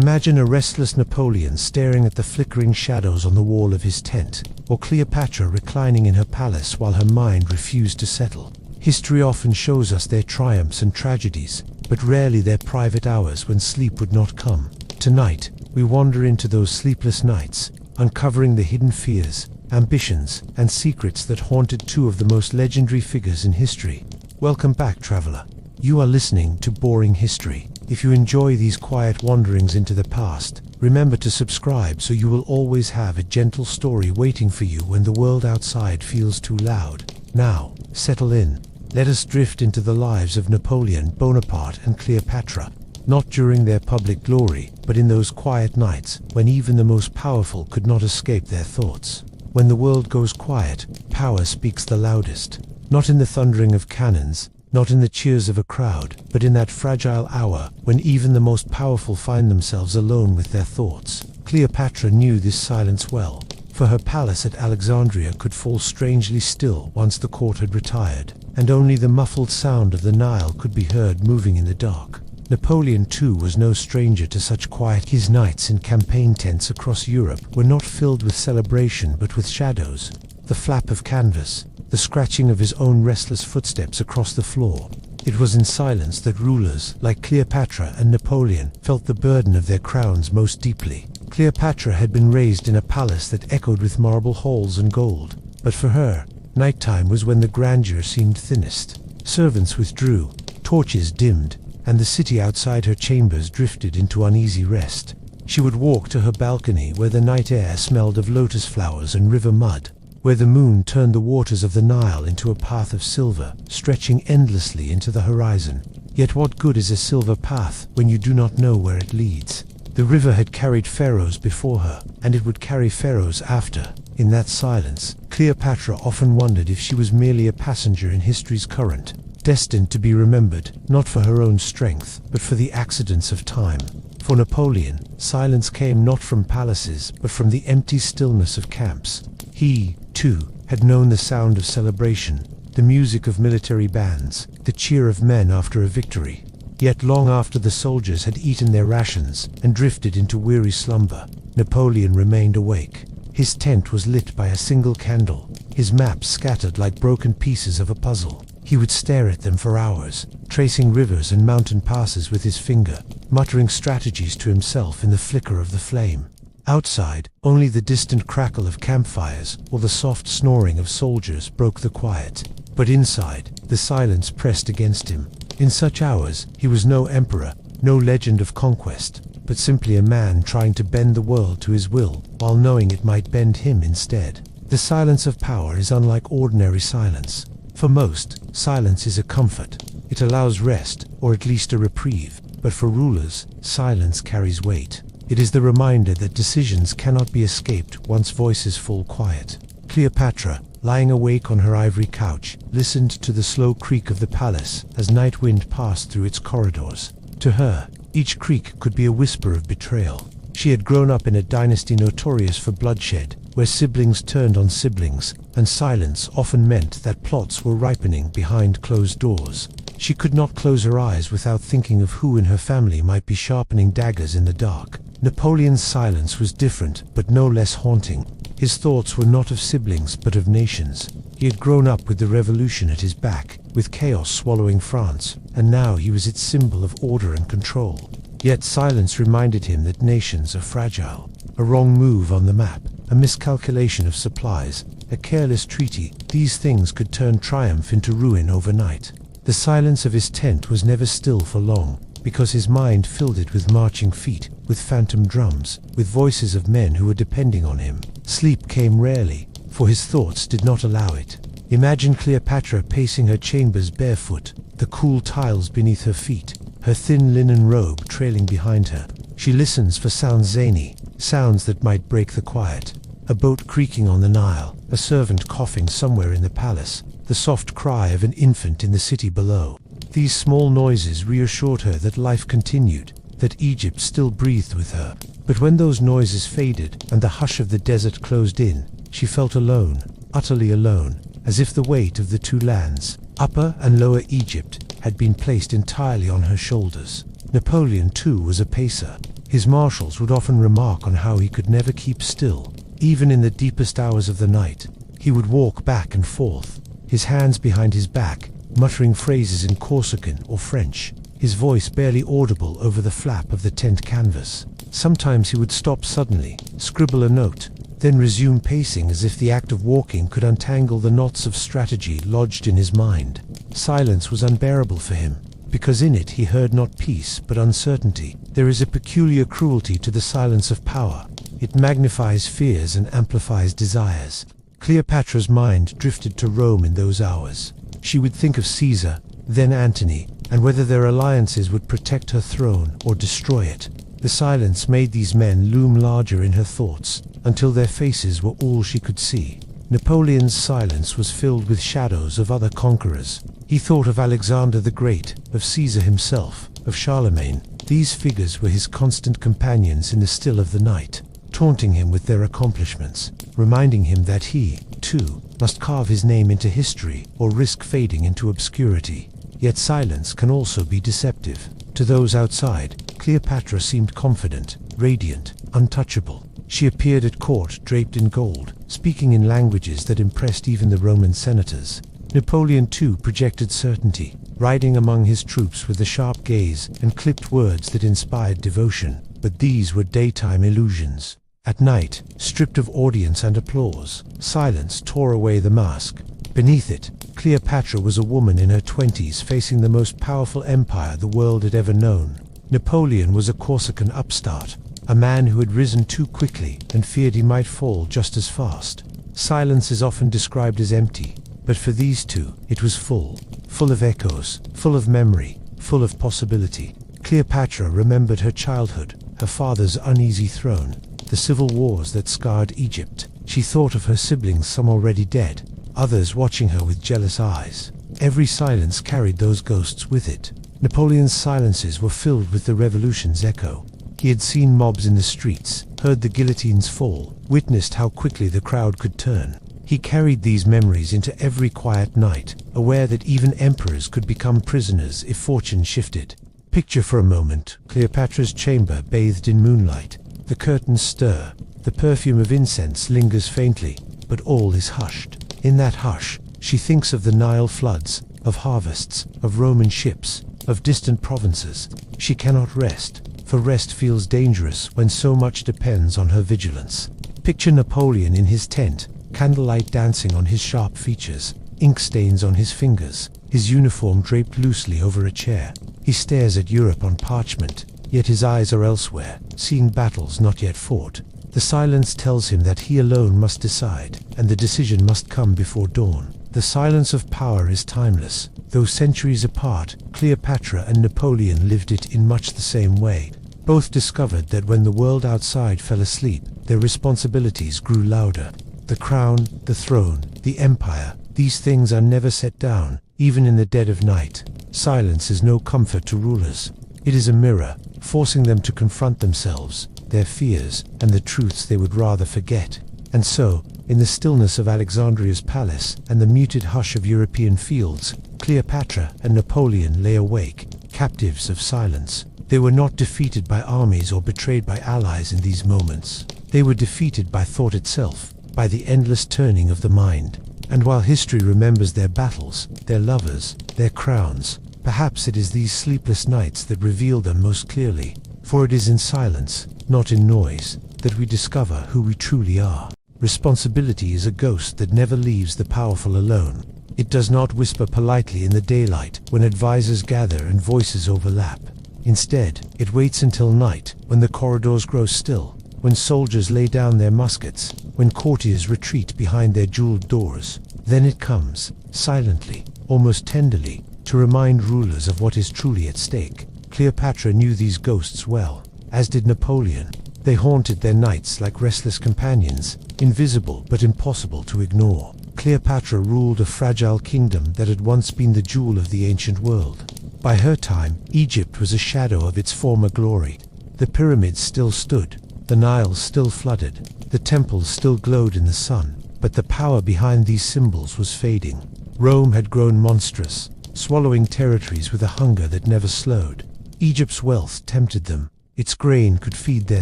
Imagine a restless Napoleon staring at the flickering shadows on the wall of his tent, or Cleopatra reclining in her palace while her mind refused to settle. History often shows us their triumphs and tragedies, but rarely their private hours when sleep would not come. Tonight, we wander into those sleepless nights, uncovering the hidden fears, ambitions, and secrets that haunted two of the most legendary figures in history. Welcome back, traveler. You are listening to Boring History. If you enjoy these quiet wanderings into the past, remember to subscribe so you will always have a gentle story waiting for you when the world outside feels too loud. Now, settle in. Let us drift into the lives of Napoleon, Bonaparte, and Cleopatra. Not during their public glory, but in those quiet nights when even the most powerful could not escape their thoughts. When the world goes quiet, power speaks the loudest. Not in the thundering of cannons, not in the cheers of a crowd, but in that fragile hour when even the most powerful find themselves alone with their thoughts. Cleopatra knew this silence well, for her palace at Alexandria could fall strangely still once the court had retired, and only the muffled sound of the Nile could be heard moving in the dark. Napoleon too was no stranger to such quiet. His nights in campaign tents across Europe were not filled with celebration but with shadows, the flap of canvas, the scratching of his own restless footsteps across the floor. It was in silence that rulers like Cleopatra and Napoleon felt the burden of their crowns most deeply. Cleopatra had been raised in a palace that echoed with marble halls and gold, but for her, nighttime was when the grandeur seemed thinnest. Servants withdrew, torches dimmed, and the city outside her chambers drifted into uneasy rest. She would walk to her balcony where the night air smelled of lotus flowers and river mud, where the moon turned the waters of the Nile into a path of silver, stretching endlessly into the horizon. Yet what good is a silver path when you do not know where it leads? The river had carried pharaohs before her, and it would carry pharaohs after. In that silence, Cleopatra often wondered if she was merely a passenger in history's current, destined to be remembered, not for her own strength, but for the accidents of time. For Napoleon, silence came not from palaces, but from the empty stillness of camps. He, too, had known the sound of celebration, the music of military bands, the cheer of men after a victory. Yet long after the soldiers had eaten their rations and drifted into weary slumber, Napoleon remained awake. His tent was lit by a single candle, his maps scattered like broken pieces of a puzzle. He would stare at them for hours, tracing rivers and mountain passes with his finger, muttering strategies to himself in the flicker of the flame. Outside, only the distant crackle of campfires or the soft snoring of soldiers broke the quiet. But inside, the silence pressed against him. In such hours, he was no emperor, no legend of conquest, but simply a man trying to bend the world to his will, while knowing it might bend him instead. The silence of power is unlike ordinary silence. For most, silence is a comfort. It allows rest, or at least a reprieve. But for rulers, silence carries weight. It is the reminder that decisions cannot be escaped once voices fall quiet. Cleopatra, lying awake on her ivory couch, listened to the slow creak of the palace as night wind passed through its corridors. To her, each creak could be a whisper of betrayal. She had grown up in a dynasty notorious for bloodshed, where siblings turned on siblings, and silence often meant that plots were ripening behind closed doors. She could not close her eyes without thinking of who in her family might be sharpening daggers in the dark. Napoleon's silence was different, but no less haunting. His thoughts were not of siblings, but of nations. He had grown up with the revolution at his back, with chaos swallowing France, and now he was its symbol of order and control. Yet silence reminded him that nations are fragile. A wrong move on the map, a miscalculation of supplies, a careless treaty, these things could turn triumph into ruin overnight. The silence of his tent was never still for long, because his mind filled it with marching feet, with phantom drums, with voices of men who were depending on him. Sleep came rarely, for his thoughts did not allow it. Imagine Cleopatra pacing her chambers barefoot, the cool tiles beneath her feet, her thin linen robe trailing behind her. She listens for sounds zany, sounds that might break the quiet. A boat creaking on the Nile, a servant coughing somewhere in the palace, the soft cry of an infant in the city below. These small noises reassured her that life continued, that Egypt still breathed with her. But when those noises faded and the hush of the desert closed in, she felt alone, utterly alone, as if the weight of the two lands, Upper and Lower Egypt, had been placed entirely on her shoulders. Napoleon, too, was a pacer. His marshals would often remark on how he could never keep still. Even in the deepest hours of the night, he would walk back and forth, his hands behind his back, muttering phrases in Corsican or French, his voice barely audible over the flap of the tent canvas. Sometimes he would stop suddenly, scribble a note, then resume pacing as if the act of walking could untangle the knots of strategy lodged in his mind. Silence was unbearable for him, because in it he heard not peace but uncertainty. There is a peculiar cruelty to the silence of power. It magnifies fears and amplifies desires. Cleopatra's mind drifted to Rome in those hours. She would think of Caesar, then Antony, and whether their alliances would protect her throne or destroy it. The silence made these men loom larger in her thoughts, until their faces were all she could see. Napoleon's silence was filled with shadows of other conquerors. He thought of Alexander the Great, of Caesar himself, of Charlemagne. These figures were his constant companions in the still of the night, taunting him with their accomplishments, reminding him that he, too, must carve his name into history or risk fading into obscurity. Yet silence can also be deceptive. To those outside, Cleopatra seemed confident, radiant, untouchable. She appeared at court draped in gold, speaking in languages that impressed even the Roman senators. Napoleon too projected certainty, riding among his troops with a sharp gaze and clipped words that inspired devotion. But these were daytime illusions. At night, stripped of audience and applause, silence tore away the mask. Beneath it, Cleopatra was a woman in her 20s facing the most powerful empire the world had ever known. Napoleon was a Corsican upstart, a man who had risen too quickly and feared he might fall just as fast. Silence is often described as empty, but for these two, it was full of echoes, full of memory, full of possibility. Cleopatra remembered her childhood, her father's uneasy throne, the civil wars that scarred Egypt. She thought of her siblings, some already dead, others watching her with jealous eyes. Every silence carried those ghosts with it. Napoleon's silences were filled with the revolution's echo. He had seen mobs in the streets, heard the guillotines fall, witnessed how quickly the crowd could turn. He carried these memories into every quiet night, aware that even emperors could become prisoners if fortune shifted. Picture for a moment Cleopatra's chamber bathed in moonlight. The curtains stir, the perfume of incense lingers faintly, but all is hushed. In that hush, she thinks of the Nile floods, of harvests, of Roman ships, of distant provinces. She cannot rest, for rest feels dangerous when so much depends on her vigilance. Picture Napoleon in his tent, candlelight dancing on his sharp features, ink stains on his fingers, his uniform draped loosely over a chair. He stares at Europe on parchment, yet his eyes are elsewhere, seeing battles not yet fought. The silence tells him that he alone must decide, and the decision must come before dawn. The silence of power is timeless. Though centuries apart, Cleopatra and Napoleon lived it in much the same way. Both discovered that when the world outside fell asleep, their responsibilities grew louder. The crown, the throne, the empire, these things are never set down, even in the dead of night. Silence is no comfort to rulers. It is a mirror, forcing them to confront themselves, their fears, and the truths they would rather forget. And so, in the stillness of Alexandria's palace and the muted hush of European fields, Cleopatra and Napoleon lay awake, captives of silence. They were not defeated by armies or betrayed by allies in these moments. They were defeated by thought itself, by the endless turning of the mind. And while history remembers their battles, their lovers, their crowns, perhaps it is these sleepless nights that reveal them most clearly. For it is in silence, not in noise, that we discover who we truly are. Responsibility is a ghost that never leaves the powerful alone. It does not whisper politely in the daylight when advisors gather and voices overlap. Instead, it waits until night, when the corridors grow still, when soldiers lay down their muskets, when courtiers retreat behind their jeweled doors. Then it comes, silently, almost tenderly, to remind rulers of what is truly at stake. Cleopatra knew these ghosts well, as did Napoleon. They haunted their nights like restless companions, invisible but impossible to ignore. Cleopatra ruled a fragile kingdom that had once been the jewel of the ancient world. By her time, Egypt was a shadow of its former glory. The pyramids still stood, the Nile still flooded, the temples still glowed in the sun, but the power behind these symbols was fading. Rome had grown monstrous, swallowing territories with a hunger that never slowed. Egypt's wealth tempted them, Its grain could feed their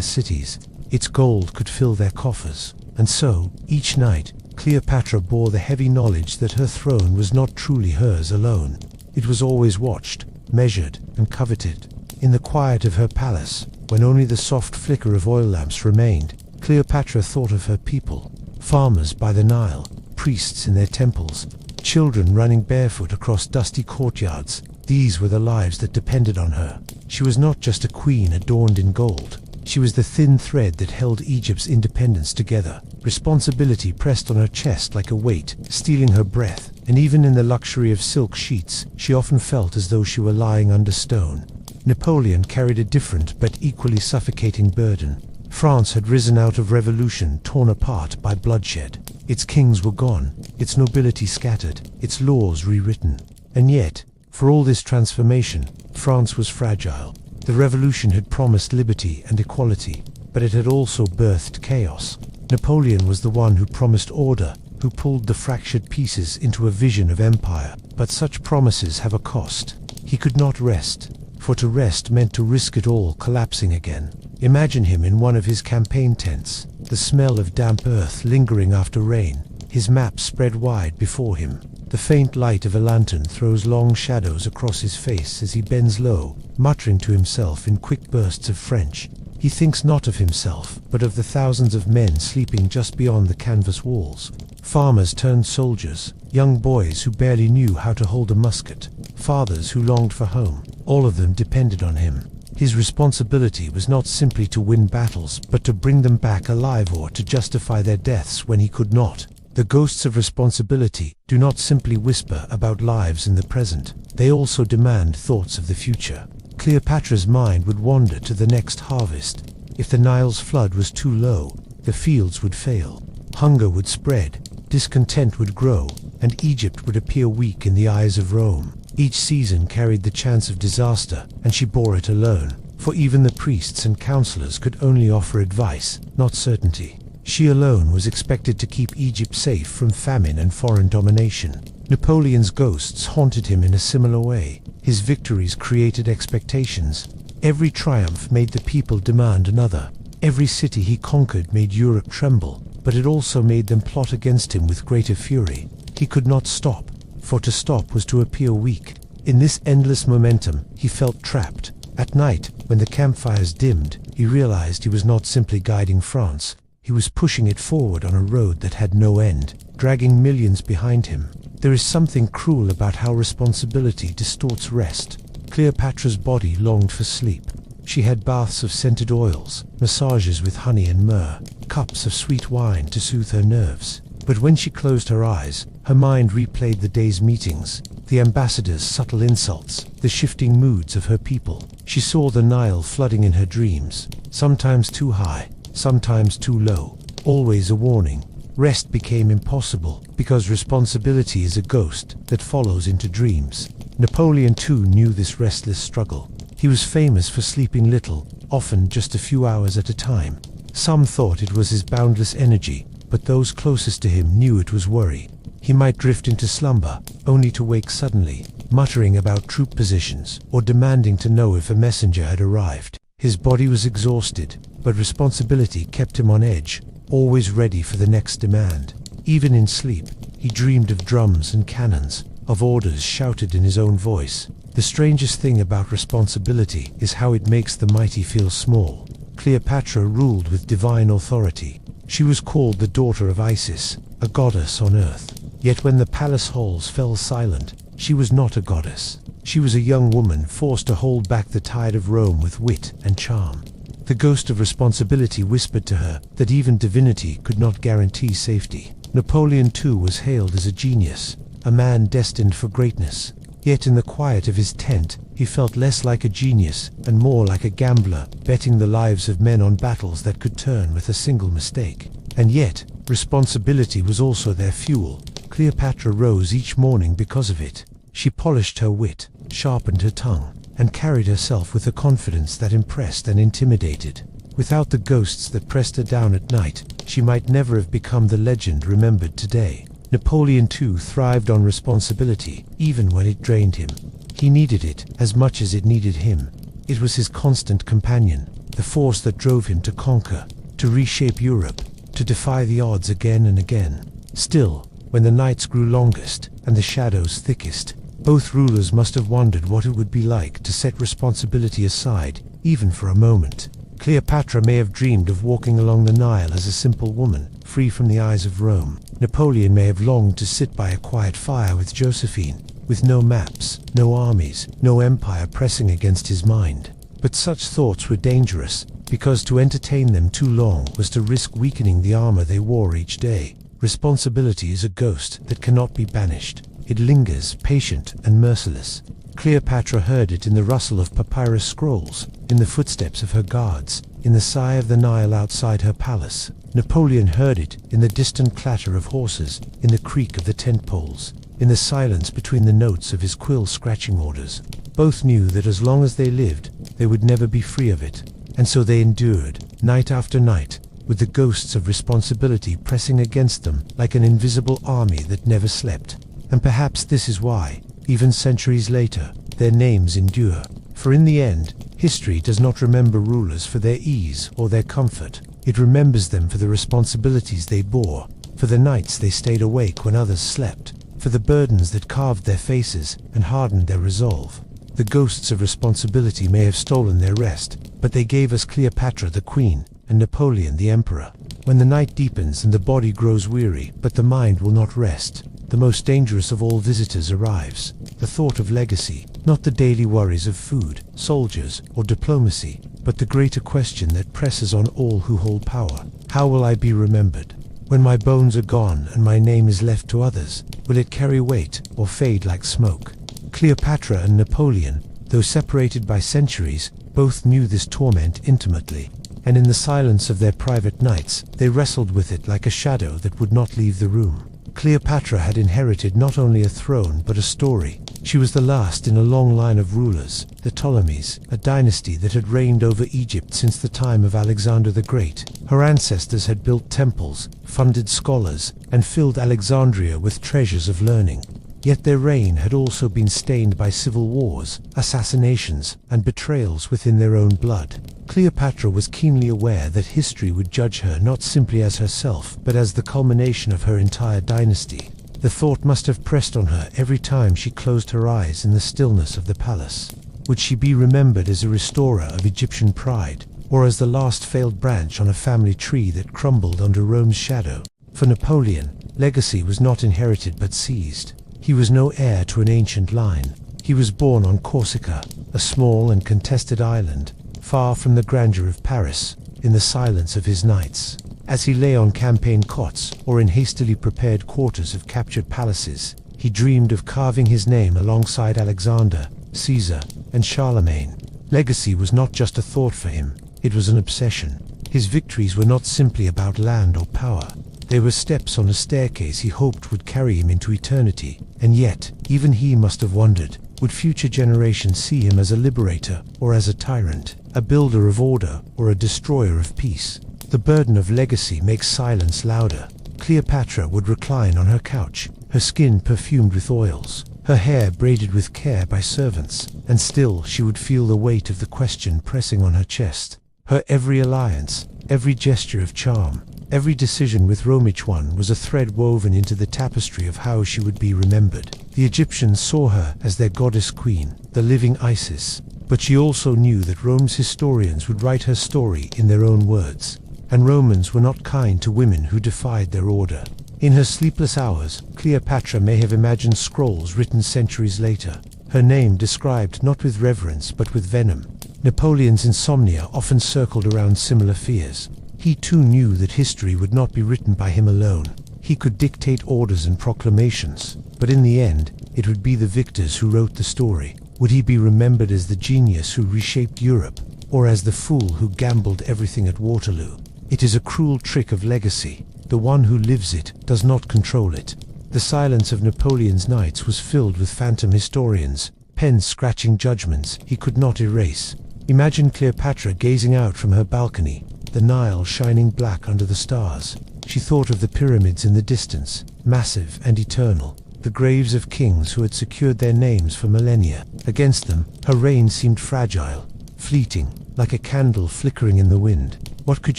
cities, its gold could fill their coffers. And so, each night, Cleopatra bore the heavy knowledge that her throne was not truly hers alone. It was always watched, measured, and coveted. In the quiet of her palace, when only the soft flicker of oil lamps remained, Cleopatra thought of her people. Farmers by the Nile, priests in their temples, children running barefoot across dusty courtyards. These were the lives that depended on her. She was not just a queen adorned in gold. She was the thin thread that held Egypt's independence together. Responsibility pressed on her chest like a weight, stealing her breath, and even in the luxury of silk sheets, she often felt as though she were lying under stone. Napoleon carried a different but equally suffocating burden. France had risen out of revolution torn apart by bloodshed. Its kings were gone, its nobility scattered, its laws rewritten. And yet, for all this transformation, France was fragile. The revolution had promised liberty and equality, but it had also birthed chaos. Napoleon was the one who promised order, who pulled the fractured pieces into a vision of empire. But such promises have a cost. He could not rest, for to rest meant to risk it all collapsing again. Imagine him in one of his campaign tents, the smell of damp earth lingering after rain, his map spread wide before him. The faint light of a lantern throws long shadows across his face as he bends low, muttering to himself in quick bursts of French. He thinks not of himself, but of the thousands of men sleeping just beyond the canvas walls. Farmers turned soldiers, young boys who barely knew how to hold a musket, fathers who longed for home. All of them depended on him. His responsibility was not simply to win battles, but to bring them back alive or to justify their deaths when he could not. The ghosts of responsibility do not simply whisper about lives in the present. They also demand thoughts of the future. Cleopatra's mind would wander to the next harvest. If the Nile's flood was too low, the fields would fail. Hunger would spread, discontent would grow, and Egypt would appear weak in the eyes of Rome. Each season carried the chance of disaster, and she bore it alone, for even the priests and counselors could only offer advice, not certainty. She alone was expected to keep Egypt safe from famine and foreign domination. Napoleon's ghosts haunted him in a similar way. His victories created expectations. Every triumph made the people demand another. Every city he conquered made Europe tremble, but it also made them plot against him with greater fury. He could not stop, for to stop was to appear weak. In this endless momentum, he felt trapped. At night, when the campfires dimmed, he realized he was not simply guiding France. He was pushing it forward on a road that had no end, dragging millions behind him. There is something cruel about how responsibility distorts rest. Cleopatra's body longed for sleep. She had baths of scented oils, massages with honey and myrrh, cups of sweet wine to soothe her nerves. But when she closed her eyes, her mind replayed the day's meetings, the ambassadors' subtle insults, the shifting moods of her people. She saw the Nile flooding in her dreams, sometimes too high, sometimes too low, always a warning. Rest became impossible, because responsibility is a ghost that follows into dreams. Napoleon too knew this restless struggle. He was famous for sleeping little, often just a few hours at a time. Some thought it was his boundless energy, but those closest to him knew it was worry. He might drift into slumber, only to wake suddenly, muttering about troop positions, or demanding to know if a messenger had arrived. His body was exhausted, but responsibility kept him on edge, always ready for the next demand. Even in sleep, he dreamed of drums and cannons, of orders shouted in his own voice. The strangest thing about responsibility is how it makes the mighty feel small. Cleopatra ruled with divine authority. She was called the daughter of Isis, a goddess on earth. Yet when the palace halls fell silent, she was not a goddess. She was a young woman forced to hold back the tide of Rome with wit and charm. The ghost of responsibility whispered to her that even divinity could not guarantee safety. Napoleon too was hailed as a genius, a man destined for greatness. Yet in the quiet of his tent, he felt less like a genius and more like a gambler, betting the lives of men on battles that could turn with a single mistake. And yet, responsibility was also their fuel. Cleopatra rose each morning because of it. She polished her wit, sharpened her tongue, and carried herself with a confidence that impressed and intimidated. Without the ghosts that pressed her down at night, she might never have become the legend remembered today. Napoleon too thrived on responsibility, even when it drained him. He needed it as much as it needed him. It was his constant companion, the force that drove him to conquer, to reshape Europe, to defy the odds again and again. Still, when the nights grew longest and the shadows thickest, both rulers must have wondered what it would be like to set responsibility aside, even for a moment. Cleopatra may have dreamed of walking along the Nile as a simple woman, free from the eyes of Rome. Napoleon may have longed to sit by a quiet fire with Josephine, with no maps, no armies, no empire pressing against his mind. But such thoughts were dangerous, because to entertain them too long was to risk weakening the armor they wore each day. Responsibility is a ghost that cannot be banished. It lingers, patient and merciless. Cleopatra heard it in the rustle of papyrus scrolls, in the footsteps of her guards, in the sigh of the Nile outside her palace. Napoleon heard it in the distant clatter of horses, in the creak of the tent poles, in the silence between the notes of his quill scratching orders. Both knew that as long as they lived, they would never be free of it. And so they endured, night after night, with the ghosts of responsibility pressing against them like an invisible army that never slept. And perhaps this is why, even centuries later, their names endure. For in the end, history does not remember rulers for their ease or their comfort. It remembers them for the responsibilities they bore, for the nights they stayed awake when others slept, for the burdens that carved their faces and hardened their resolve. The ghosts of responsibility may have stolen their rest, but they gave us Cleopatra the queen and Napoleon the emperor. When the night deepens and the body grows weary, but the mind will not rest, the most dangerous of all visitors arrives. The thought of legacy, not the daily worries of food, soldiers, or diplomacy, but the greater question that presses on all who hold power. How will I be remembered? When my bones are gone and my name is left to others, will it carry weight or fade like smoke? Cleopatra and Napoleon, though separated by centuries, both knew this torment intimately, and in the silence of their private nights, they wrestled with it like a shadow that would not leave the room. Cleopatra had inherited not only a throne but a story. She was the last in a long line of rulers, the Ptolemies, a dynasty that had reigned over Egypt since the time of Alexander the Great. Her ancestors had built temples, funded scholars, and filled Alexandria with treasures of learning. Yet their reign had also been stained by civil wars, assassinations, and betrayals within their own blood. Cleopatra was keenly aware that history would judge her not simply as herself, but as the culmination of her entire dynasty. The thought must have pressed on her every time she closed her eyes in the stillness of the palace. Would she be remembered as a restorer of Egyptian pride, or as the last failed branch on a family tree that crumbled under Rome's shadow? For Napoleon, legacy was not inherited but seized. He was no heir to an ancient line. He was born on Corsica, a small and contested island, far from the grandeur of Paris, in the silence of his nights. As he lay on campaign cots or in hastily prepared quarters of captured palaces, he dreamed of carving his name alongside Alexander, Caesar, and Charlemagne. Legacy was not just a thought for him, it was an obsession. His victories were not simply about land or power. They were steps on a staircase he hoped would carry him into eternity. And yet, even he must have wondered, would future generations see him as a liberator or as a tyrant, a builder of order or a destroyer of peace? The burden of legacy makes silence louder. Cleopatra would recline on her couch, her skin perfumed with oils, her hair braided with care by servants, and still she would feel the weight of the question pressing on her chest. Her every alliance, every gesture of charm, every decision with Rome, each one was a thread woven into the tapestry of how she would be remembered. The Egyptians saw her as their goddess queen, the living Isis, but she also knew that Rome's historians would write her story in their own words, and Romans were not kind to women who defied their order. In her sleepless hours, Cleopatra may have imagined scrolls written centuries later, her name described not with reverence but with venom. Napoleon's insomnia often circled around similar fears. He too knew that history would not be written by him alone. He could dictate orders and proclamations, but in the end, it would be the victors who wrote the story. Would he be remembered as the genius who reshaped Europe, or as the fool who gambled everything at Waterloo? It is a cruel trick of legacy. The one who lives it does not control it. The silence of Napoleon's nights was filled with phantom historians, pens scratching judgments he could not erase. Imagine Cleopatra gazing out from her balcony, the Nile shining black under the stars. She thought of the pyramids in the distance, massive and eternal, the graves of kings who had secured their names for millennia. Against them, her reign seemed fragile, fleeting, like a candle flickering in the wind. What could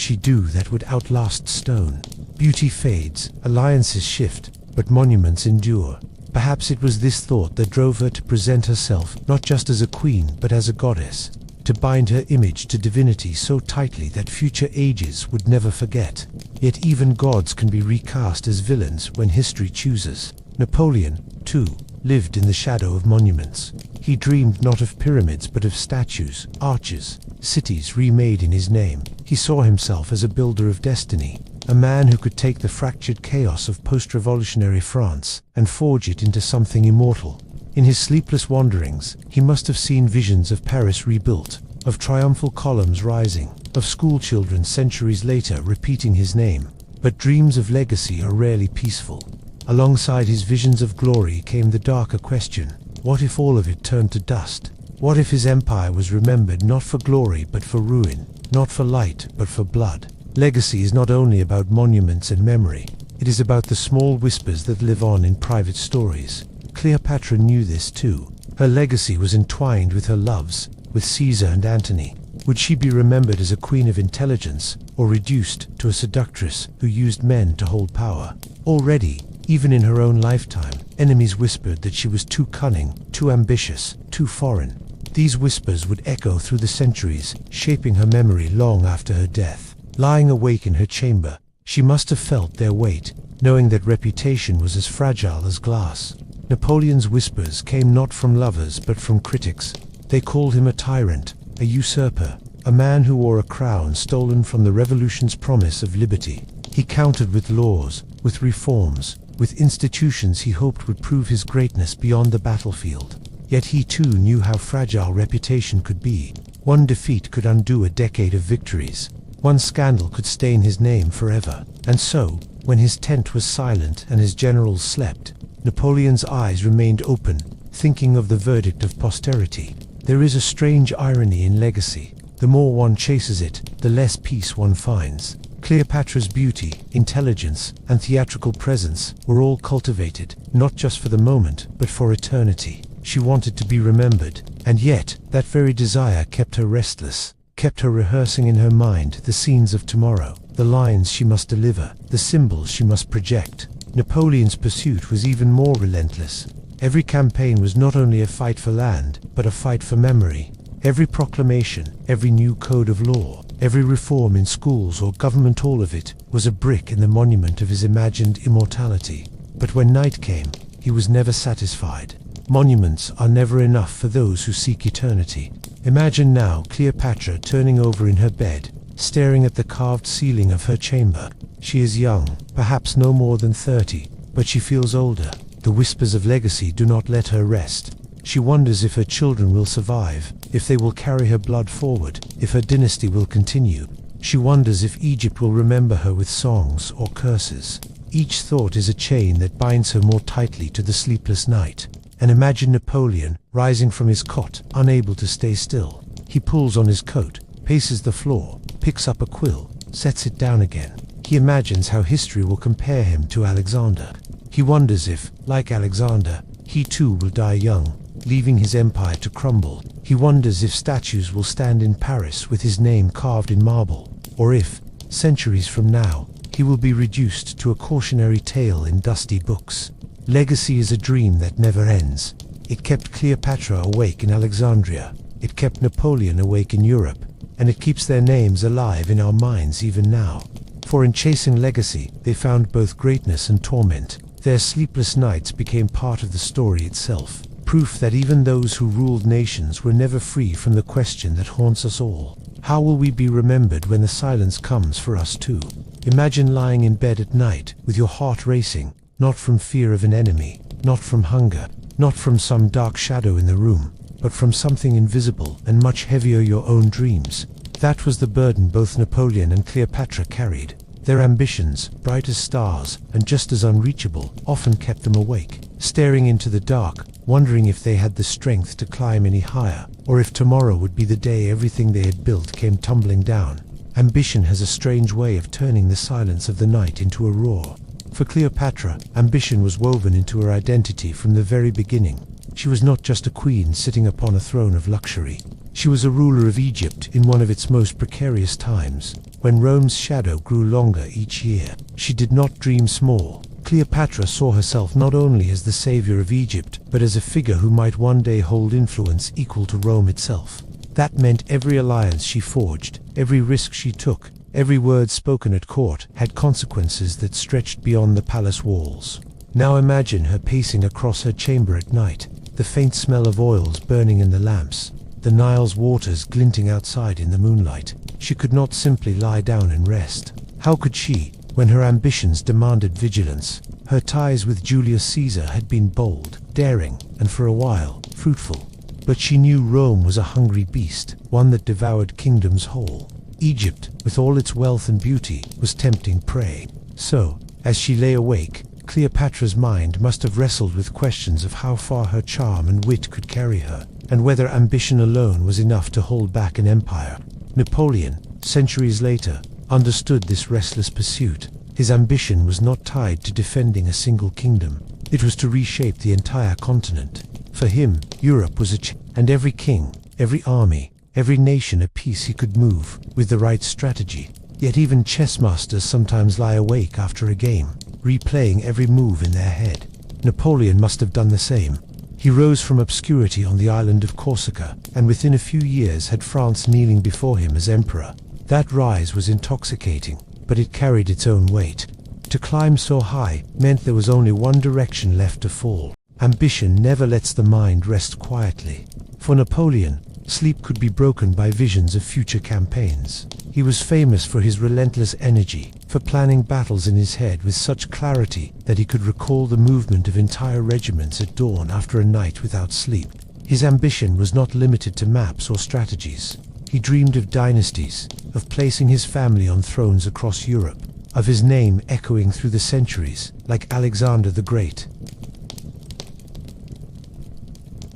she do that would outlast stone? Beauty fades, alliances shift, but monuments endure. Perhaps it was this thought that drove her to present herself not just as a queen but as a goddess, to bind her image to divinity so tightly that future ages would never forget. Yet even gods can be recast as villains when history chooses. Napoleon, too, lived in the shadow of monuments. He dreamed not of pyramids but of statues, arches, cities remade in his name. He saw himself as a builder of destiny, a man who could take the fractured chaos of post-revolutionary France and forge it into something immortal. In his sleepless wanderings, he must have seen visions of Paris rebuilt, of triumphal columns rising, of schoolchildren centuries later repeating his name. But dreams of legacy are rarely peaceful. Alongside his visions of glory came the darker question: what if all of it turned to dust? What if his empire was remembered not for glory but for ruin, not for light but for blood? Legacy is not only about monuments and memory, it is about the small whispers that live on in private stories. Cleopatra knew this too. Her legacy was entwined with her loves, with Caesar and Antony. Would she be remembered as a queen of intelligence, or reduced to a seductress who used men to hold power? Already, even in her own lifetime, enemies whispered that she was too cunning, too ambitious, too foreign. These whispers would echo through the centuries, shaping her memory long after her death. Lying awake in her chamber, she must have felt their weight, knowing that reputation was as fragile as glass. Napoleon's whispers came not from lovers but from critics. They called him a tyrant, a usurper, a man who wore a crown stolen from the revolution's promise of liberty. He countered with laws, with reforms, with institutions he hoped would prove his greatness beyond the battlefield. Yet he too knew how fragile reputation could be. One defeat could undo a decade of victories. One scandal could stain his name forever. And so, when his tent was silent and his generals slept, Napoleon's eyes remained open, thinking of the verdict of posterity. There is a strange irony in legacy. The more one chases it, the less peace one finds. Cleopatra's beauty, intelligence, and theatrical presence were all cultivated, not just for the moment, but for eternity. She wanted to be remembered, and yet, that very desire kept her restless, kept her rehearsing in her mind the scenes of tomorrow, the lines she must deliver, the symbols she must project. Napoleon's pursuit was even more relentless. Every campaign was not only a fight for land, but a fight for memory. Every proclamation, every new code of law, every reform in schools or government, all of it was a brick in the monument of his imagined immortality. But when night came, he was never satisfied. Monuments are never enough for those who seek eternity. Imagine now Cleopatra turning over in her bed, staring at the carved ceiling of her chamber. She is young, perhaps no more than 30, but she feels older. The whispers of legacy do not let her rest. She wonders if her children will survive, if they will carry her blood forward, if her dynasty will continue. She wonders if Egypt will remember her with songs or curses. Each thought is a chain that binds her more tightly to the sleepless night. And imagine Napoleon rising from his cot, unable to stay still. He pulls on his coat, paces the floor, picks up a quill, sets it down again. He imagines how history will compare him to Alexander. He wonders if, like Alexander, he too will die young, leaving his empire to crumble. He wonders if statues will stand in Paris with his name carved in marble, or if, centuries from now, he will be reduced to a cautionary tale in dusty books. Legacy is a dream that never ends. It kept Cleopatra awake in Alexandria, it kept Napoleon awake in Europe, and it keeps their names alive in our minds even now. For in chasing legacy, they found both greatness and torment. Their sleepless nights became part of the story itself, proof that even those who ruled nations were never free from the question that haunts us all. How will we be remembered when the silence comes for us too? Imagine lying in bed at night, with your heart racing, not from fear of an enemy, not from hunger, not from some dark shadow in the room, but from something invisible and much heavier, your own dreams. That was the burden both Napoleon and Cleopatra carried. Their ambitions, bright as stars and just as unreachable, often kept them awake, staring into the dark, wondering if they had the strength to climb any higher, or if tomorrow would be the day everything they had built came tumbling down. Ambition has a strange way of turning the silence of the night into a roar. For Cleopatra, ambition was woven into her identity from the very beginning. She was not just a queen sitting upon a throne of luxury. She was a ruler of Egypt in one of its most precarious times, when Rome's shadow grew longer each year. She did not dream small. Cleopatra saw herself not only as the savior of Egypt, but as a figure who might one day hold influence equal to Rome itself. That meant every alliance she forged, every risk she took, every word spoken at court had consequences that stretched beyond the palace walls. Now imagine her pacing across her chamber at night, the faint smell of oils burning in the lamps, the Nile's waters glinting outside in the moonlight. She could not simply lie down and rest. How could she, when her ambitions demanded vigilance? Her ties with Julius Caesar had been bold, daring, and for a while, fruitful. But she knew Rome was a hungry beast, one that devoured kingdoms whole. Egypt, with all its wealth and beauty, was tempting prey. So, as she lay awake, Cleopatra's mind must have wrestled with questions of how far her charm and wit could carry her, and whether ambition alone was enough to hold back an empire. Napoleon, centuries later, understood this restless pursuit. His ambition was not tied to defending a single kingdom. It was to reshape the entire continent. For him, Europe was and every king, every army, every nation a piece he could move, with the right strategy. Yet even chess masters sometimes lie awake after a game, replaying every move in their head. Napoleon must have done the same. He rose from obscurity on the island of Corsica, and within a few years had France kneeling before him as emperor. That rise was intoxicating, but it carried its own weight. To climb so high meant there was only one direction left to fall. Ambition never lets the mind rest quietly. For Napoleon, sleep could be broken by visions of future campaigns. He was famous for his relentless energy, for planning battles in his head with such clarity that he could recall the movement of entire regiments at dawn after a night without sleep. His ambition was not limited to maps or strategies. He dreamed of dynasties, of placing his family on thrones across Europe, of his name echoing through the centuries, like Alexander the Great.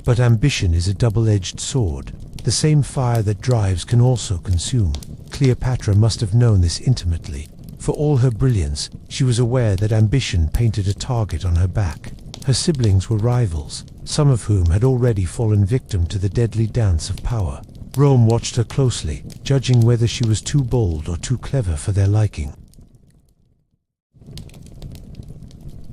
But ambition is a double-edged sword. The same fire that drives can also consume. Cleopatra must have known this intimately. For all her brilliance, she was aware that ambition painted a target on her back. Her siblings were rivals, some of whom had already fallen victim to the deadly dance of power. Rome watched her closely, judging whether she was too bold or too clever for their liking.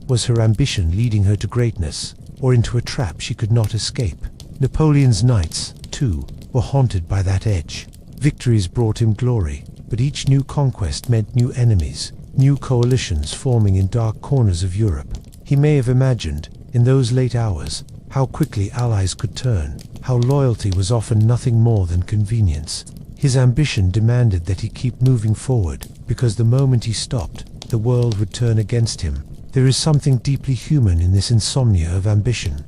Was her ambition leading her to greatness, or into a trap she could not escape? Napoleon's knights, too, were haunted by that edge. Victories brought him glory, but each new conquest meant new enemies, new coalitions forming in dark corners of Europe. He may have imagined, in those late hours, how quickly allies could turn, how loyalty was often nothing more than convenience. His ambition demanded that he keep moving forward, because the moment he stopped, the world would turn against him. There is something deeply human in this insomnia of ambition.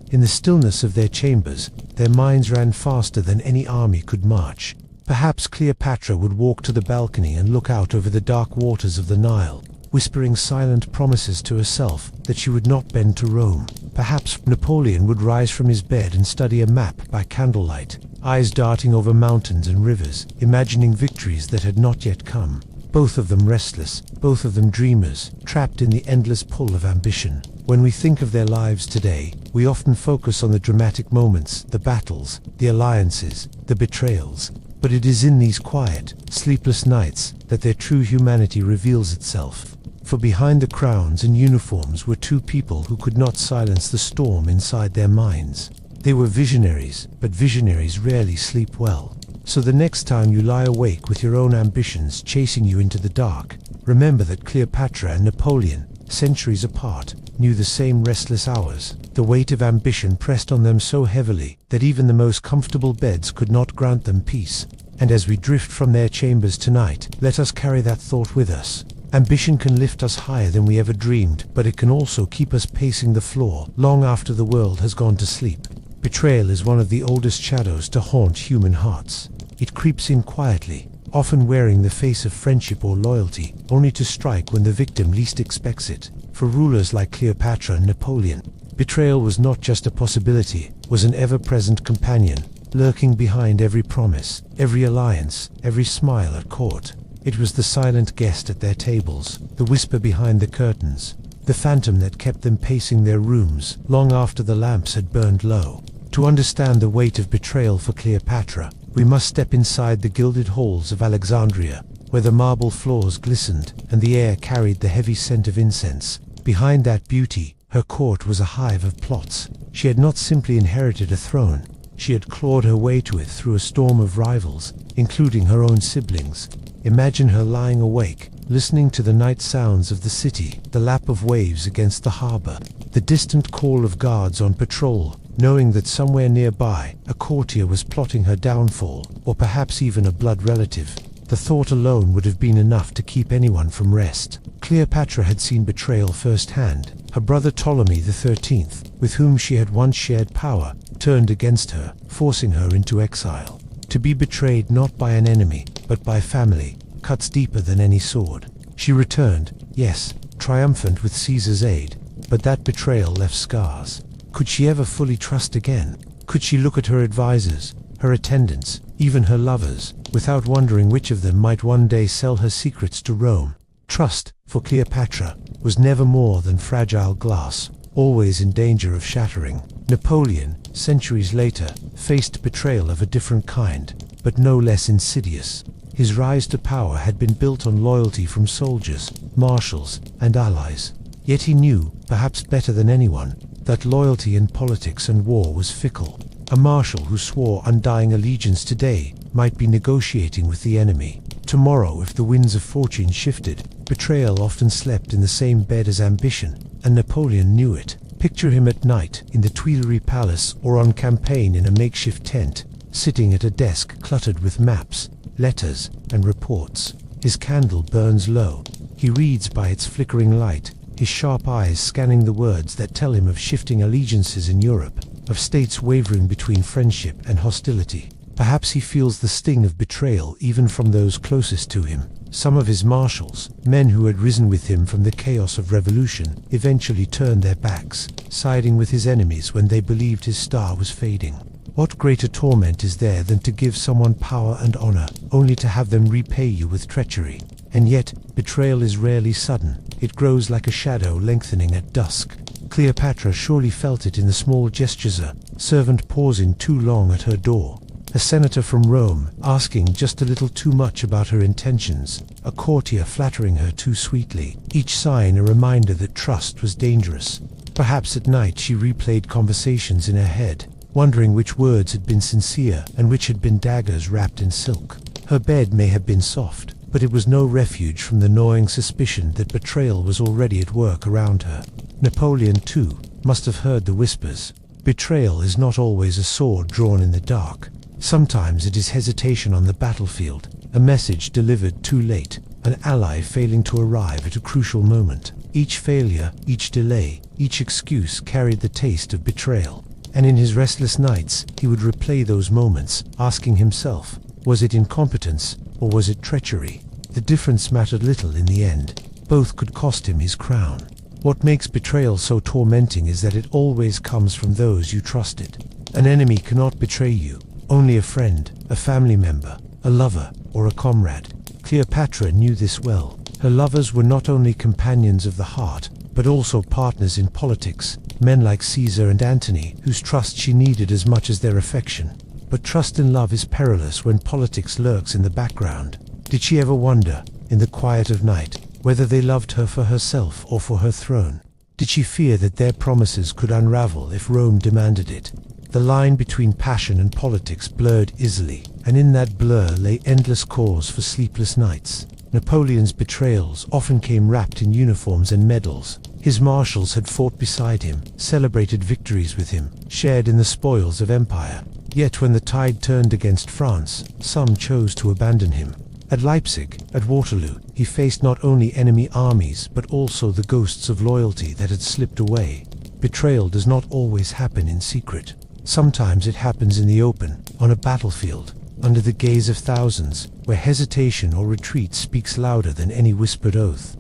In the stillness of their chambers, their minds ran faster than any army could march. Perhaps Cleopatra would walk to the balcony and look out over the dark waters of the Nile, whispering silent promises to herself that she would not bend to Rome. Perhaps Napoleon would rise from his bed and study a map by candlelight, eyes darting over mountains and rivers, imagining victories that had not yet come. Both of them restless, both of them dreamers, trapped in the endless pull of ambition. When we think of their lives today, we often focus on the dramatic moments, the battles, the alliances, the betrayals. But it is in these quiet, sleepless nights that their true humanity reveals itself. For behind the crowns and uniforms were two people who could not silence the storm inside their minds. They were visionaries, but visionaries rarely sleep well. So the next time you lie awake with your own ambitions chasing you into the dark, remember that Cleopatra and Napoleon, centuries apart, knew the same restless hours. The weight of ambition pressed on them so heavily that even the most comfortable beds could not grant them peace. And as we drift from their chambers tonight, let us carry that thought with us. Ambition can lift us higher than we ever dreamed, but it can also keep us pacing the floor long after the world has gone to sleep. Betrayal is one of the oldest shadows to haunt human hearts. It creeps in quietly, often wearing the face of friendship or loyalty, only to strike when the victim least expects it. For rulers like Cleopatra and Napoleon, betrayal was not just a possibility, it was an ever-present companion. lurking behind every promise, every alliance, every smile at court. It was the silent guest at their tables, the whisper behind the curtains, the phantom that kept them pacing their rooms long after the lamps had burned low. To understand the weight of betrayal for Cleopatra, we must step inside the gilded halls of Alexandria, where the marble floors glistened and the air carried the heavy scent of incense. Behind that beauty, her court was a hive of plots. She had not simply inherited a throne, she had clawed her way to it through a storm of rivals, including her own siblings. Imagine her lying awake, listening to the night sounds of the city, the lap of waves against the harbor, the distant call of guards on patrol, knowing that somewhere nearby a courtier was plotting her downfall, or perhaps even a blood relative. The thought alone would have been enough to keep anyone from rest. Cleopatra had seen betrayal firsthand. Her brother Ptolemy XIII, with whom she had once shared power, turned against her, forcing her into exile. To be betrayed not by an enemy, but by family, cuts deeper than any sword. She returned, yes, triumphant with Caesar's aid, but that betrayal left scars. Could she ever fully trust again? Could she look at her advisors, her attendants, even her lovers, without wondering which of them might one day sell her secrets to Rome? Trust, for Cleopatra, was never more than fragile glass, always in danger of shattering. Napoleon, centuries later, faced betrayal of a different kind, but no less insidious. His rise to power had been built on loyalty from soldiers, marshals, and allies. Yet he knew, perhaps better than anyone, that loyalty in politics and war was fickle. A marshal who swore undying allegiance today might be negotiating with the enemy. Tomorrow, if the winds of fortune shifted, betrayal often slept in the same bed as ambition, and Napoleon knew it. Picture him at night in the Tuileries Palace or on campaign in a makeshift tent, sitting at a desk cluttered with maps, letters, and reports. His candle burns low. He reads by its flickering light, his sharp eyes scanning the words that tell him of shifting allegiances in Europe, of states wavering between friendship and hostility. Perhaps he feels the sting of betrayal even from those closest to him. Some of his marshals, men who had risen with him from the chaos of revolution, eventually turned their backs, siding with his enemies when they believed his star was fading. What greater torment is there than to give someone power and honor, only to have them repay you with treachery? And yet, betrayal is rarely sudden. It grows like a shadow lengthening at dusk. Cleopatra surely felt it in the small gestures: a servant pausing too long at her door, a senator from Rome asking just a little too much about her intentions, a courtier flattering her too sweetly, each sign a reminder that trust was dangerous. Perhaps at night she replayed conversations in her head, wondering which words had been sincere and which had been daggers wrapped in silk. Her bed may have been soft, but it was no refuge from the gnawing suspicion that betrayal was already at work around her. Napoleon, too, must have heard the whispers. Betrayal is not always a sword drawn in the dark. Sometimes it is hesitation on the battlefield, a message delivered too late, an ally failing to arrive at a crucial moment. Each failure, each delay, each excuse carried the taste of betrayal. And in his restless nights, he would replay those moments, asking himself, was it incompetence, or was it treachery? The difference mattered little in the end. Both could cost him his crown. What makes betrayal so tormenting is that it always comes from those you trusted. An enemy cannot betray you. Only a friend, a family member, a lover, or a comrade. Cleopatra knew this well. Her lovers were not only companions of the heart, but also partners in politics, men like Caesar and Antony, whose trust she needed as much as their affection. But trust in love is perilous when politics lurks in the background. Did she ever wonder, in the quiet of night, whether they loved her for herself or for her throne? Did she fear that their promises could unravel if Rome demanded it? The line between passion and politics blurred easily, and in that blur lay endless cause for sleepless nights. Napoleon's betrayals often came wrapped in uniforms and medals. His marshals had fought beside him, celebrated victories with him, shared in the spoils of empire. Yet when the tide turned against France, some chose to abandon him. At Leipzig, at Waterloo, he faced not only enemy armies but also the ghosts of loyalty that had slipped away. Betrayal does not always happen in secret. Sometimes it happens in the open, on a battlefield, under the gaze of thousands, where hesitation or retreat speaks louder than any whispered oath.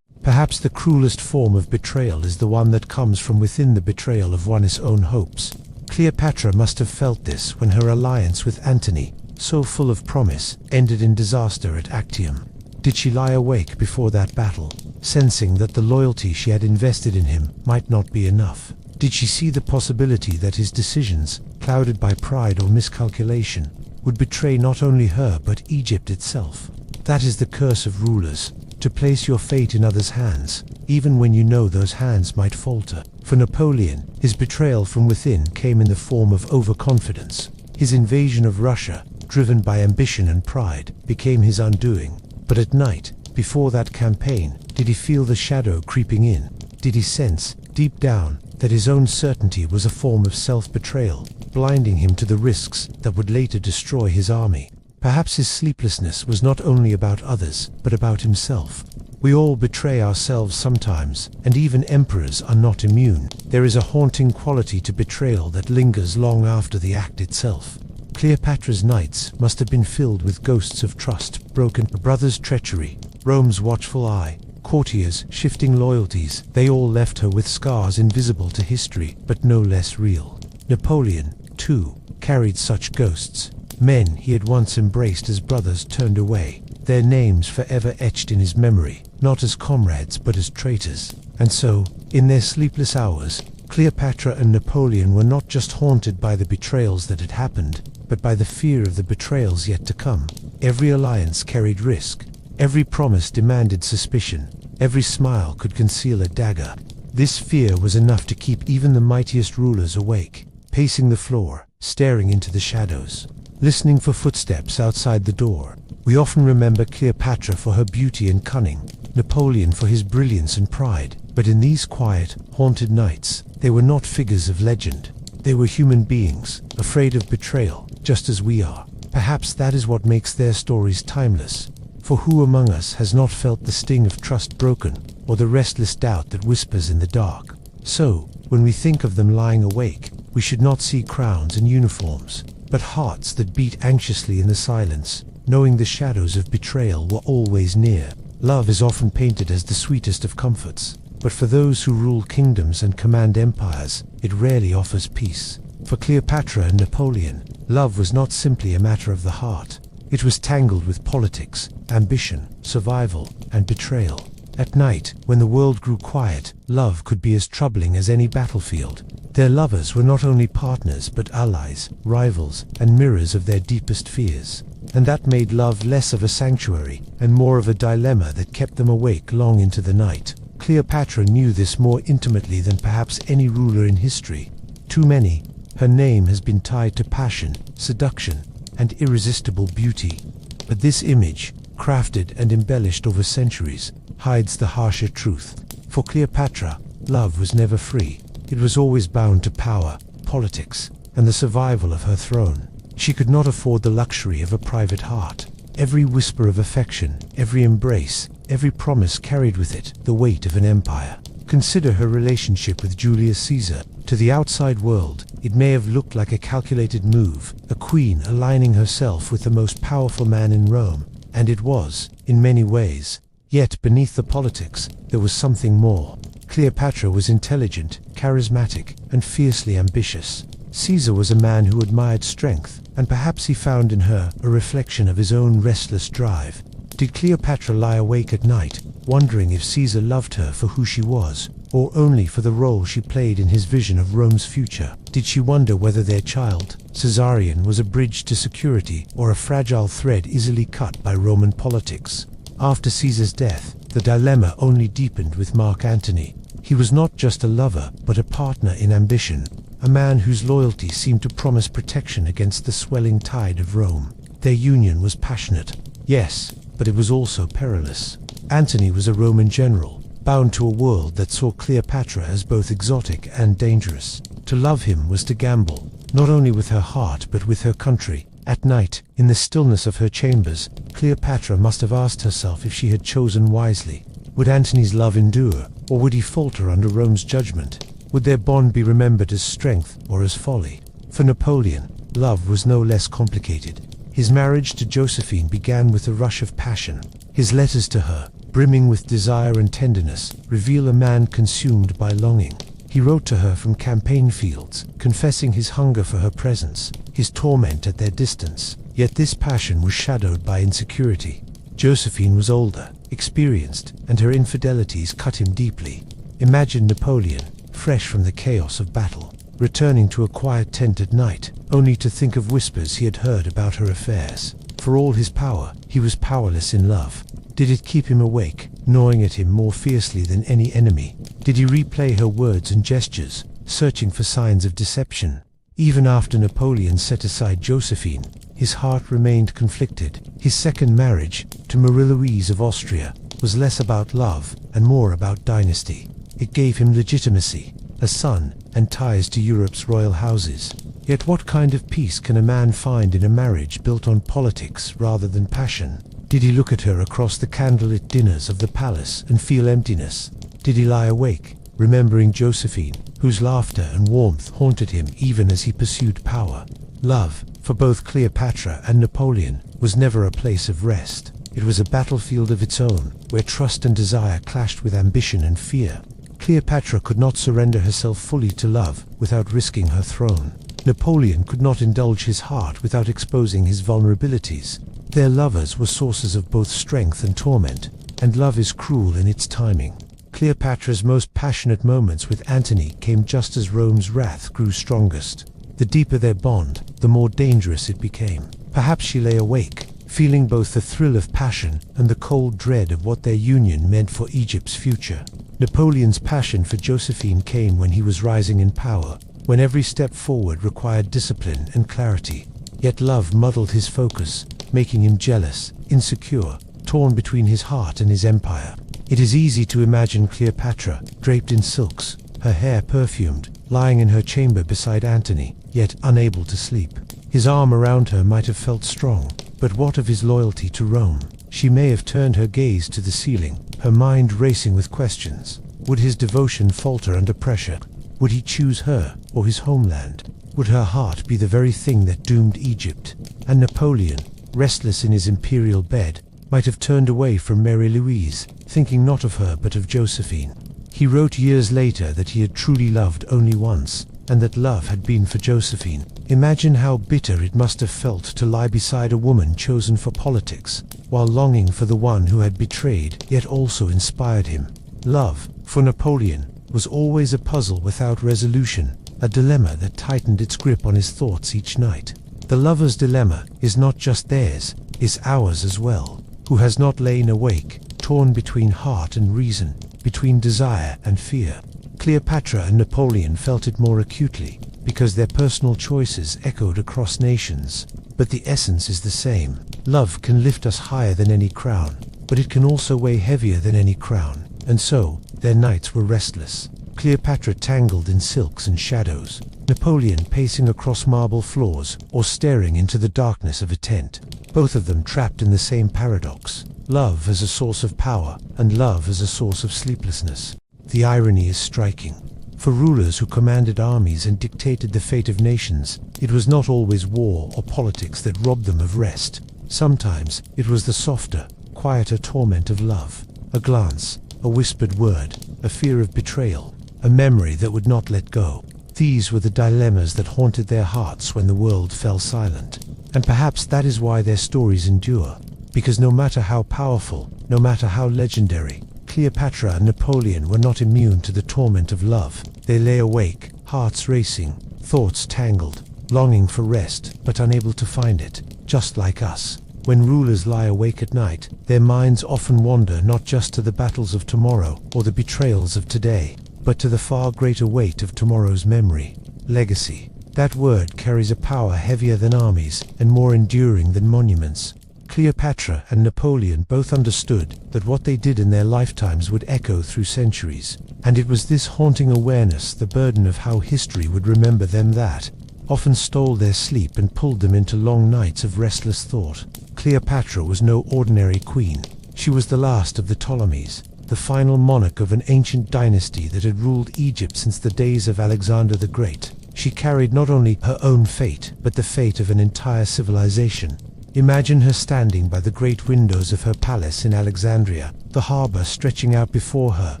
Perhaps the cruelest form of betrayal is the one that comes from within, the betrayal of one's own hopes. Cleopatra must have felt this when her alliance with Antony, so full of promise, ended in disaster at Actium. Did she lie awake before that battle, sensing that the loyalty she had invested in him might not be enough? Did she see the possibility that his decisions, clouded by pride or miscalculation, would betray not only her but Egypt itself? That is the curse of rulers, to place your fate in others' hands, even when you know those hands might falter. For Napoleon, his betrayal from within came in the form of overconfidence. His invasion of Russia, driven by ambition and pride, became his undoing. But at night, before that campaign, did he feel the shadow creeping in? Did he sense, deep down, that his own certainty was a form of self-betrayal, blinding him to the risks that would later destroy his army? Perhaps his sleeplessness was not only about others, but about himself. We all betray ourselves sometimes, and even emperors are not immune. There is a haunting quality to betrayal that lingers long after the act itself. Cleopatra's nights must have been filled with ghosts of trust broken, a brother's treachery, Rome's watchful eye, courtiers' shifting loyalties. They all left her with scars invisible to history, but no less real. Napoleon, too, carried such ghosts. Men he had once embraced as brothers turned away, their names forever etched in his memory, not as comrades but as traitors. And so, in their sleepless hours, Cleopatra and Napoleon were not just haunted by the betrayals that had happened, but by the fear of the betrayals yet to come. Every alliance carried risk. Every promise demanded suspicion. Every smile could conceal a dagger. This fear was enough to keep even the mightiest rulers awake, pacing the floor, staring into the shadows, listening for footsteps outside the door. We often remember Cleopatra for her beauty and cunning, Napoleon for his brilliance and pride. But in these quiet, haunted nights, they were not figures of legend. They were human beings, afraid of betrayal, just as we are. Perhaps that is what makes their stories timeless. For who among us has not felt the sting of trust broken, or the restless doubt that whispers in the dark? So, when we think of them lying awake, we should not see crowns and uniforms, but hearts that beat anxiously in the silence, knowing the shadows of betrayal were always near. Love is often painted as the sweetest of comforts, but for those who rule kingdoms and command empires, it rarely offers peace. For Cleopatra and Napoleon, love was not simply a matter of the heart. It was tangled with politics, ambition, survival, and betrayal. At night, when the world grew quiet, love could be as troubling as any battlefield. Their lovers were not only partners but allies, rivals, and mirrors of their deepest fears. And that made love less of a sanctuary and more of a dilemma that kept them awake long into the night. Cleopatra knew this more intimately than perhaps any ruler in history. Too many, her name has been tied to passion, seduction, and irresistible beauty. But this image, crafted and embellished over centuries, hides the harsher truth. For Cleopatra, love was never free. It was always bound to power, politics, and the survival of her throne. She could not afford the luxury of a private heart. Every whisper of affection, every embrace, every promise carried with it the weight of an empire. Consider her relationship with Julius Caesar. To the outside world, it may have looked like a calculated move, a queen aligning herself with the most powerful man in Rome, and it was, in many ways. Yet beneath the politics, there was something more. Cleopatra was intelligent, charismatic, and fiercely ambitious. Caesar was a man who admired strength, and perhaps he found in her a reflection of his own restless drive. Did Cleopatra lie awake at night, wondering if Caesar loved her for who she was, or only for the role she played in his vision of Rome's future? Did she wonder whether their child, Caesarion, was a bridge to security or a fragile thread easily cut by Roman politics? After Caesar's death, the dilemma only deepened with Mark Antony. He was not just a lover, but a partner in ambition, a man whose loyalty seemed to promise protection against the swelling tide of Rome. Their union was passionate, yes, but it was also perilous. Antony was a Roman general, bound to a world that saw Cleopatra as both exotic and dangerous. To love him was to gamble, not only with her heart but with her country. At night, in the stillness of her chambers, Cleopatra must have asked herself if she had chosen wisely. Would Antony's love endure, or would he falter under Rome's judgment? Would their bond be remembered as strength or as folly? For Napoleon, love was no less complicated. His marriage to Josephine began with a rush of passion. His letters to her, brimming with desire and tenderness, reveal a man consumed by longing. He wrote to her from campaign fields, confessing his hunger for her presence, his torment at their distance. Yet this passion was shadowed by insecurity. Josephine was older, experienced, and her infidelities cut him deeply. Imagine Napoleon, fresh from the chaos of battle, returning to a quiet tent at night, only to think of whispers he had heard about her affairs. For all his power, he was powerless in love. Did it keep him awake, gnawing at him more fiercely than any enemy? Did he replay her words and gestures, searching for signs of deception? Even after Napoleon set aside Josephine, his heart remained conflicted. His second marriage, to Marie-Louise of Austria, was less about love and more about dynasty. It gave him legitimacy, a son, and ties to Europe's royal houses. Yet what kind of peace can a man find in a marriage built on politics rather than passion? Did he look at her across the candlelit dinners of the palace and feel emptiness? Did he lie awake, remembering Josephine, whose laughter and warmth haunted him even as he pursued power? Love, for both Cleopatra and Napoleon, was never a place of rest. It was a battlefield of its own, where trust and desire clashed with ambition and fear. Cleopatra could not surrender herself fully to love without risking her throne. Napoleon could not indulge his heart without exposing his vulnerabilities. Their lovers were sources of both strength and torment, and love is cruel in its timing. Cleopatra's most passionate moments with Antony came just as Rome's wrath grew strongest. The deeper their bond, the more dangerous it became. Perhaps she lay awake, feeling both the thrill of passion and the cold dread of what their union meant for Egypt's future. Napoleon's passion for Josephine came when he was rising in power, when every step forward required discipline and clarity. Yet love muddled his focus, making him jealous, insecure, torn between his heart and his empire. It is easy to imagine Cleopatra, draped in silks, her hair perfumed, lying in her chamber beside Antony, yet unable to sleep. His arm around her might have felt strong, but what of his loyalty to Rome? She may have turned her gaze to the ceiling, her mind racing with questions. Would his devotion falter under pressure? Would he choose her or his homeland? Would her heart be the very thing that doomed Egypt? And Napoleon, restless in his imperial bed, might have turned away from Marie-Louise, thinking not of her but of Josephine. He wrote years later that he had truly loved only once, and that love had been for Josephine. Imagine how bitter it must have felt to lie beside a woman chosen for politics, while longing for the one who had betrayed yet also inspired him. Love, for Napoleon, was always a puzzle without resolution, a dilemma that tightened its grip on his thoughts each night. The lover's dilemma is not just theirs, is ours as well. Who has not lain awake, torn between heart and reason, between desire and fear? Cleopatra and Napoleon felt it more acutely, because their personal choices echoed across nations. But the essence is the same. Love can lift us higher than any crown, but it can also weigh heavier than any crown. And so, their nights were restless. Cleopatra tangled in silks and shadows, Napoleon pacing across marble floors or staring into the darkness of a tent. Both of them trapped in the same paradox. Love as a source of power, and love as a source of sleeplessness. The irony is striking. For rulers who commanded armies and dictated the fate of nations, it was not always war or politics that robbed them of rest. Sometimes it was the softer, quieter torment of love. A glance, a whispered word, a fear of betrayal, a memory that would not let go. These were the dilemmas that haunted their hearts when the world fell silent. And perhaps that is why their stories endure. Because no matter how powerful, no matter how legendary, Cleopatra and Napoleon were not immune to the torment of love. They lay awake, hearts racing, thoughts tangled, longing for rest, but unable to find it, just like us. When rulers lie awake at night, their minds often wander not just to the battles of tomorrow or the betrayals of today, but to the far greater weight of tomorrow's memory. Legacy. That word carries a power heavier than armies and more enduring than monuments. Cleopatra and Napoleon both understood that what they did in their lifetimes would echo through centuries, and it was this haunting awareness, the burden of how history would remember them, that often stole their sleep and pulled them into long nights of restless thought. Cleopatra was no ordinary queen. She was the last of the Ptolemies, the final monarch of an ancient dynasty that had ruled Egypt since the days of Alexander the Great. She carried not only her own fate, but the fate of an entire civilization. Imagine her standing by the great windows of her palace in Alexandria, the harbor stretching out before her,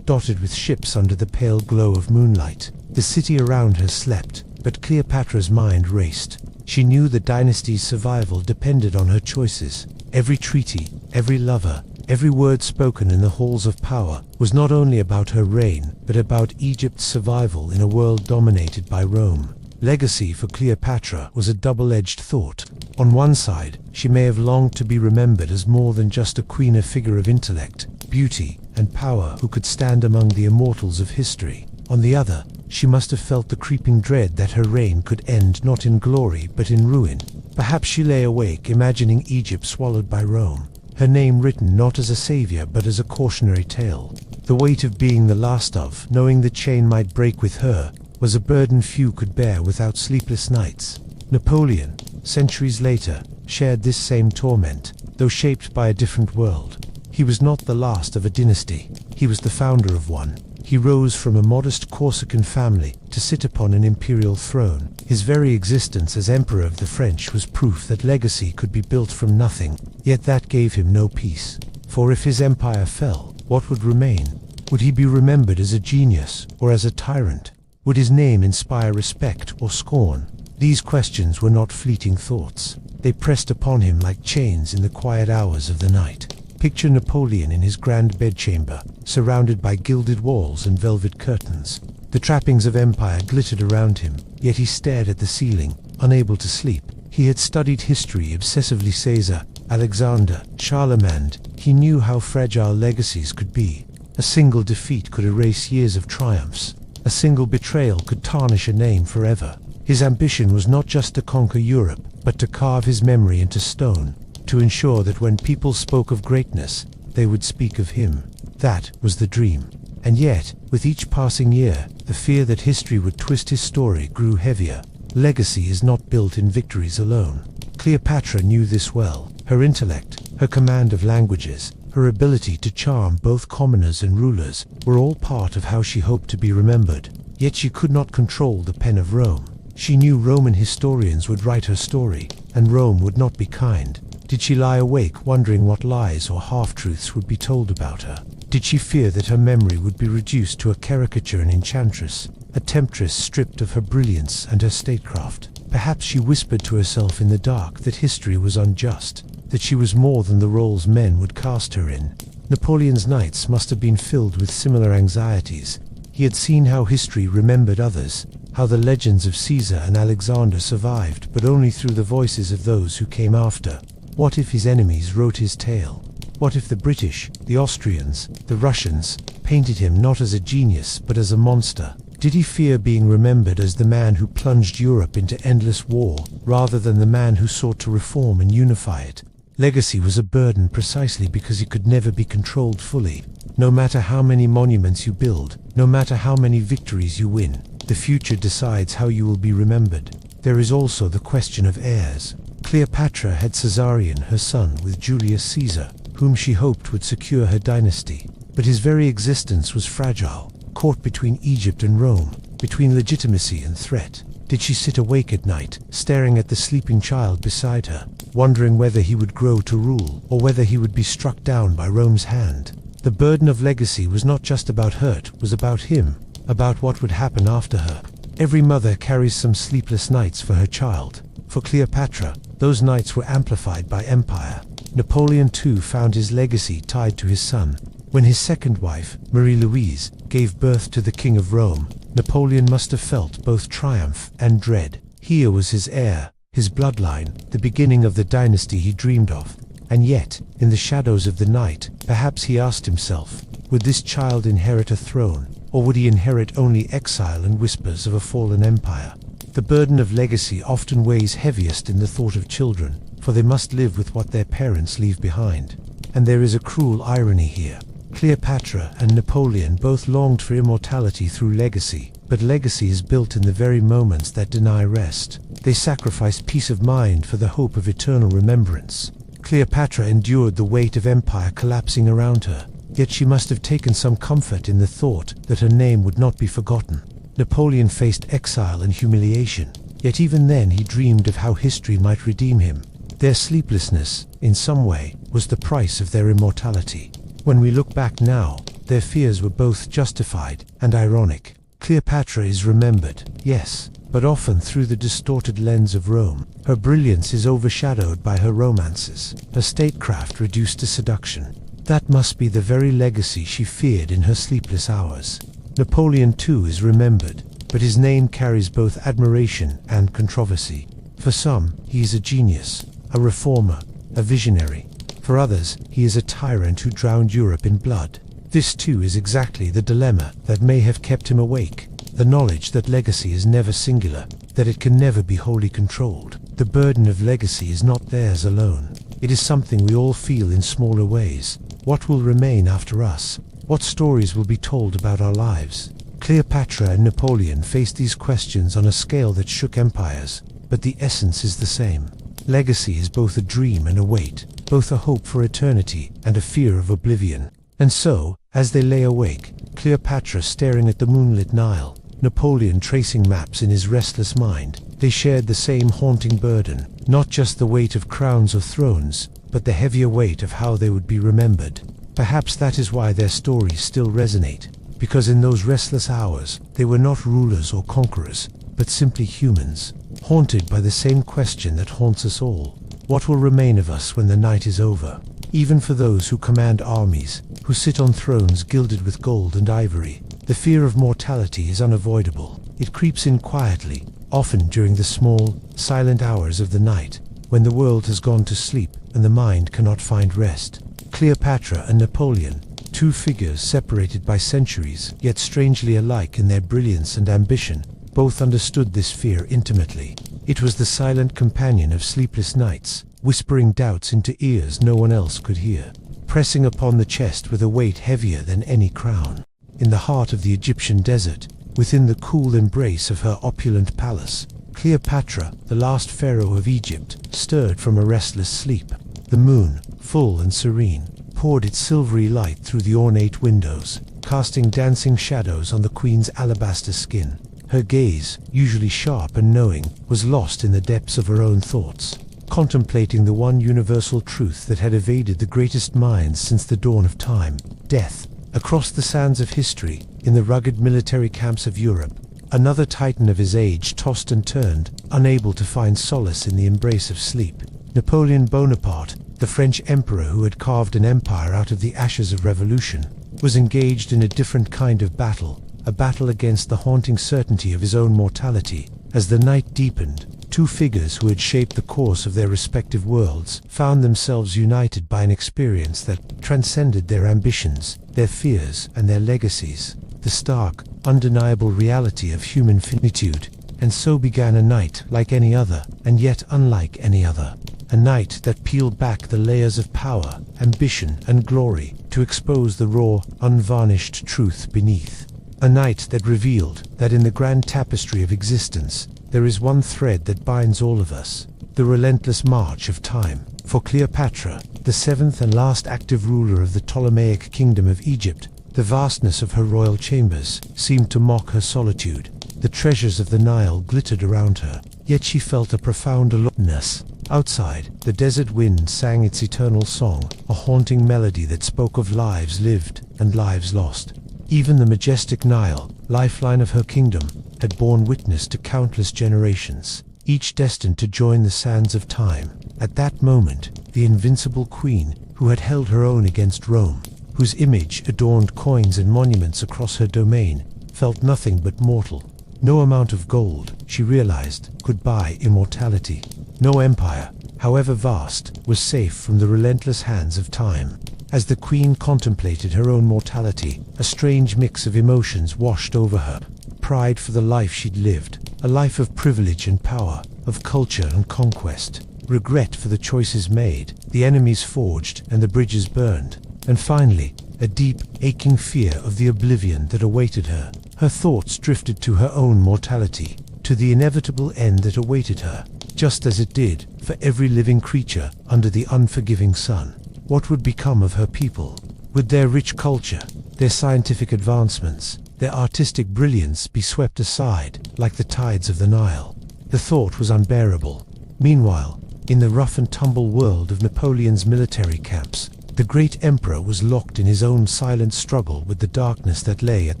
dotted with ships under the pale glow of moonlight. The city around her slept, but Cleopatra's mind raced. She knew the dynasty's survival depended on her choices. Every treaty, every lover, every word spoken in the halls of power was not only about her reign, but about Egypt's survival in a world dominated by Rome. Legacy for Cleopatra was a double-edged thought. On one side, she may have longed to be remembered as more than just a queen, a figure of intellect, beauty, and power who could stand among the immortals of history. On the other, she must have felt the creeping dread that her reign could end not in glory but in ruin. Perhaps she lay awake imagining Egypt swallowed by Rome, her name written not as a savior but as a cautionary tale. The weight of being the last of, knowing the chain might break with her, was a burden few could bear without sleepless nights. Napoleon, centuries later, shared this same torment, though shaped by a different world. He was not the last of a dynasty, he was the founder of one. He rose from a modest Corsican family to sit upon an imperial throne. His very existence as Emperor of the French was proof that legacy could be built from nothing, yet that gave him no peace. For if his empire fell, what would remain? Would he be remembered as a genius or as a tyrant? Would his name inspire respect or scorn? These questions were not fleeting thoughts. They pressed upon him like chains in the quiet hours of the night. Picture Napoleon in his grand bedchamber, surrounded by gilded walls and velvet curtains. The trappings of empire glittered around him, yet he stared at the ceiling, unable to sleep. He had studied history obsessively. Caesar, Alexander, Charlemagne. He knew how fragile legacies could be. A single defeat could erase years of triumphs. A single betrayal could tarnish a name forever. His ambition was not just to conquer Europe, but to carve his memory into stone, to ensure that when people spoke of greatness, they would speak of him. That was the dream. And yet, with each passing year, the fear that history would twist his story grew heavier. Legacy is not built in victories alone. Cleopatra knew this well. Her intellect, her command of languages, her ability to charm both commoners and rulers were all part of how she hoped to be remembered. Yet she could not control the pen of Rome. She knew Roman historians would write her story, and Rome would not be kind. Did she lie awake wondering what lies or half-truths would be told about her? Did she fear that her memory would be reduced to a caricature, an enchantress, a temptress stripped of her brilliance and her statecraft? Perhaps she whispered to herself in the dark that history was unjust, that she was more than the roles men would cast her in. Napoleon's nights must have been filled with similar anxieties. He had seen how history remembered others, how the legends of Caesar and Alexander survived, but only through the voices of those who came after. What if his enemies wrote his tale? What if the British, the Austrians, the Russians painted him not as a genius but as a monster? Did he fear being remembered as the man who plunged Europe into endless war, rather than the man who sought to reform and unify it? Legacy was a burden precisely because it could never be controlled fully. No matter how many monuments you build, no matter how many victories you win, the future decides how you will be remembered. There is also the question of heirs. Cleopatra had Caesarion, her son, with Julius Caesar, whom she hoped would secure her dynasty. But his very existence was fragile, caught between Egypt and Rome, between legitimacy and threat. Did she sit awake at night, staring at the sleeping child beside her, wondering whether he would grow to rule, or whether he would be struck down by Rome's hand? The burden of legacy was not just about her, it was about him, about what would happen after her. Every mother carries some sleepless nights for her child. For Cleopatra, those nights were amplified by empire. Napoleon too found his legacy tied to his son. When his second wife, Marie-Louise, gave birth to the King of Rome, Napoleon must have felt both triumph and dread. Here was his heir, his bloodline, the beginning of the dynasty he dreamed of. And yet, in the shadows of the night, perhaps he asked himself, would this child inherit a throne, or would he inherit only exile and whispers of a fallen empire? The burden of legacy often weighs heaviest in the thought of children, for they must live with what their parents leave behind. And there is a cruel irony here. Cleopatra and Napoleon both longed for immortality through legacy, but legacy is built in the very moments that deny rest. They sacrificed peace of mind for the hope of eternal remembrance. Cleopatra endured the weight of empire collapsing around her, yet she must have taken some comfort in the thought that her name would not be forgotten. Napoleon faced exile and humiliation, yet even then he dreamed of how history might redeem him. Their sleeplessness, in some way, was the price of their immortality. When we look back now, their fears were both justified and ironic. Cleopatra is remembered, yes, but often through the distorted lens of Rome. Her brilliance is overshadowed by her romances, her statecraft reduced to seduction. That must be the very legacy she feared in her sleepless hours. Napoleon too is remembered, but his name carries both admiration and controversy. For some, he is a genius, a reformer, a visionary. For others, he is a tyrant who drowned Europe in blood. This too is exactly the dilemma that may have kept him awake. The knowledge that legacy is never singular, that it can never be wholly controlled. The burden of legacy is not theirs alone. It is something we all feel in smaller ways. What will remain after us? What stories will be told about our lives? Cleopatra and Napoleon faced these questions on a scale that shook empires, but the essence is the same. Legacy is both a dream and a weight, both a hope for eternity and a fear of oblivion. And so, as they lay awake, Cleopatra staring at the moonlit Nile, Napoleon tracing maps in his restless mind, they shared the same haunting burden, not just the weight of crowns or thrones, but the heavier weight of how they would be remembered. Perhaps that is why their stories still resonate, because in those restless hours, they were not rulers or conquerors, but simply humans, haunted by the same question that haunts us all. What will remain of us when the night is over? Even for those who command armies, who sit on thrones gilded with gold and ivory, the fear of mortality is unavoidable. It creeps in quietly, often during the small, silent hours of the night, when the world has gone to sleep and the mind cannot find rest. Cleopatra and Napoleon, two figures separated by centuries, yet strangely alike in their brilliance and ambition, both understood this fear intimately. It was the silent companion of sleepless nights, whispering doubts into ears no one else could hear, pressing upon the chest with a weight heavier than any crown. In the heart of the Egyptian desert, within the cool embrace of her opulent palace, Cleopatra, the last pharaoh of Egypt, stirred from a restless sleep. The moon, full and serene, poured its silvery light through the ornate windows, casting dancing shadows on the queen's alabaster skin. Her gaze, usually sharp and knowing, was lost in the depths of her own thoughts, contemplating the one universal truth that had evaded the greatest minds since the dawn of time: death. Across the sands of history, in the rugged military camps of Europe, another titan of his age tossed and turned, unable to find solace in the embrace of sleep. Napoleon Bonaparte, the French emperor who had carved an empire out of the ashes of revolution, was engaged in a different kind of battle, a battle against the haunting certainty of his own mortality. As the night deepened, two figures who had shaped the course of their respective worlds found themselves united by an experience that transcended their ambitions, their fears, and their legacies, the stark, undeniable reality of human finitude. And so began a night like any other, and yet unlike any other. A night that peeled back the layers of power, ambition, and glory to expose the raw, unvarnished truth beneath. A night that revealed that in the grand tapestry of existence, there is one thread that binds all of us: the relentless march of time. For Cleopatra, the seventh and last active ruler of the Ptolemaic kingdom of Egypt, the vastness of her royal chambers seemed to mock her solitude. The treasures of the Nile glittered around her, yet she felt a profound aloneness. Outside, the desert wind sang its eternal song, a haunting melody that spoke of lives lived and lives lost. Even the majestic Nile, lifeline of her kingdom, had borne witness to countless generations, each destined to join the sands of time. At that moment, the invincible queen, who had held her own against Rome, whose image adorned coins and monuments across her domain, felt nothing but mortal. No amount of gold, she realized, could buy immortality. No empire, however vast, was safe from the relentless hands of time. As the queen contemplated her own mortality, a strange mix of emotions washed over her. Pride for the life she'd lived, a life of privilege and power, of culture and conquest. Regret for the choices made, the enemies forged, and the bridges burned. And finally, a deep, aching fear of the oblivion that awaited her. Her thoughts drifted to her own mortality, to the inevitable end that awaited her, just as it did for every living creature under the unforgiving sun. What would become of her people? Would their rich culture, their scientific advancements, their artistic brilliance be swept aside like the tides of the Nile? The thought was unbearable. Meanwhile, In the rough-and-tumble world of Napoleon's military camps, the great emperor was locked in his own silent struggle with the darkness that lay at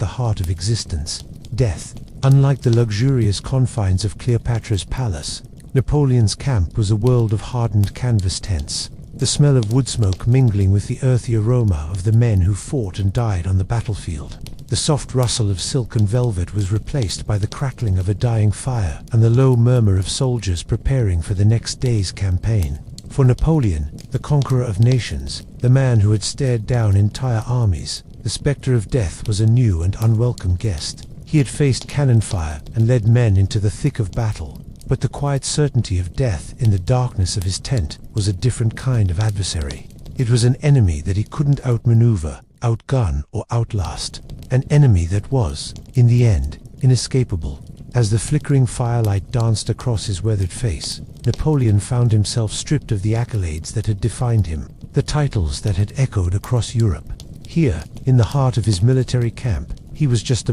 the heart of existence, death. Unlike the luxurious confines of Cleopatra's palace, Napoleon's camp was a world of hardened canvas tents, the smell of wood smoke mingling with the earthy aroma of the men who fought and died on the battlefield. The soft rustle of silk and velvet was replaced by the crackling of a dying fire and the low murmur of soldiers preparing for the next day's campaign. For Napoleon, the conqueror of nations, the man who had stared down entire armies, the spectre of death was a new and unwelcome guest. He had faced cannon fire and led men into the thick of battle, but the quiet certainty of death in the darkness of his tent was a different kind of adversary. It was an enemy that he couldn't outmaneuver, outgun, or outlast. An enemy that was, in the end, inescapable. As the flickering firelight danced across his weathered face, Napoleon found himself stripped of the accolades that had defined him, the titles that had echoed across Europe. Here, in the heart of his military camp, he was just a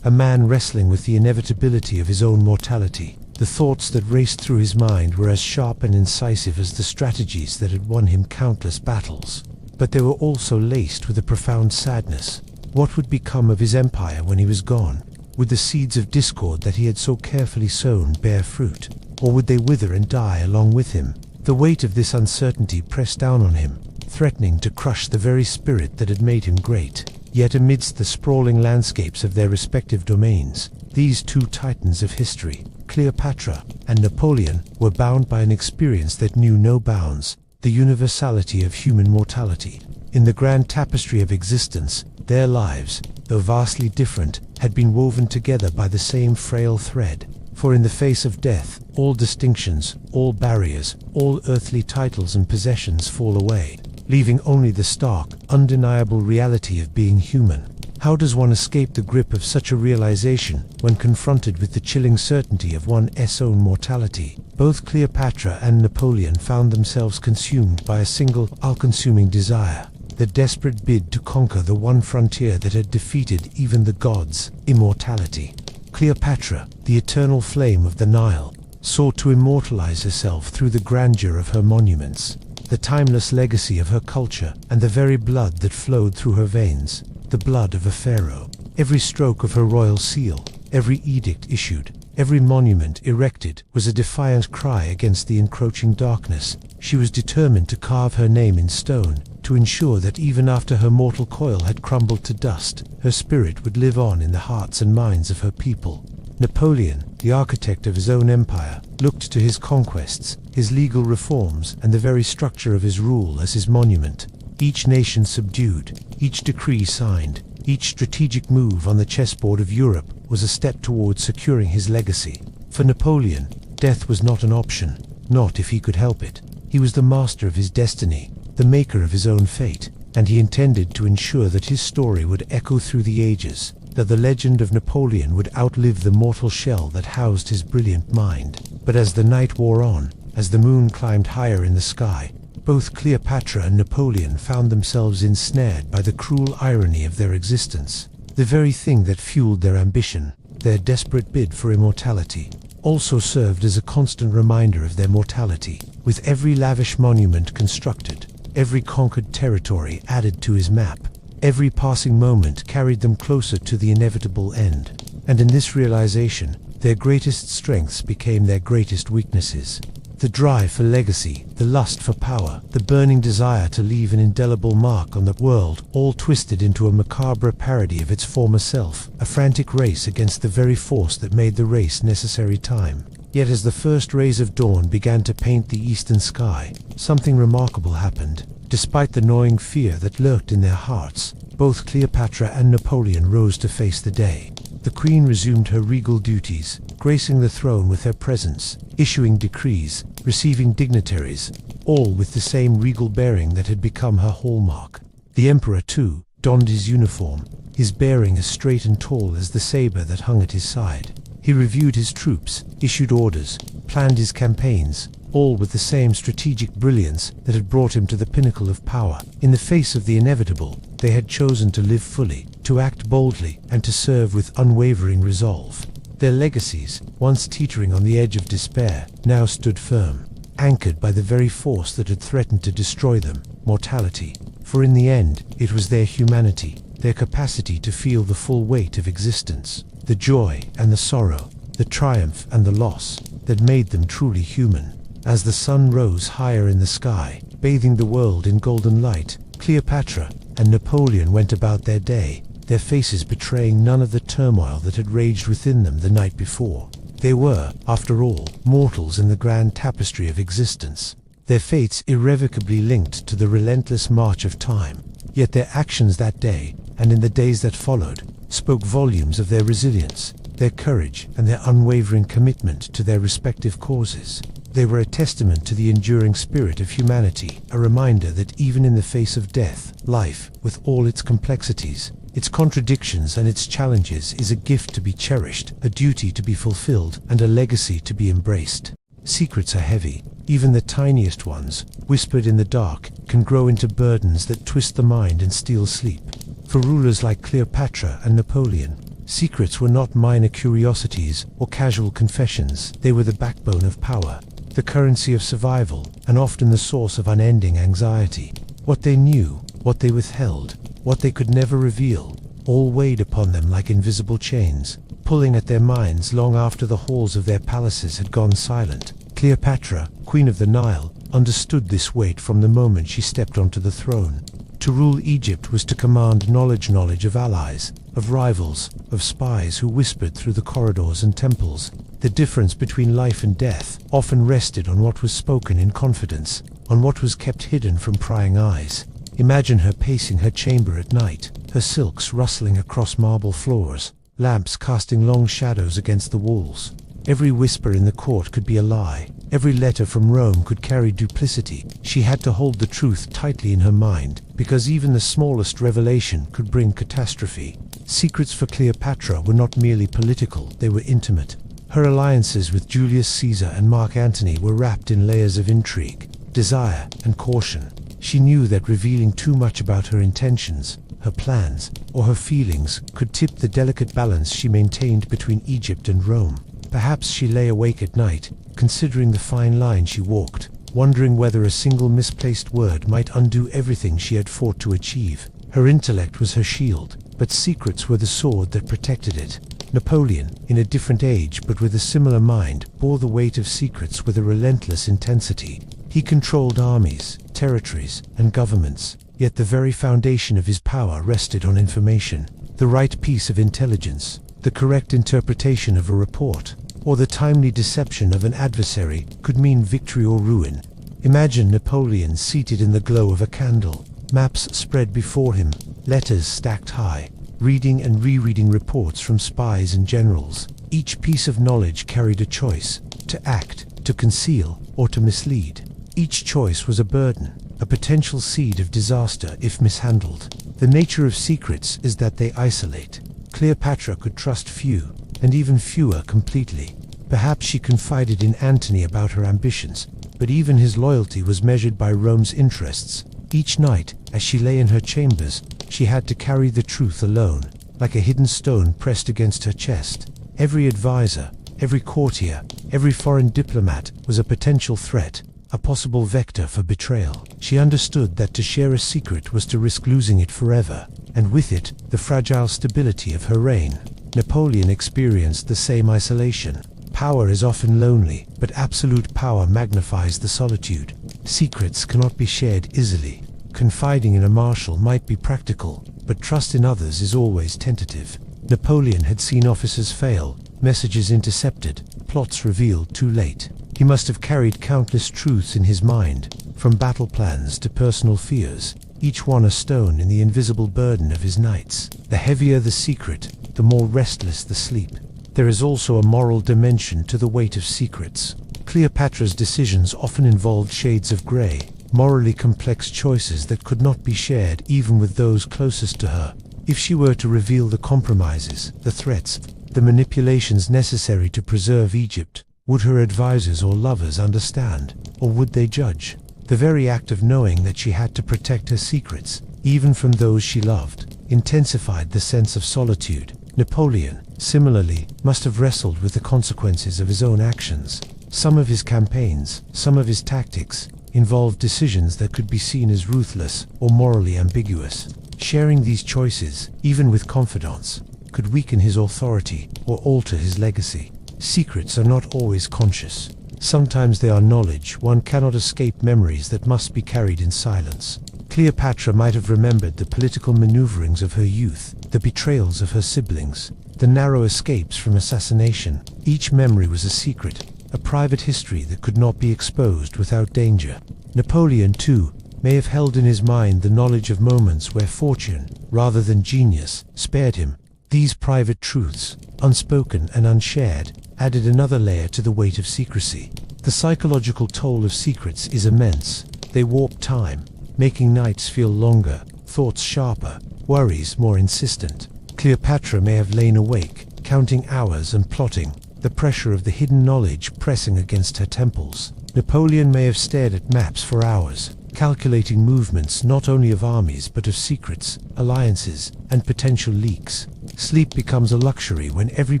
man wrestling with the inevitability of his own mortality. The thoughts that raced through his mind were as sharp and incisive as the strategies that had won him countless battles. But they were also laced with a profound sadness. What would become of his empire when he was gone? Would the seeds of discord that he had so carefully sown bear fruit? Or would they wither and die along with him? The weight of this uncertainty pressed down on him, threatening to crush the very spirit that had made him great. Yet amidst the sprawling landscapes of their respective domains, these two titans of history, Cleopatra and Napoleon, were bound by an experience that knew no bounds, the universality of human mortality. In the grand tapestry of existence, their lives, though vastly different, had been woven together by the same frail thread. For in the face of death, all distinctions, all barriers, all earthly titles and possessions fall away, leaving only the stark, undeniable reality of being human. How does one escape the grip of such a realization when confronted with the chilling certainty of one's own mortality? Both Cleopatra and Napoleon found themselves consumed by a single, all-consuming desire, the desperate bid to conquer the one frontier that had defeated even the gods, immortality. Cleopatra, the eternal flame of the Nile, sought to immortalize herself through the grandeur of her monuments, the timeless legacy of her culture, and the very blood that flowed through her veins, the blood of a pharaoh. Every stroke of her royal seal, every edict issued, every monument erected was a defiant cry against the encroaching darkness. She was determined to carve her name in stone, to ensure that even after her mortal coil had crumbled to dust, her spirit would live on in the hearts and minds of her people. Napoleon, the architect of his own empire, looked to his conquests, his legal reforms, and the very structure of his rule as his monument. Each nation subdued, each decree signed, each strategic move on the chessboard of Europe was a step towards securing his legacy. For Napoleon, death was not an option, not if he could help it. He was the master of his destiny, the maker of his own fate, and he intended to ensure that his story would echo through the ages, that the legend of Napoleon would outlive the mortal shell that housed his brilliant mind. But as the night wore on, as the moon climbed higher in the sky, both Cleopatra and Napoleon found themselves ensnared by the cruel irony of their existence. The very thing that fueled their ambition, their desperate bid for immortality, also served as a constant reminder of their mortality. With every lavish monument constructed, every conquered territory added to his map, every passing moment carried them closer to the inevitable end. And in this realization, their greatest strengths became their greatest weaknesses. The drive for legacy, the lust for power, the burning desire to leave an indelible mark on the world, all twisted into a macabre parody of its former self, a frantic race against the very force that made the race necessary time. Yet as the first rays of dawn began to paint the eastern sky, something remarkable happened. Despite the gnawing fear that lurked in their hearts, both Cleopatra and Napoleon rose to face the day. The queen resumed her regal duties, gracing the throne with her presence, issuing decrees, receiving dignitaries, all with the same regal bearing that had become her hallmark. The emperor, too, donned his uniform, his bearing as straight and tall as the saber that hung at his side. He reviewed his troops, issued orders, planned his campaigns, all with the same strategic brilliance that had brought him to the pinnacle of power. In the face of the inevitable, they had chosen to live fully, to act boldly, and to serve with unwavering resolve. Their legacies, once teetering on the edge of despair, now stood firm. anchored by the very force that had threatened to destroy them, mortality. For in the end, it was their humanity, their capacity to feel the full weight of existence, the joy and the sorrow, the triumph and the loss, that made them truly human. As the sun rose higher in the sky, bathing the world in golden light, Cleopatra and Napoleon went about their day, their faces betraying none of the turmoil that had raged within them the night before. They were, after all, mortals in the grand tapestry of existence, their fates irrevocably linked to the relentless march of time. Yet their actions that day, and in the days that followed, spoke volumes of their resilience, their courage, and their unwavering commitment to their respective causes. They were a testament to the enduring spirit of humanity, a reminder that even in the face of death, life, with all its complexities, its contradictions and its challenges, is a gift to be cherished, a duty to be fulfilled, and a legacy to be embraced. Secrets are heavy. Even the tiniest ones, whispered in the dark, can grow into burdens that twist the mind and steal sleep. For rulers like Cleopatra and Napoleon, secrets were not minor curiosities or casual confessions. They were the backbone of power, the currency of survival, and often the source of unending anxiety. What they knew, what they withheld, what they could never reveal, all weighed upon them like invisible chains, pulling at their minds long after the halls of their palaces had gone silent. Cleopatra, Queen of the Nile, understood this weight from the moment she stepped onto the throne. To rule Egypt was to command knowledge of allies, of rivals, of spies who whispered through the corridors and temples. The difference between life and death often rested on what was spoken in confidence, on what was kept hidden from prying eyes. Imagine her pacing her chamber at night, her silks rustling across marble floors, lamps casting long shadows against the walls. Every whisper in the court could be a lie. Every letter from Rome could carry duplicity. She had to hold the truth tightly in her mind, because even the smallest revelation could bring catastrophe. Secrets for Cleopatra were not merely political, they were intimate. Her alliances with Julius Caesar and Mark Antony were wrapped in layers of intrigue, desire, and caution. She knew that revealing too much about her intentions, her plans, or her feelings could tip the delicate balance she maintained between Egypt and Rome. Perhaps she lay awake at night, considering the fine line she walked, wondering whether a single misplaced word might undo everything she had fought to achieve. Her intellect was her shield, but secrets were the sword that protected it. Napoleon, in a different age but with a similar mind, bore the weight of secrets with a relentless intensity. He controlled armies, territories, and governments, yet the very foundation of his power rested on information. The right piece of intelligence, the correct interpretation of a report, or the timely deception of an adversary could mean victory or ruin. Imagine Napoleon seated in the glow of a candle, maps spread before him, letters stacked high, reading and rereading reports from spies and generals. Each piece of knowledge carried a choice: to act, to conceal, or to mislead. Each choice was a burden, a potential seed of disaster if mishandled. The nature of secrets is that they isolate. Cleopatra could trust few, and even fewer completely. Perhaps she confided in Antony about her ambitions, but even his loyalty was measured by Rome's interests. Each night, as she lay in her chambers, she had to carry the truth alone, like a hidden stone pressed against her chest. Every advisor, every courtier, every foreign diplomat was a potential threat, a possible vector for betrayal. She understood that to share a secret was to risk losing it forever, and with it, the fragile stability of her reign. Napoleon experienced the same isolation. Power is often lonely, but absolute power magnifies the solitude. Secrets cannot be shared easily. Confiding in a marshal might be practical, but trust in others is always tentative. Napoleon had seen officers fail, messages intercepted, plots revealed too late. He must have carried countless truths in his mind, from battle plans to personal fears, each one a stone in the invisible burden of his nights. The heavier the secret, the more restless the sleep. There is also a moral dimension to the weight of secrets. Cleopatra's decisions often involved shades of grey, morally complex choices that could not be shared even with those closest to her. If she were to reveal the compromises, the threats, the manipulations necessary to preserve Egypt, would her advisors or lovers understand, or would they judge? The very act of knowing that she had to protect her secrets, even from those she loved, intensified the sense of solitude. Napoleon, similarly, must have wrestled with the consequences of his own actions. Some of his campaigns, some of his tactics, involved decisions that could be seen as ruthless or morally ambiguous. Sharing these choices, even with confidants, could weaken his authority or alter his legacy. Secrets are not always conscious. Sometimes they are knowledge one cannot escape, memories that must be carried in silence. Cleopatra might have remembered the political maneuverings of her youth, the betrayals of her siblings, the narrow escapes from assassination. Each memory was a secret, a private history that could not be exposed without danger. Napoleon, too, may have held in his mind the knowledge of moments where fortune, rather than genius, spared him. These private truths, unspoken and unshared, added another layer to the weight of secrecy. The psychological toll of secrets is immense. They warp time, making nights feel longer, thoughts sharper, worries more insistent. Cleopatra may have lain awake, counting hours and plotting, the pressure of the hidden knowledge pressing against her temples. Napoleon may have stared at maps for hours, calculating movements not only of armies but of secrets, alliances, and potential leaks. Sleep becomes a luxury when every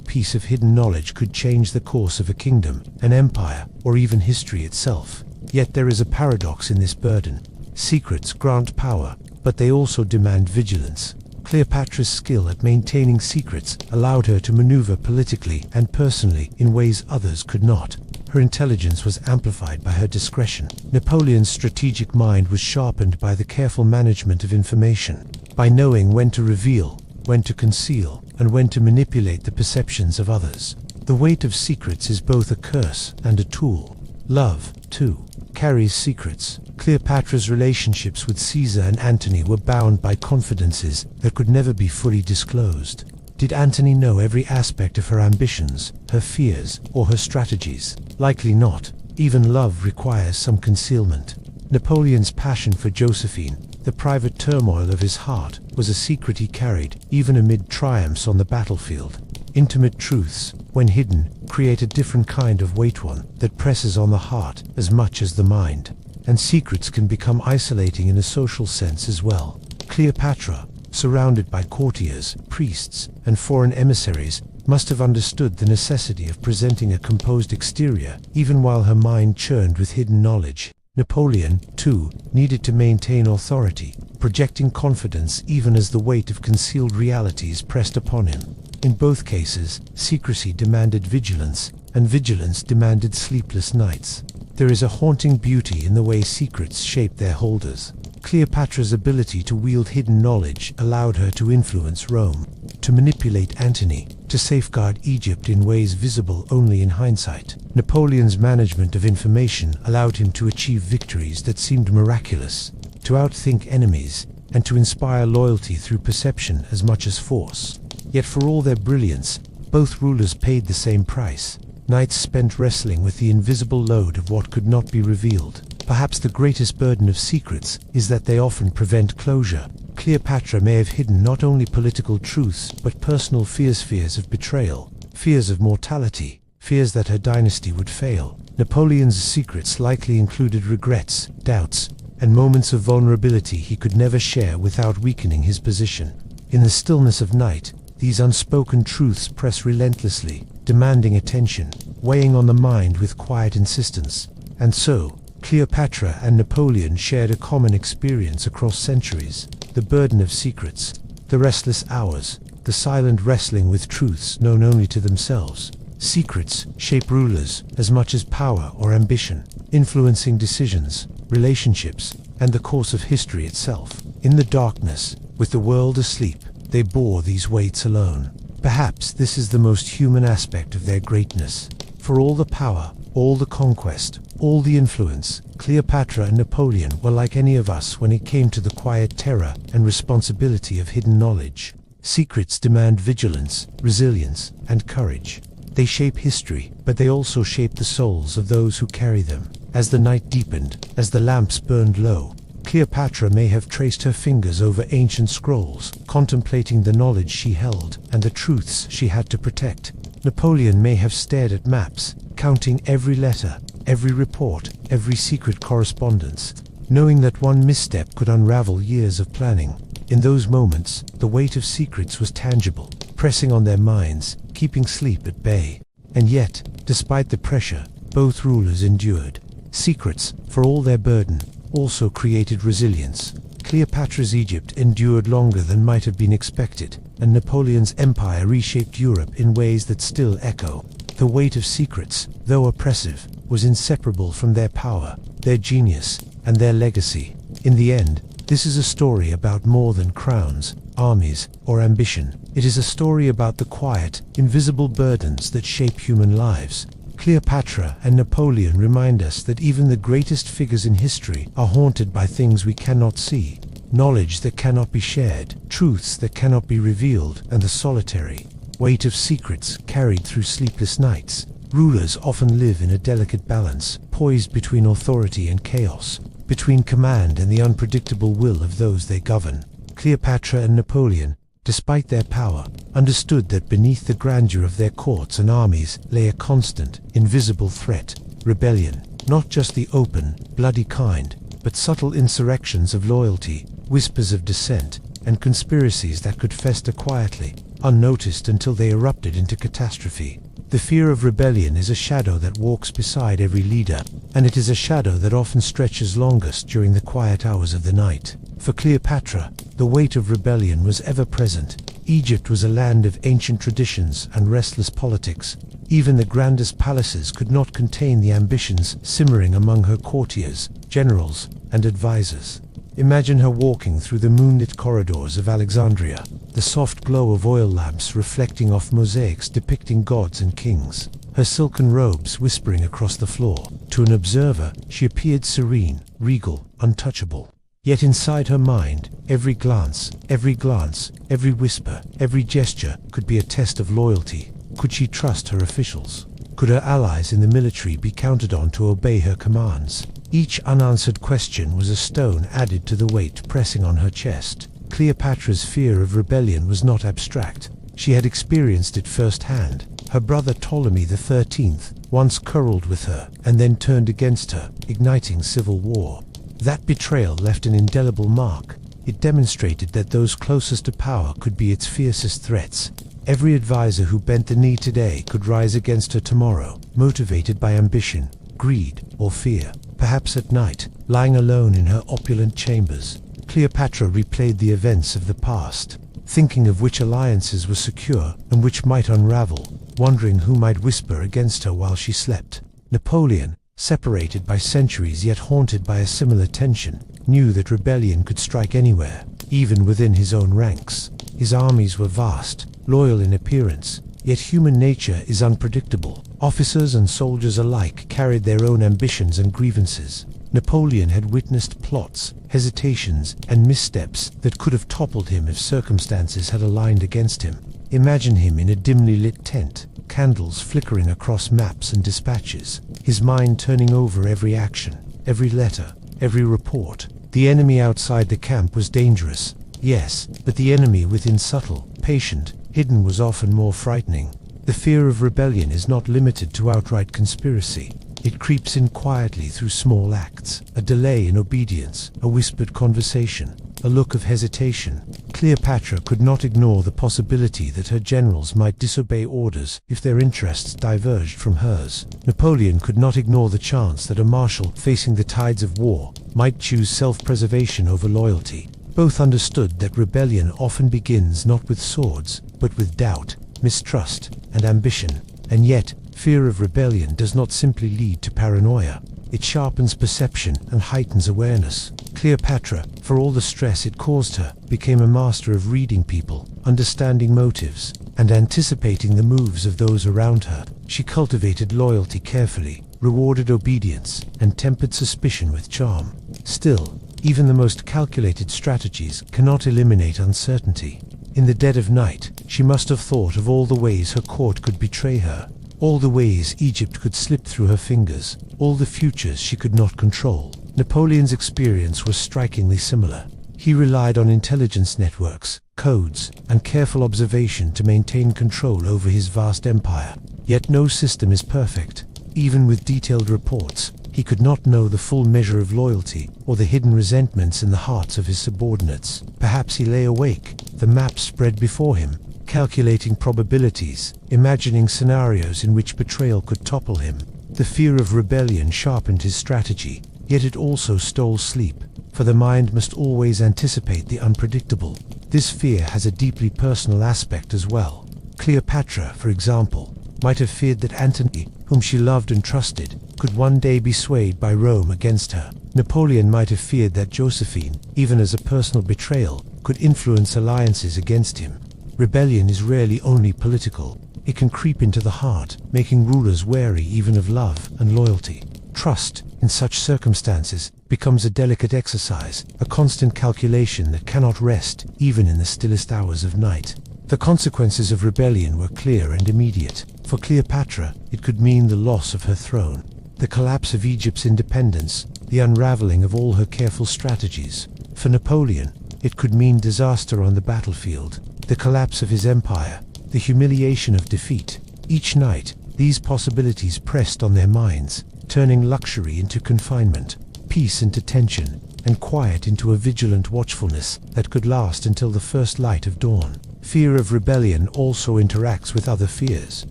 piece of hidden knowledge could change the course of a kingdom, an empire, or even history itself. Yet there is a paradox in this burden. Secrets grant power, but they also demand vigilance. Cleopatra's skill at maintaining secrets allowed her to maneuver politically and personally in ways others could not. Her intelligence was amplified by her discretion. Napoleon's strategic mind was sharpened by the careful management of information, by knowing when to reveal, when to conceal, and when to manipulate the perceptions of others. The weight of secrets is both a curse and a tool. Love, too, carries secrets. Cleopatra's relationships with Caesar and Antony were bound by confidences that could never be fully disclosed. Did Antony know every aspect of her ambitions, her fears, or her strategies? Likely not. Even love requires some concealment. Napoleon's passion for Josephine, the private turmoil of his heart, was a secret he carried, even amid triumphs on the battlefield. Intimate truths, when hidden, create a different kind of weight, one that presses on the heart as much as the mind. And secrets can become isolating in a social sense as well. Cleopatra, surrounded by courtiers, priests, and foreign emissaries, must have understood the necessity of presenting a composed exterior, even while her mind churned with hidden knowledge. Napoleon, too, needed to maintain authority, projecting confidence even as the weight of concealed realities pressed upon him. In both cases, secrecy demanded vigilance, and vigilance demanded sleepless nights. There is a haunting beauty in the way secrets shape their holders. Cleopatra's ability to wield hidden knowledge allowed her to influence Rome, to manipulate Antony, to safeguard Egypt in ways visible only in hindsight. Napoleon's management of information allowed him to achieve victories that seemed miraculous, to outthink enemies, and to inspire loyalty through perception as much as force. Yet for all their brilliance, both rulers paid the same price. Nights spent wrestling with the invisible load of what could not be revealed. Perhaps the greatest burden of secrets is that they often prevent closure. Cleopatra may have hidden not only political truths but personal fears of betrayal, fears of mortality, fears that her dynasty would fail. Napoleon's secrets likely included regrets, doubts, and moments of vulnerability he could never share without weakening his position. In the stillness of night, these unspoken truths press relentlessly, demanding attention, weighing on the mind with quiet insistence. And so, Cleopatra and Napoleon shared a common experience across centuries: the burden of secrets, the restless hours, the silent wrestling with truths known only to themselves. Secrets shape rulers as much as power or ambition, influencing decisions, relationships, and the course of history itself. In the darkness, with the world asleep, they bore these weights alone. Perhaps this is the most human aspect of their greatness. For all the power, all the conquest, all the influence, Cleopatra and Napoleon were like any of us when it came to the quiet terror and responsibility of hidden knowledge. Secrets demand vigilance, resilience, and courage. They shape history, but they also shape the souls of those who carry them. As the night deepened, as the lamps burned low, Cleopatra may have traced her fingers over ancient scrolls, contemplating the knowledge she held and the truths she had to protect. Napoleon may have stared at maps, counting every letter, every report, every secret correspondence, knowing that one misstep could unravel years of planning. In those moments, the weight of secrets was tangible, pressing on their minds, keeping sleep at bay. And yet, despite the pressure, both rulers endured. Secrets, for all their burden, also created resilience. Cleopatra's Egypt endured longer than might have been expected, and Napoleon's empire reshaped Europe in ways that still echo. The weight of secrets, though oppressive, was inseparable from their power, their genius, and their legacy. In the end, this is a story about more than crowns, armies, or ambition. It is a story about the quiet, invisible burdens that shape human lives. Cleopatra and Napoleon remind us that even the greatest figures in history are haunted by things we cannot see, knowledge that cannot be shared, truths that cannot be revealed, and the solitary weight of secrets carried through sleepless nights. Rulers often live in a delicate balance, poised between authority and chaos, between command and the unpredictable will of those they govern. Cleopatra and Napoleon, despite their power, understood that beneath the grandeur of their courts and armies lay a constant, invisible threat: rebellion. Not just the open, bloody kind, but subtle insurrections of loyalty, whispers of dissent, and conspiracies that could fester quietly, unnoticed until they erupted into catastrophe. The fear of rebellion is a shadow that walks beside every leader, and it is a shadow that often stretches longest during the quiet hours of the night. For Cleopatra, the weight of rebellion was ever present. Egypt was a land of ancient traditions and restless politics. Even the grandest palaces could not contain the ambitions simmering among her courtiers, generals, and advisors. Imagine her walking through the moonlit corridors of Alexandria, the soft glow of oil lamps reflecting off mosaics depicting gods and kings, her silken robes whispering across the floor. To an observer, she appeared serene, regal, untouchable. Yet inside her mind, every glance, every whisper, every gesture could be a test of loyalty. Could she trust her officials? Could her allies in the military be counted on to obey her commands? Each unanswered question was a stone added to the weight pressing on her chest. Cleopatra's fear of rebellion was not abstract. She had experienced it firsthand. Her brother Ptolemy XIII once quarreled with her and then turned against her, igniting civil war. That betrayal left an indelible mark. It demonstrated that those closest to power could be its fiercest threats. Every advisor who bent the knee today could rise against her tomorrow, motivated by ambition, greed, or fear. Perhaps at night, lying alone in her opulent chambers, Cleopatra replayed the events of the past, thinking of which alliances were secure and which might unravel, wondering who might whisper against her while she slept. Napoleon, separated by centuries yet haunted by a similar tension, knew that rebellion could strike anywhere, even within his own ranks. His armies were vast, loyal in appearance, yet human nature is unpredictable. Officers and soldiers alike carried their own ambitions and grievances. Napoleon had witnessed plots, hesitations, and missteps that could have toppled him if circumstances had aligned against him. Imagine him in a dimly lit tent, candles flickering across maps and dispatches, his mind turning over every action, every letter, every report. The enemy outside the camp was dangerous, yes, but the enemy within, subtle, patient, hidden, was often more frightening. The fear of rebellion is not limited to outright conspiracy. It creeps in quietly through small acts: a delay in obedience, a whispered conversation, a look of hesitation. Cleopatra could not ignore the possibility that her generals might disobey orders if their interests diverged from hers. Napoleon could not ignore the chance that a marshal facing the tides of war might choose self-preservation over loyalty. Both understood that rebellion often begins not with swords, but with doubt, mistrust, and ambition. And yet, fear of rebellion does not simply lead to paranoia. It sharpens perception and heightens awareness. Cleopatra, for all the stress it caused her, became a master of reading people, understanding motives, and anticipating the moves of those around her. She cultivated loyalty carefully, rewarded obedience, and tempered suspicion with charm. Still, even the most calculated strategies cannot eliminate uncertainty. In the dead of night, she must have thought of all the ways her court could betray her, all the ways Egypt could slip through her fingers, all the futures she could not control. Napoleon's experience was strikingly similar. He relied on intelligence networks, codes, and careful observation to maintain control over his vast empire. Yet no system is perfect. Even with detailed reports, he could not know the full measure of loyalty or the hidden resentments in the hearts of his subordinates. Perhaps he lay awake, the map spread before him, calculating probabilities, imagining scenarios in which betrayal could topple him. The fear of rebellion sharpened his strategy, yet it also stole sleep, for the mind must always anticipate the unpredictable. This fear has a deeply personal aspect as well. Cleopatra, for example, might have feared that Antony, whom she loved and trusted, could one day be swayed by Rome against her. Napoleon might have feared that Josephine, even as a personal betrayal, could influence alliances against him. Rebellion is rarely only political. It can creep into the heart, making rulers wary even of love and loyalty. Trust, in such circumstances, becomes a delicate exercise, a constant calculation that cannot rest even in the stillest hours of night. The consequences of rebellion were clear and immediate. For Cleopatra, it could mean the loss of her throne, the collapse of Egypt's independence, the unraveling of all her careful strategies. For Napoleon, it could mean disaster on the battlefield, the collapse of his empire, the humiliation of defeat. Each night, these possibilities pressed on their minds, turning luxury into confinement, peace into tension, and quiet into a vigilant watchfulness that could last until the first light of dawn. Fear of rebellion also interacts with other fears: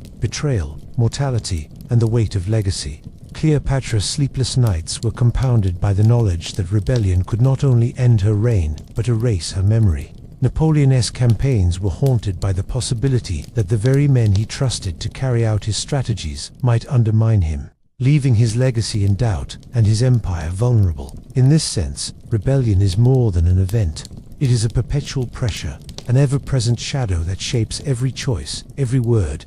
betrayal, mortality, and the weight of legacy. Cleopatra's sleepless nights were compounded by the knowledge that rebellion could not only end her reign, but erase her memory. Napoleon's campaigns were haunted by the possibility that the very men he trusted to carry out his strategies might undermine him, leaving his legacy in doubt and his empire vulnerable. In this sense, rebellion is more than an event. It is a perpetual pressure, an ever-present shadow that shapes every choice, every word,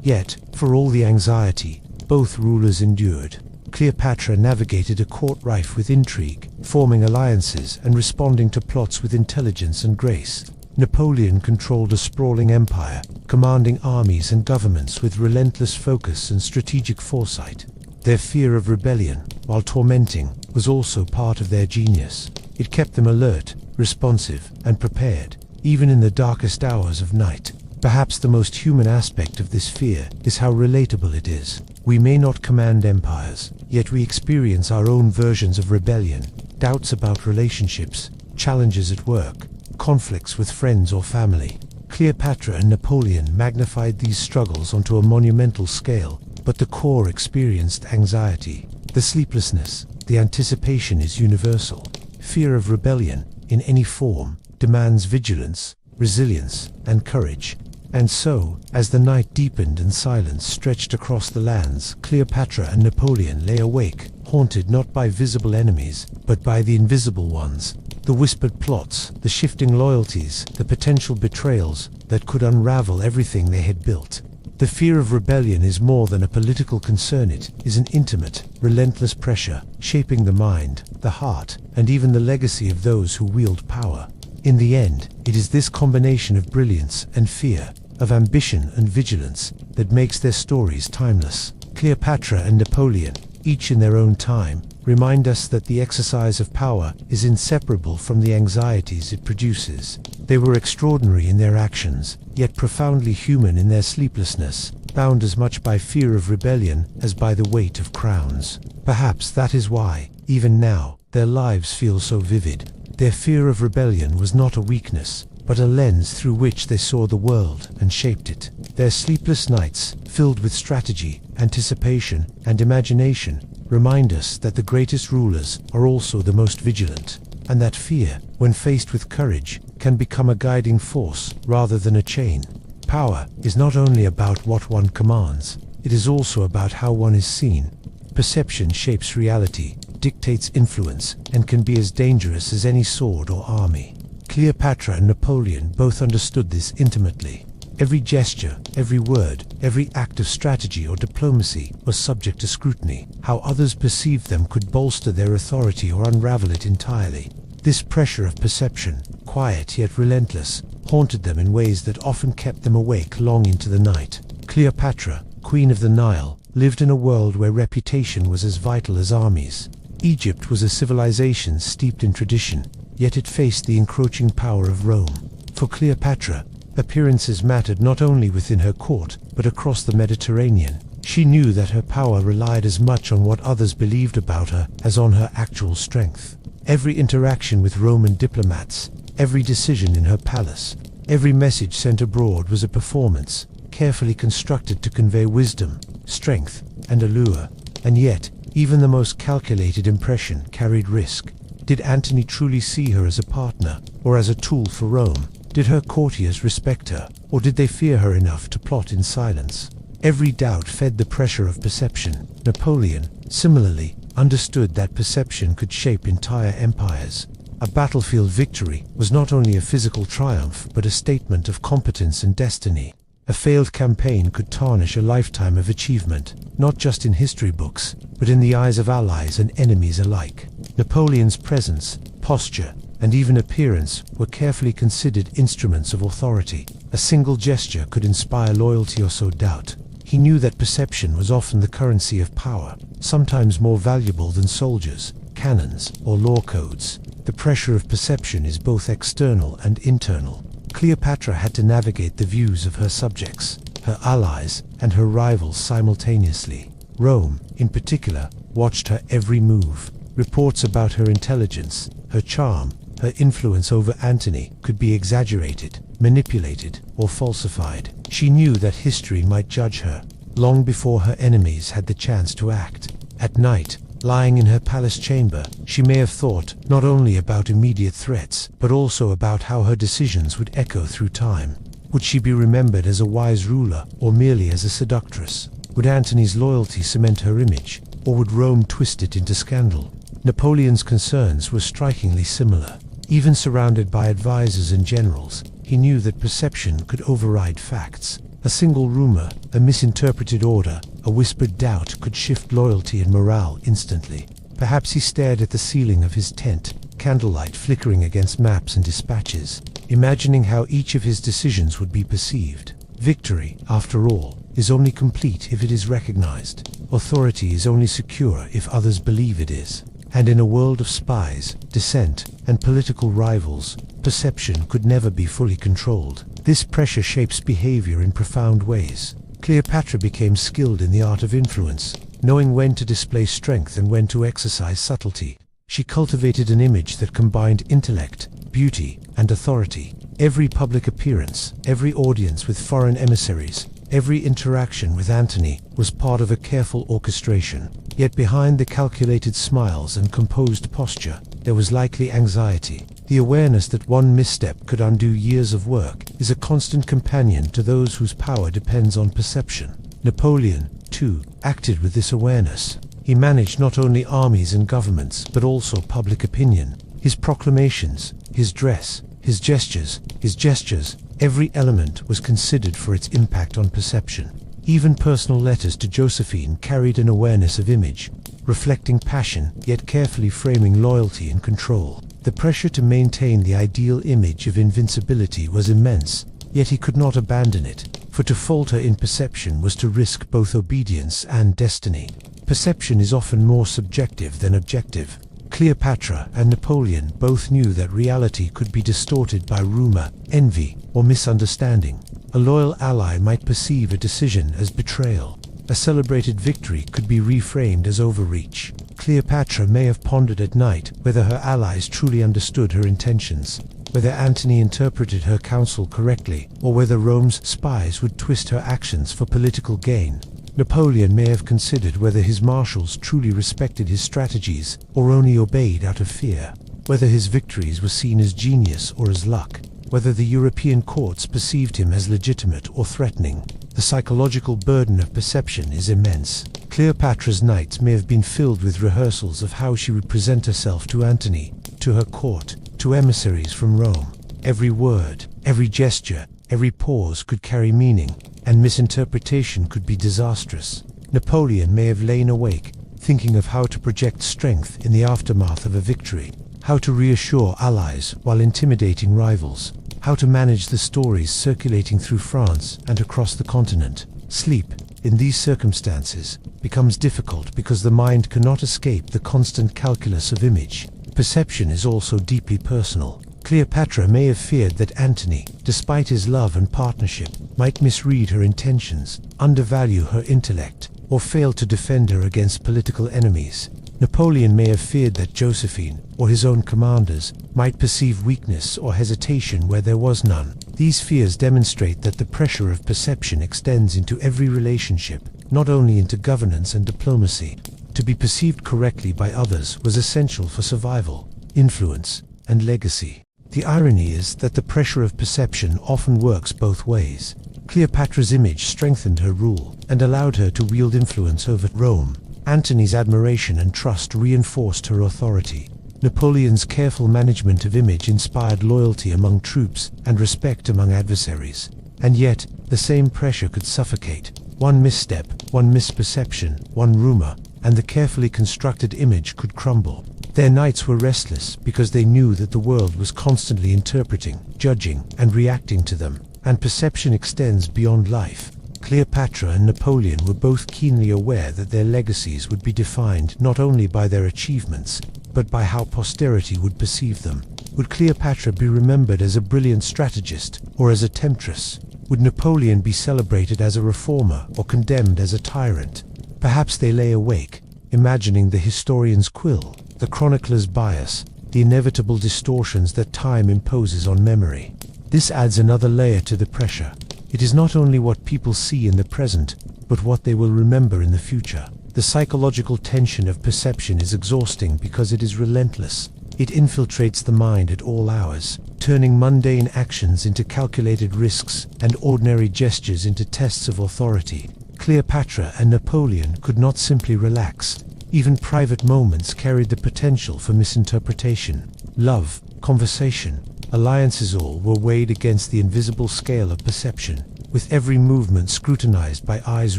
Yet, for all the anxiety, both rulers endured. Cleopatra navigated a court rife with intrigue, forming alliances and responding to plots with intelligence and grace. Napoleon controlled a sprawling empire, commanding armies and governments with relentless focus and strategic foresight. Their fear of rebellion, while tormenting, was also part of their genius. It kept them alert, responsive, and prepared, even in the darkest hours of night. Perhaps the most human aspect of this fear is how relatable it is. We may not command empires, yet we experience our own versions of rebellion, doubts about relationships, challenges at work, conflicts with friends or family. Cleopatra and Napoleon magnified these struggles onto a monumental scale, but the core experienced anxiety. The sleeplessness, the anticipation is universal. Fear of rebellion, in any form, demands vigilance, resilience, and courage. And so, as the night deepened and silence stretched across the lands, Cleopatra and Napoleon lay awake, haunted not by visible enemies, but by the invisible ones. The whispered plots, the shifting loyalties, the potential betrayals that could unravel everything they had built. The fear of rebellion is more than a political concern. It is an intimate, relentless pressure, shaping the mind, the heart, and even the legacy of those who wield power. In the end, it is this combination of brilliance and fear, of ambition and vigilance, that makes their stories timeless. Cleopatra and Napoleon, each in their own time, remind us that the exercise of power is inseparable from the anxieties it produces. They were extraordinary in their actions, yet profoundly human in their sleeplessness, bound as much by fear of rebellion as by the weight of crowns. Perhaps that is why, even now, their lives feel so vivid. Their fear of rebellion was not a weakness, but a lens through which they saw the world and shaped it. Their sleepless nights, filled with strategy, anticipation, and imagination, remind us that the greatest rulers are also the most vigilant, and that fear, when faced with courage, can become a guiding force rather than a chain. Power is not only about what one commands, it is also about how one is seen. Perception shapes reality, dictates influence, and can be as dangerous as any sword or army. Cleopatra and Napoleon both understood this intimately. Every gesture, every word, every act of strategy or diplomacy was subject to scrutiny. How others perceived them could bolster their authority or unravel it entirely. This pressure of perception, quiet yet relentless, haunted them in ways that often kept them awake long into the night. Cleopatra, Queen of the Nile, lived in a world where reputation was as vital as armies. Egypt was a civilization steeped in tradition, yet it faced the encroaching power of Rome. For Cleopatra, appearances mattered not only within her court, but across the Mediterranean. She knew that her power relied as much on what others believed about her as on her actual strength. Every interaction with Roman diplomats, every decision in her palace, every message sent abroad was a performance, carefully constructed to convey wisdom, strength, and allure. And yet, even the most calculated impression carried risk. Did Antony truly see her as a partner, or as a tool for Rome? Did her courtiers respect her, or did they fear her enough to plot in silence? Every doubt fed the pressure of perception. Napoleon, similarly, understood that perception could shape entire empires. A battlefield victory was not only a physical triumph, but a statement of competence and destiny. A failed campaign could tarnish a lifetime of achievement, not just in history books, but in the eyes of allies and enemies alike. Napoleon's presence, posture, and even appearance were carefully considered instruments of authority. A single gesture could inspire loyalty or sow doubt. He knew that perception was often the currency of power, sometimes more valuable than soldiers, cannons, or law codes. The pressure of perception is both external and internal. Cleopatra had to navigate the views of her subjects, her allies, and her rivals simultaneously. Rome, in particular, watched her every move. Reports about her intelligence, her charm, her influence over Antony could be exaggerated, manipulated, or falsified. She knew that history might judge her, long before her enemies had the chance to act. At night, lying in her palace chamber, she may have thought not only about immediate threats, but also about how her decisions would echo through time. Would she be remembered as a wise ruler, or merely as a seductress? Would Antony's loyalty cement her image, or would Rome twist it into scandal? Napoleon's concerns were strikingly similar. Even surrounded by advisors and generals, he knew that perception could override facts. A single rumor, a misinterpreted order, a whispered doubt could shift loyalty and morale instantly. Perhaps he stared at the ceiling of his tent, candlelight flickering against maps and dispatches, imagining how each of his decisions would be perceived. Victory, after all, is only complete if it is recognized. Authority is only secure if others believe it is. And in a world of spies, dissent, and political rivals, perception could never be fully controlled. This pressure shapes behavior in profound ways. Cleopatra became skilled in the art of influence, knowing when to display strength and when to exercise subtlety. She cultivated an image that combined intellect, beauty, and authority. Every public appearance, every audience with foreign emissaries, every interaction with Antony was part of a careful orchestration. Yet behind the calculated smiles and composed posture, there was likely anxiety. The awareness that one misstep could undo years of work is a constant companion to those whose power depends on perception. Napoleon, too, acted with this awareness. He managed not only armies and governments, but also public opinion. His proclamations, his dress, his gestures, every element was considered for its impact on perception. Even personal letters to Josephine carried an awareness of image, reflecting passion, yet carefully framing loyalty and control. The pressure to maintain the ideal image of invincibility was immense, yet he could not abandon it, for to falter in perception was to risk both obedience and destiny. Perception is often more subjective than objective. Cleopatra and Napoleon both knew that reality could be distorted by rumor, envy, or misunderstanding. A loyal ally might perceive a decision as betrayal. A celebrated victory could be reframed as overreach. Cleopatra may have pondered at night whether her allies truly understood her intentions, whether Antony interpreted her counsel correctly, or whether Rome's spies would twist her actions for political gain. Napoleon may have considered whether his marshals truly respected his strategies or only obeyed out of fear, whether his victories were seen as genius or as luck, whether the European courts perceived him as legitimate or threatening. The psychological burden of perception is immense. Cleopatra's nights may have been filled with rehearsals of how she would present herself to Antony, to her court, to emissaries from Rome. Every word, every gesture, every pause could carry meaning, and misinterpretation could be disastrous. Napoleon may have lain awake, thinking of how to project strength in the aftermath of a victory, how to reassure allies while intimidating rivals, how to manage the stories circulating through France and across the continent. Sleep, in these circumstances, becomes difficult because the mind cannot escape the constant calculus of image. Perception is also deeply personal. Cleopatra may have feared that Antony, despite his love and partnership, might misread her intentions, undervalue her intellect, or fail to defend her against political enemies. Napoleon may have feared that Josephine, or his own commanders, might perceive weakness or hesitation where there was none. These fears demonstrate that the pressure of perception extends into every relationship, not only into governance and diplomacy. To be perceived correctly by others was essential for survival, influence, and legacy. The irony is that the pressure of perception often works both ways. Cleopatra's image strengthened her rule and allowed her to wield influence over Rome. Antony's admiration and trust reinforced her authority. Napoleon's careful management of image inspired loyalty among troops and respect among adversaries. And yet, the same pressure could suffocate. One misstep, one misperception, one rumor, and the carefully constructed image could crumble. Their nights were restless because they knew that the world was constantly interpreting, judging, and reacting to them. And perception extends beyond life. Cleopatra and Napoleon were both keenly aware that their legacies would be defined not only by their achievements, but by how posterity would perceive them. Would Cleopatra be remembered as a brilliant strategist or as a temptress? Would Napoleon be celebrated as a reformer or condemned as a tyrant? Perhaps they lay awake, imagining the historian's quill, the chronicler's bias, the inevitable distortions that time imposes on memory. This adds another layer to the pressure. It is not only what people see in the present, but what they will remember in the future. The psychological tension of perception is exhausting because it is relentless. It infiltrates the mind at all hours, turning mundane actions into calculated risks and ordinary gestures into tests of authority. Cleopatra and Napoleon could not simply relax. Even private moments carried the potential for misinterpretation. Love, conversation, alliances, all were weighed against the invisible scale of perception, with every movement scrutinized by eyes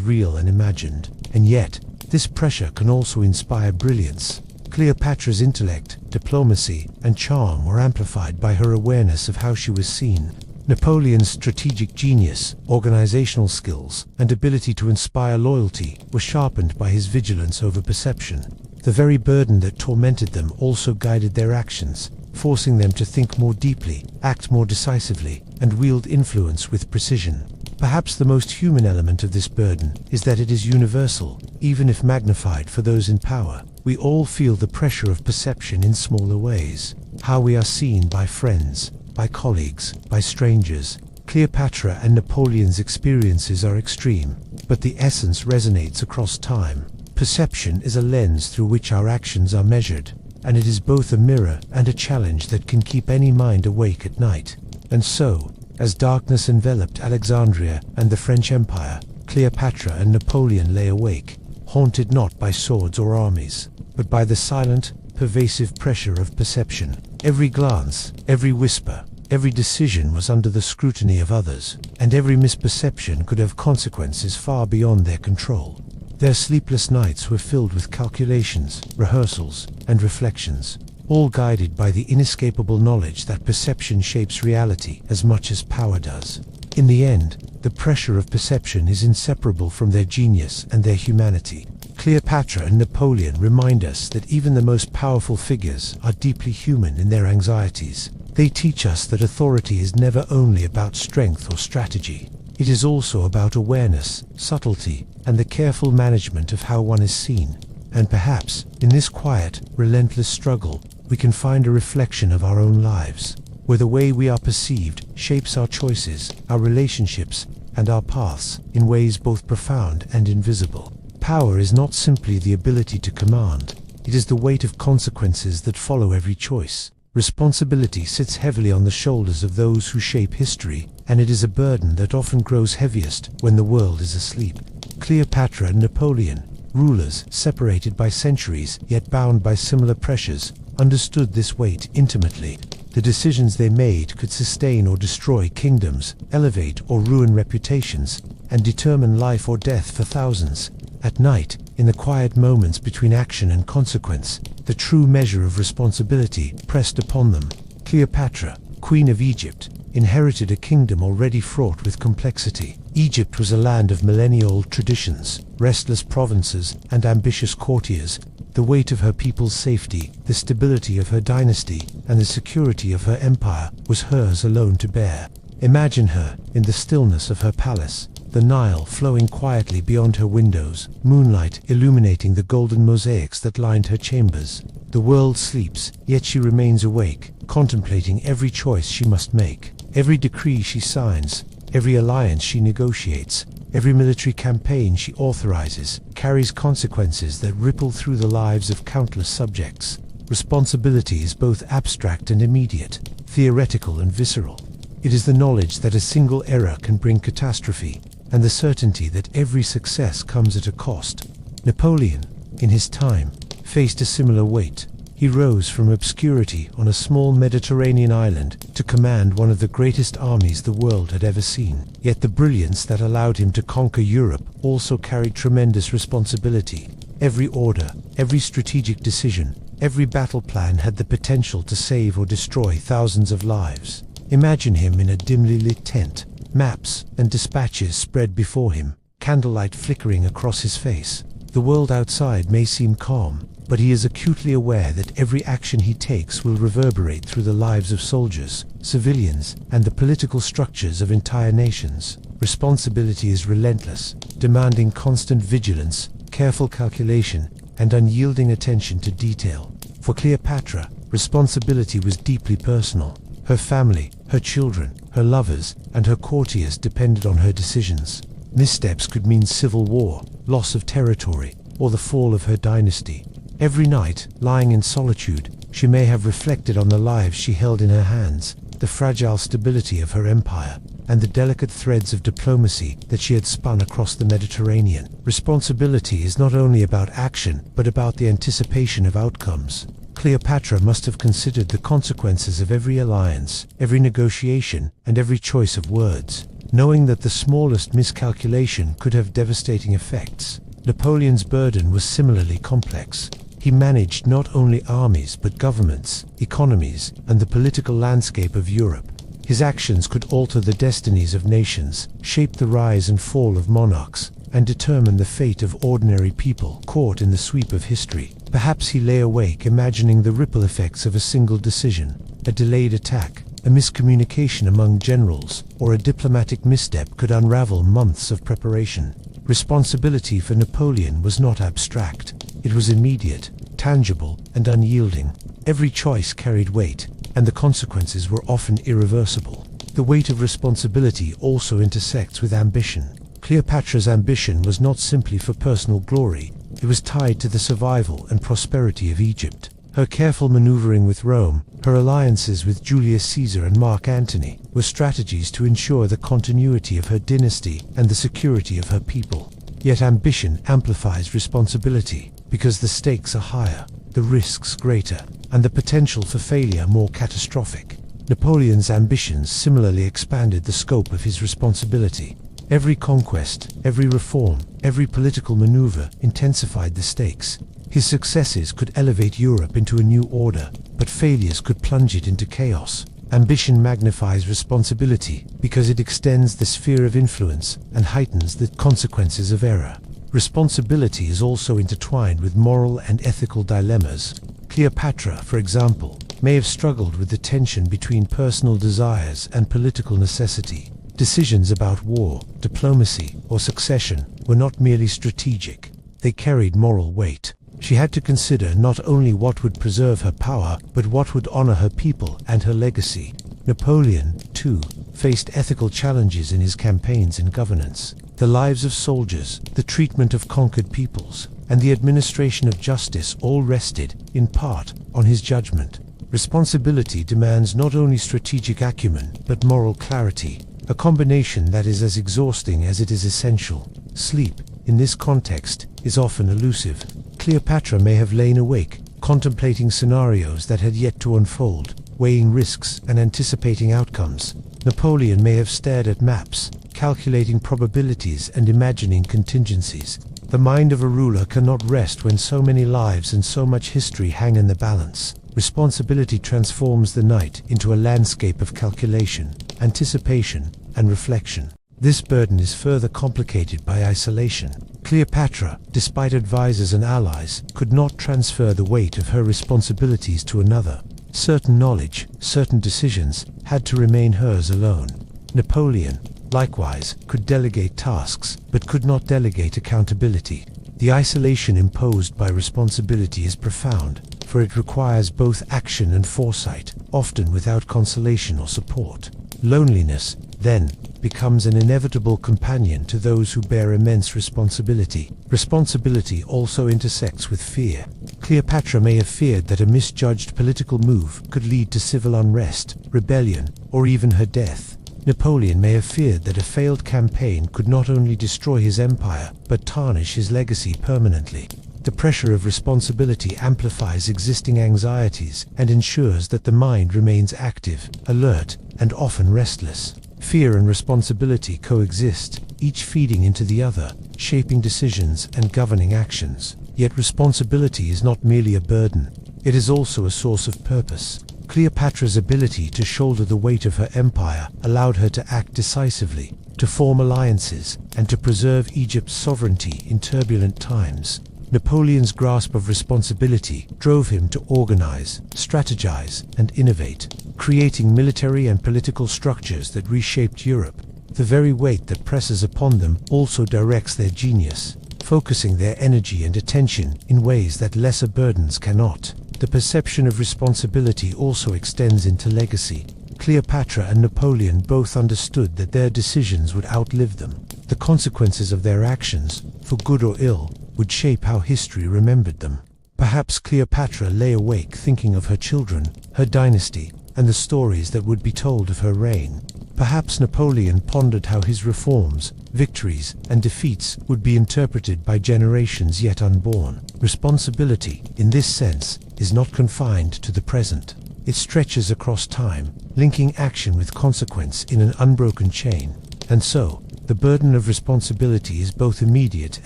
real and imagined. And yet, this pressure can also inspire brilliance. Cleopatra's intellect, diplomacy, and charm were amplified by her awareness of how she was seen. Napoleon's strategic genius, organizational skills, and ability to inspire loyalty were sharpened by his vigilance over perception. The very burden that tormented them also guided their actions, forcing them to think more deeply, act more decisively, and wield influence with precision. Perhaps the most human element of this burden is that it is universal, even if magnified for those in power. We all feel the pressure of perception in smaller ways. How we are seen by friends, by colleagues, by strangers. Cleopatra and Napoleon's experiences are extreme, but the essence resonates across time. Perception is a lens through which our actions are measured, and it is both a mirror and a challenge that can keep any mind awake at night. And so, as darkness enveloped Alexandria and the French Empire, Cleopatra and Napoleon lay awake, haunted not by swords or armies, but by the silent, pervasive pressure of perception. Every glance, every whisper, every decision was under the scrutiny of others, and every misperception could have consequences far beyond their control. Their sleepless nights were filled with calculations, rehearsals, and reflections, all guided by the inescapable knowledge that perception shapes reality as much as power does. In the end, the pressure of perception is inseparable from their genius and their humanity. Cleopatra and Napoleon remind us that even the most powerful figures are deeply human in their anxieties. They teach us that authority is never only about strength or strategy. It is also about awareness, subtlety, and the careful management of how one is seen. And perhaps, in this quiet, relentless struggle, we can find a reflection of our own lives, where the way we are perceived shapes our choices, our relationships, and our paths in ways both profound and invisible. Power is not simply the ability to command, it is the weight of consequences that follow every choice. Responsibility sits heavily on the shoulders of those who shape history, and it is a burden that often grows heaviest when the world is asleep. Cleopatra and Napoleon, rulers separated by centuries yet bound by similar pressures, understood this weight intimately. The decisions they made could sustain or destroy kingdoms, elevate or ruin reputations, and determine life or death for thousands. At night, in the quiet moments between action and consequence, the true measure of responsibility pressed upon them. Cleopatra, Queen of Egypt, inherited a kingdom already fraught with complexity. Egypt was a land of millennial traditions, restless provinces, and ambitious courtiers. The weight of her people's safety, the stability of her dynasty, and the security of her empire was hers alone to bear. Imagine her, in the stillness of her palace, the Nile flowing quietly beyond her windows, moonlight illuminating the golden mosaics that lined her chambers. The world sleeps, yet she remains awake, contemplating every choice she must make, every decree she signs, Every alliance she negotiates, every military campaign she authorizes, carries consequences that ripple through the lives of countless subjects. Responsibility is both abstract and immediate, theoretical and visceral. It is the knowledge that a single error can bring catastrophe, and the certainty that every success comes at a cost. Napoleon, in his time, faced a similar weight. He rose from obscurity on a small Mediterranean island to command one of the greatest armies the world had ever seen. Yet the brilliance that allowed him to conquer Europe also carried tremendous responsibility. Every order, every strategic decision, every battle plan had the potential to save or destroy thousands of lives. Imagine him in a dimly lit tent, maps and dispatches spread before him, candlelight flickering across his face. The world outside may seem calm, but he is acutely aware that every action he takes will reverberate through the lives of soldiers, civilians, and the political structures of entire nations. Responsibility is relentless, demanding constant vigilance, careful calculation, and unyielding attention to detail. For Cleopatra, responsibility was deeply personal. Her family, her children, her lovers, and her courtiers depended on her decisions. Missteps could mean civil war, loss of territory, or the fall of her dynasty. Every night, lying in solitude, she may have reflected on the lives she held in her hands, the fragile stability of her empire, and the delicate threads of diplomacy that she had spun across the Mediterranean. Responsibility is not only about action, but about the anticipation of outcomes. Cleopatra must have considered the consequences of every alliance, every negotiation, and every choice of words, knowing that the smallest miscalculation could have devastating effects. Napoleon's burden was similarly complex. He managed not only armies but governments, economies, and the political landscape of Europe. His actions could alter the destinies of nations, shape the rise and fall of monarchs, and determine the fate of ordinary people caught in the sweep of history. Perhaps he lay awake imagining the ripple effects of a single decision, a delayed attack, a miscommunication among generals, or a diplomatic misstep could unravel months of preparation. Responsibility for Napoleon was not abstract. It was immediate, tangible, and unyielding. Every choice carried weight, and the consequences were often irreversible. The weight of responsibility also intersects with ambition. Cleopatra's ambition was not simply for personal glory, it was tied to the survival and prosperity of Egypt. Her careful maneuvering with Rome, her alliances with Julius Caesar and Mark Antony, were strategies to ensure the continuity of her dynasty and the security of her people. Yet ambition amplifies responsibility, because the stakes are higher, the risks greater, and the potential for failure more catastrophic. Napoleon's ambitions similarly expanded the scope of his responsibility. Every conquest, every reform, every political maneuver intensified the stakes. His successes could elevate Europe into a new order, but failures could plunge it into chaos. Ambition magnifies responsibility because it extends the sphere of influence and heightens the consequences of error. Responsibility is also intertwined with moral and ethical dilemmas. Cleopatra, for example, may have struggled with the tension between personal desires and political necessity. Decisions about war, diplomacy, or succession were not merely strategic, they carried moral weight. She had to consider not only what would preserve her power, but what would honor her people and her legacy. Napoleon, too, faced ethical challenges in his campaigns and governance. The lives of soldiers, the treatment of conquered peoples, and the administration of justice all rested, in part, on his judgment. Responsibility demands not only strategic acumen, but moral clarity, a combination that is as exhausting as it is essential. Sleep, in this context, is often elusive. Cleopatra may have lain awake, contemplating scenarios that had yet to unfold, weighing risks and anticipating outcomes. Napoleon may have stared at maps, calculating probabilities and imagining contingencies. The mind of a ruler cannot rest when so many lives and so much history hang in the balance. Responsibility transforms the night into a landscape of calculation, anticipation, and reflection. This burden is further complicated by isolation. Cleopatra, despite advisors and allies, could not transfer the weight of her responsibilities to another. Certain knowledge, certain decisions, had to remain hers alone. Napoleon, likewise, could delegate tasks, but could not delegate accountability. The isolation imposed by responsibility is profound, for it requires both action and foresight, often without consolation or support. Loneliness, then becomes an inevitable companion to those who bear immense responsibility. Responsibility also intersects with fear. Cleopatra may have feared that a misjudged political move could lead to civil unrest, rebellion, or even her death. Napoleon may have feared that a failed campaign could not only destroy his empire, but tarnish his legacy permanently. The pressure of responsibility amplifies existing anxieties and ensures that the mind remains active, alert, and often restless. Fear and responsibility coexist, each feeding into the other, shaping decisions and governing actions. Yet responsibility is not merely a burden, it is also a source of purpose. Cleopatra's ability to shoulder the weight of her empire allowed her to act decisively, to form alliances, and to preserve Egypt's sovereignty in turbulent times. Napoleon's grasp of responsibility drove him to organize, strategize, and innovate, creating military and political structures that reshaped Europe. The very weight that presses upon them also directs their genius, focusing their energy and attention in ways that lesser burdens cannot. The perception of responsibility also extends into legacy. Cleopatra and Napoleon both understood that their decisions would outlive them. The consequences of their actions, for good or ill, would shape how history remembered them. Perhaps Cleopatra lay awake thinking of her children, her dynasty, and the stories that would be told of her reign. Perhaps Napoleon pondered how his reforms, victories, and defeats would be interpreted by generations yet unborn. Responsibility, in this sense, is not confined to the present. It stretches across time, linking action with consequence in an unbroken chain. And so, the burden of responsibility is both immediate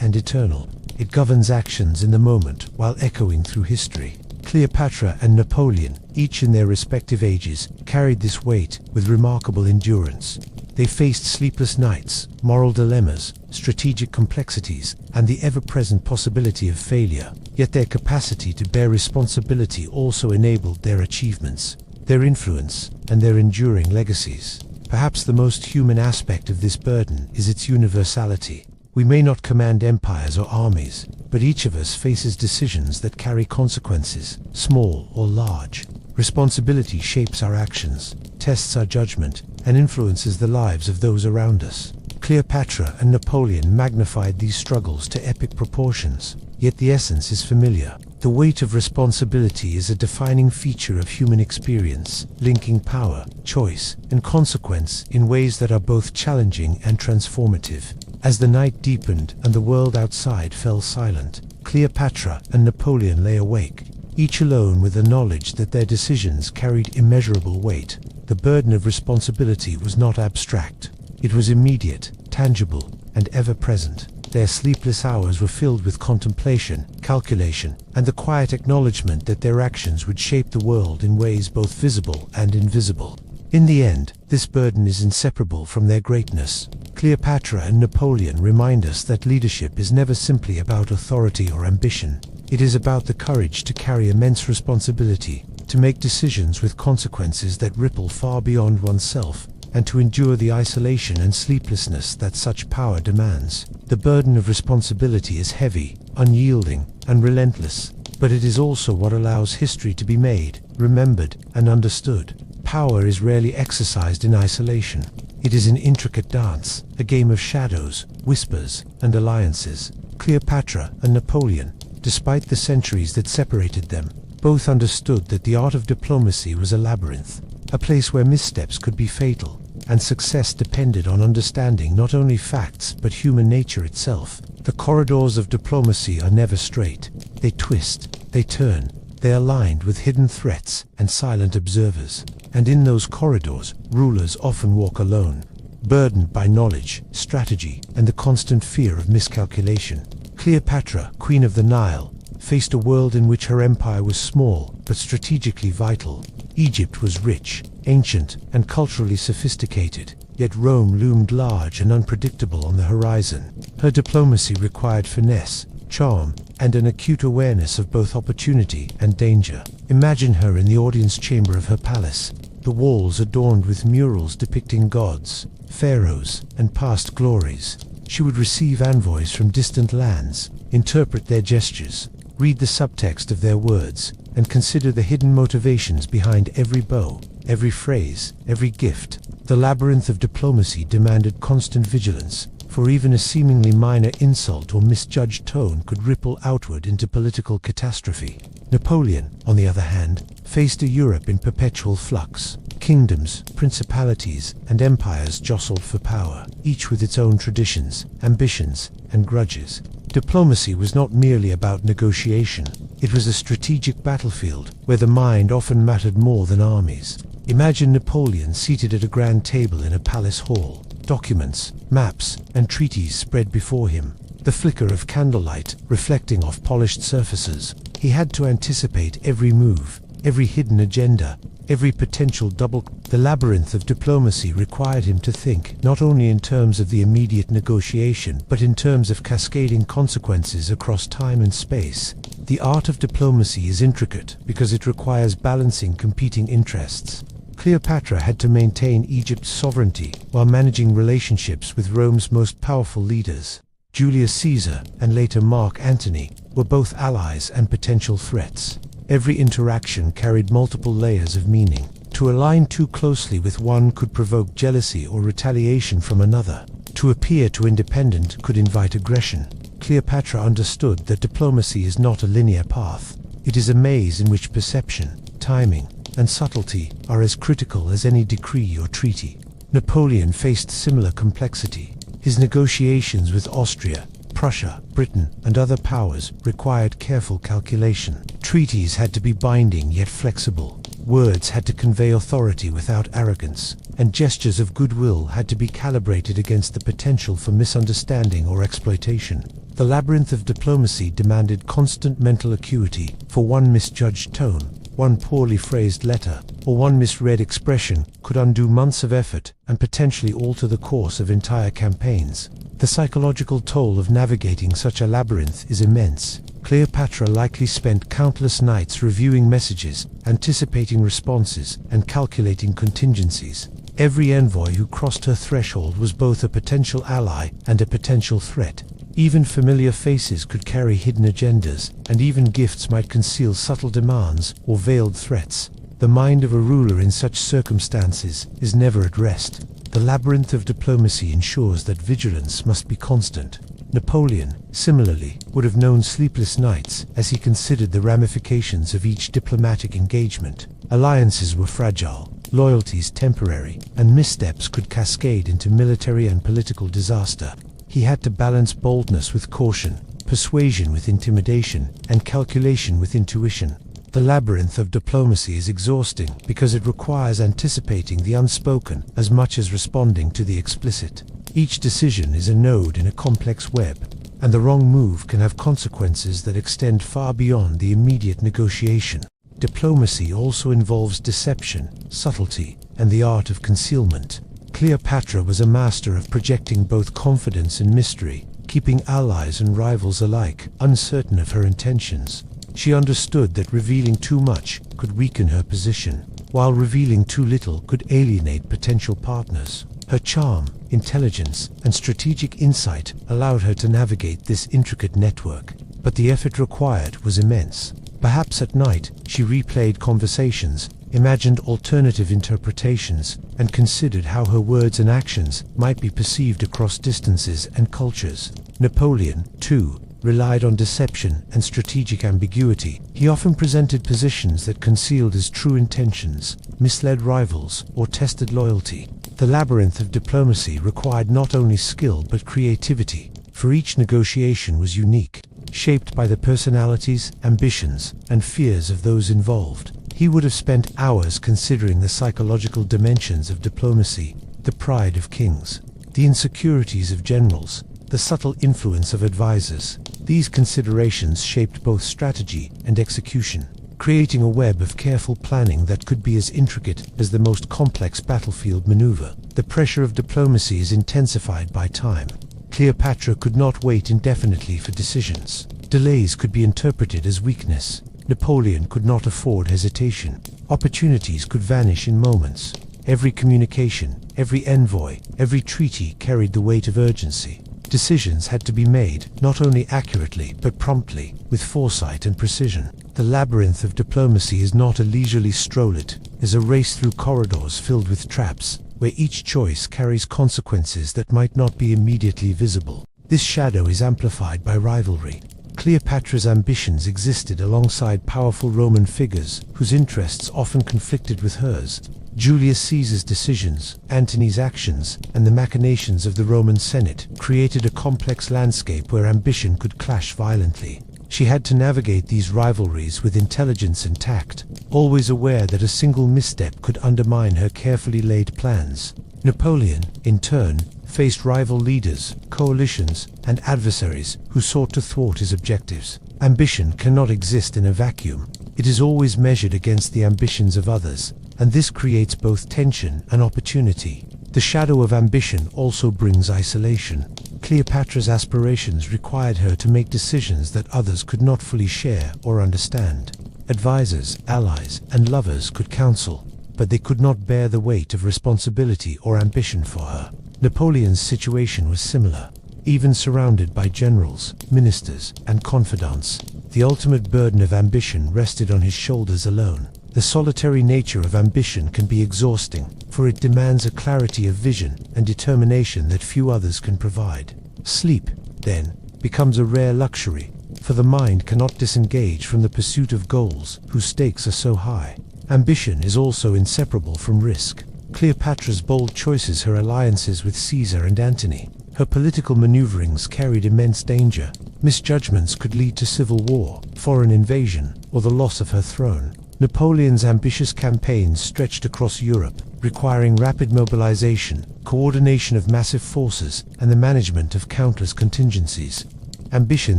and eternal. It governs actions in the moment while echoing through history. Cleopatra and Napoleon, each in their respective ages, carried this weight with remarkable endurance. They faced sleepless nights, moral dilemmas, strategic complexities, and the ever-present possibility of failure. Yet their capacity to bear responsibility also enabled their achievements, their influence, and their enduring legacies. Perhaps the most human aspect of this burden is its universality. We may not command empires or armies, but each of us faces decisions that carry consequences, small or large. Responsibility shapes our actions, tests our judgment, and influences the lives of those around us. Cleopatra and Napoleon magnified these struggles to epic proportions, yet the essence is familiar. The weight of responsibility is a defining feature of human experience, linking power, choice, and consequence in ways that are both challenging and transformative. As the night deepened and the world outside fell silent, Cleopatra and Napoleon lay awake, each alone with the knowledge that their decisions carried immeasurable weight. The burden of responsibility was not abstract. It was immediate, tangible, and ever-present. Their sleepless hours were filled with contemplation, calculation, and the quiet acknowledgement that their actions would shape the world in ways both visible and invisible. In the end, this burden is inseparable from their greatness. Cleopatra and Napoleon remind us that leadership is never simply about authority or ambition. It is about the courage to carry immense responsibility, to make decisions with consequences that ripple far beyond oneself, and to endure the isolation and sleeplessness that such power demands. The burden of responsibility is heavy, unyielding, and relentless, but it is also what allows history to be made, remembered, and understood. Power is rarely exercised in isolation. It is an intricate dance, a game of shadows, whispers, and alliances. Cleopatra and Napoleon, despite the centuries that separated them, both understood that the art of diplomacy was a labyrinth, a place where missteps could be fatal, and success depended on understanding not only facts but human nature itself. The corridors of diplomacy are never straight. They twist, they turn, they are lined with hidden threats and silent observers. And in those corridors, rulers often walk alone, burdened by knowledge, strategy, and the constant fear of miscalculation. Cleopatra, Queen of the Nile, faced a world in which her empire was small but strategically vital. Egypt was rich, ancient, and culturally sophisticated, yet Rome loomed large and unpredictable on the horizon. Her diplomacy required finesse, charm, and an acute awareness of both opportunity and danger. Imagine her in the audience chamber of her palace, the walls adorned with murals depicting gods, pharaohs, and past glories. She would receive envoys from distant lands, interpret their gestures, read the subtext of their words, and consider the hidden motivations behind every bow. every phrase, every gift. The labyrinth of diplomacy demanded constant vigilance, for even a seemingly minor insult or misjudged tone could ripple outward into political catastrophe. Napoleon, on the other hand, faced a Europe in perpetual flux. Kingdoms, principalities, and empires jostled for power, each with its own traditions, ambitions, and grudges. Diplomacy was not merely about negotiation. It was a strategic battlefield where the mind often mattered more than armies. Imagine Napoleon seated at a grand table in a palace hall. Documents, maps, and treaties spread before him, the flicker of candlelight reflecting off polished surfaces. He had to anticipate every move, every hidden agenda, every potential double. The labyrinth of diplomacy required him to think not only in terms of the immediate negotiation, but in terms of cascading consequences across time and space. The art of diplomacy is intricate because it requires balancing competing interests. Cleopatra had to maintain Egypt's sovereignty while managing relationships with Rome's most powerful leaders. Julius Caesar and later Mark Antony were both allies and potential threats. Every interaction carried multiple layers of meaning. To align too closely with one could provoke jealousy or retaliation from another. To appear too independent could invite aggression. Cleopatra understood that diplomacy is not a linear path. It is a maze in which perception, timing, and subtlety are as critical as any decree or treaty. Napoleon faced similar complexity. His negotiations with Austria, Prussia, Britain, and other powers required careful calculation. Treaties had to be binding yet flexible. Words had to convey authority without arrogance, and gestures of goodwill had to be calibrated against the potential for misunderstanding or exploitation. The labyrinth of diplomacy demanded constant mental acuity, for one misjudged tone, one poorly phrased letter, or one misread expression could undo months of effort and potentially alter the course of entire campaigns. The psychological toll of navigating such a labyrinth is immense. Cleopatra likely spent countless nights reviewing messages, anticipating responses, and calculating contingencies. Every envoy who crossed her threshold was both a potential ally and a potential threat. Even familiar faces could carry hidden agendas, and even gifts might conceal subtle demands or veiled threats. The mind of a ruler in such circumstances is never at rest. The labyrinth of diplomacy ensures that vigilance must be constant. Napoleon, similarly, would have known sleepless nights as he considered the ramifications of each diplomatic engagement. Alliances were fragile, loyalties temporary, and missteps could cascade into military and political disaster. He had to balance boldness with caution, persuasion with intimidation, and calculation with intuition. The labyrinth of diplomacy is exhausting because it requires anticipating the unspoken as much as responding to the explicit. Each decision is a node in a complex web, and the wrong move can have consequences that extend far beyond the immediate negotiation. Diplomacy also involves deception, subtlety, and the art of concealment. Cleopatra was a master of projecting both confidence and mystery, keeping allies and rivals alike uncertain of her intentions. She understood that revealing too much could weaken her position, while revealing too little could alienate potential partners. Her charm, intelligence, and strategic insight allowed her to navigate this intricate network, but the effort required was immense. Perhaps at night, she replayed conversations, imagined alternative interpretations, and considered how her words and actions might be perceived across distances and cultures. Napoleon, too, relied on deception and strategic ambiguity. He often presented positions that concealed his true intentions, misled rivals, or tested loyalty. The labyrinth of diplomacy required not only skill but creativity, for each negotiation was unique, shaped by the personalities, ambitions, and fears of those involved. He would have spent hours considering the psychological dimensions of diplomacy, the pride of kings, the insecurities of generals, the subtle influence of advisors. These considerations shaped both strategy and execution, creating a web of careful planning that could be as intricate as the most complex battlefield maneuver. The pressure of diplomacy is intensified by time. Cleopatra could not wait indefinitely for decisions. Delays could be interpreted as weakness. Napoleon could not afford hesitation. Opportunities could vanish in moments. Every communication, every envoy, every treaty carried the weight of urgency. Decisions had to be made, not only accurately, but promptly, with foresight and precision. The labyrinth of diplomacy is not a leisurely stroll, it is a race through corridors filled with traps, where each choice carries consequences that might not be immediately visible. This shadow is amplified by rivalry. Cleopatra's ambitions existed alongside powerful Roman figures whose interests often conflicted with hers. Julius Caesar's decisions, Antony's actions, and the machinations of the Roman Senate created a complex landscape where ambition could clash violently. She had to navigate these rivalries with intelligence and tact, always aware that a single misstep could undermine her carefully laid plans. Napoleon, in turn, faced rival leaders, coalitions, and adversaries who sought to thwart his objectives. Ambition cannot exist in a vacuum. It is always measured against the ambitions of others, and this creates both tension and opportunity. The shadow of ambition also brings isolation. Cleopatra's aspirations required her to make decisions that others could not fully share or understand. Advisors, allies, and lovers could counsel, but they could not bear the weight of responsibility or ambition for her. Napoleon's situation was similar. Even surrounded by generals, ministers, and confidants, the ultimate burden of ambition rested on his shoulders alone. The solitary nature of ambition can be exhausting, for it demands a clarity of vision and determination that few others can provide. Sleep, then, becomes a rare luxury, for the mind cannot disengage from the pursuit of goals whose stakes are so high. Ambition is also inseparable from risk. Cleopatra's bold choices, her alliances with Caesar and Antony, her political maneuverings carried immense danger. Misjudgments could lead to civil war, foreign invasion, or the loss of her throne. Napoleon's ambitious campaigns stretched across Europe, requiring rapid mobilization, coordination of massive forces, and the management of countless contingencies. Ambition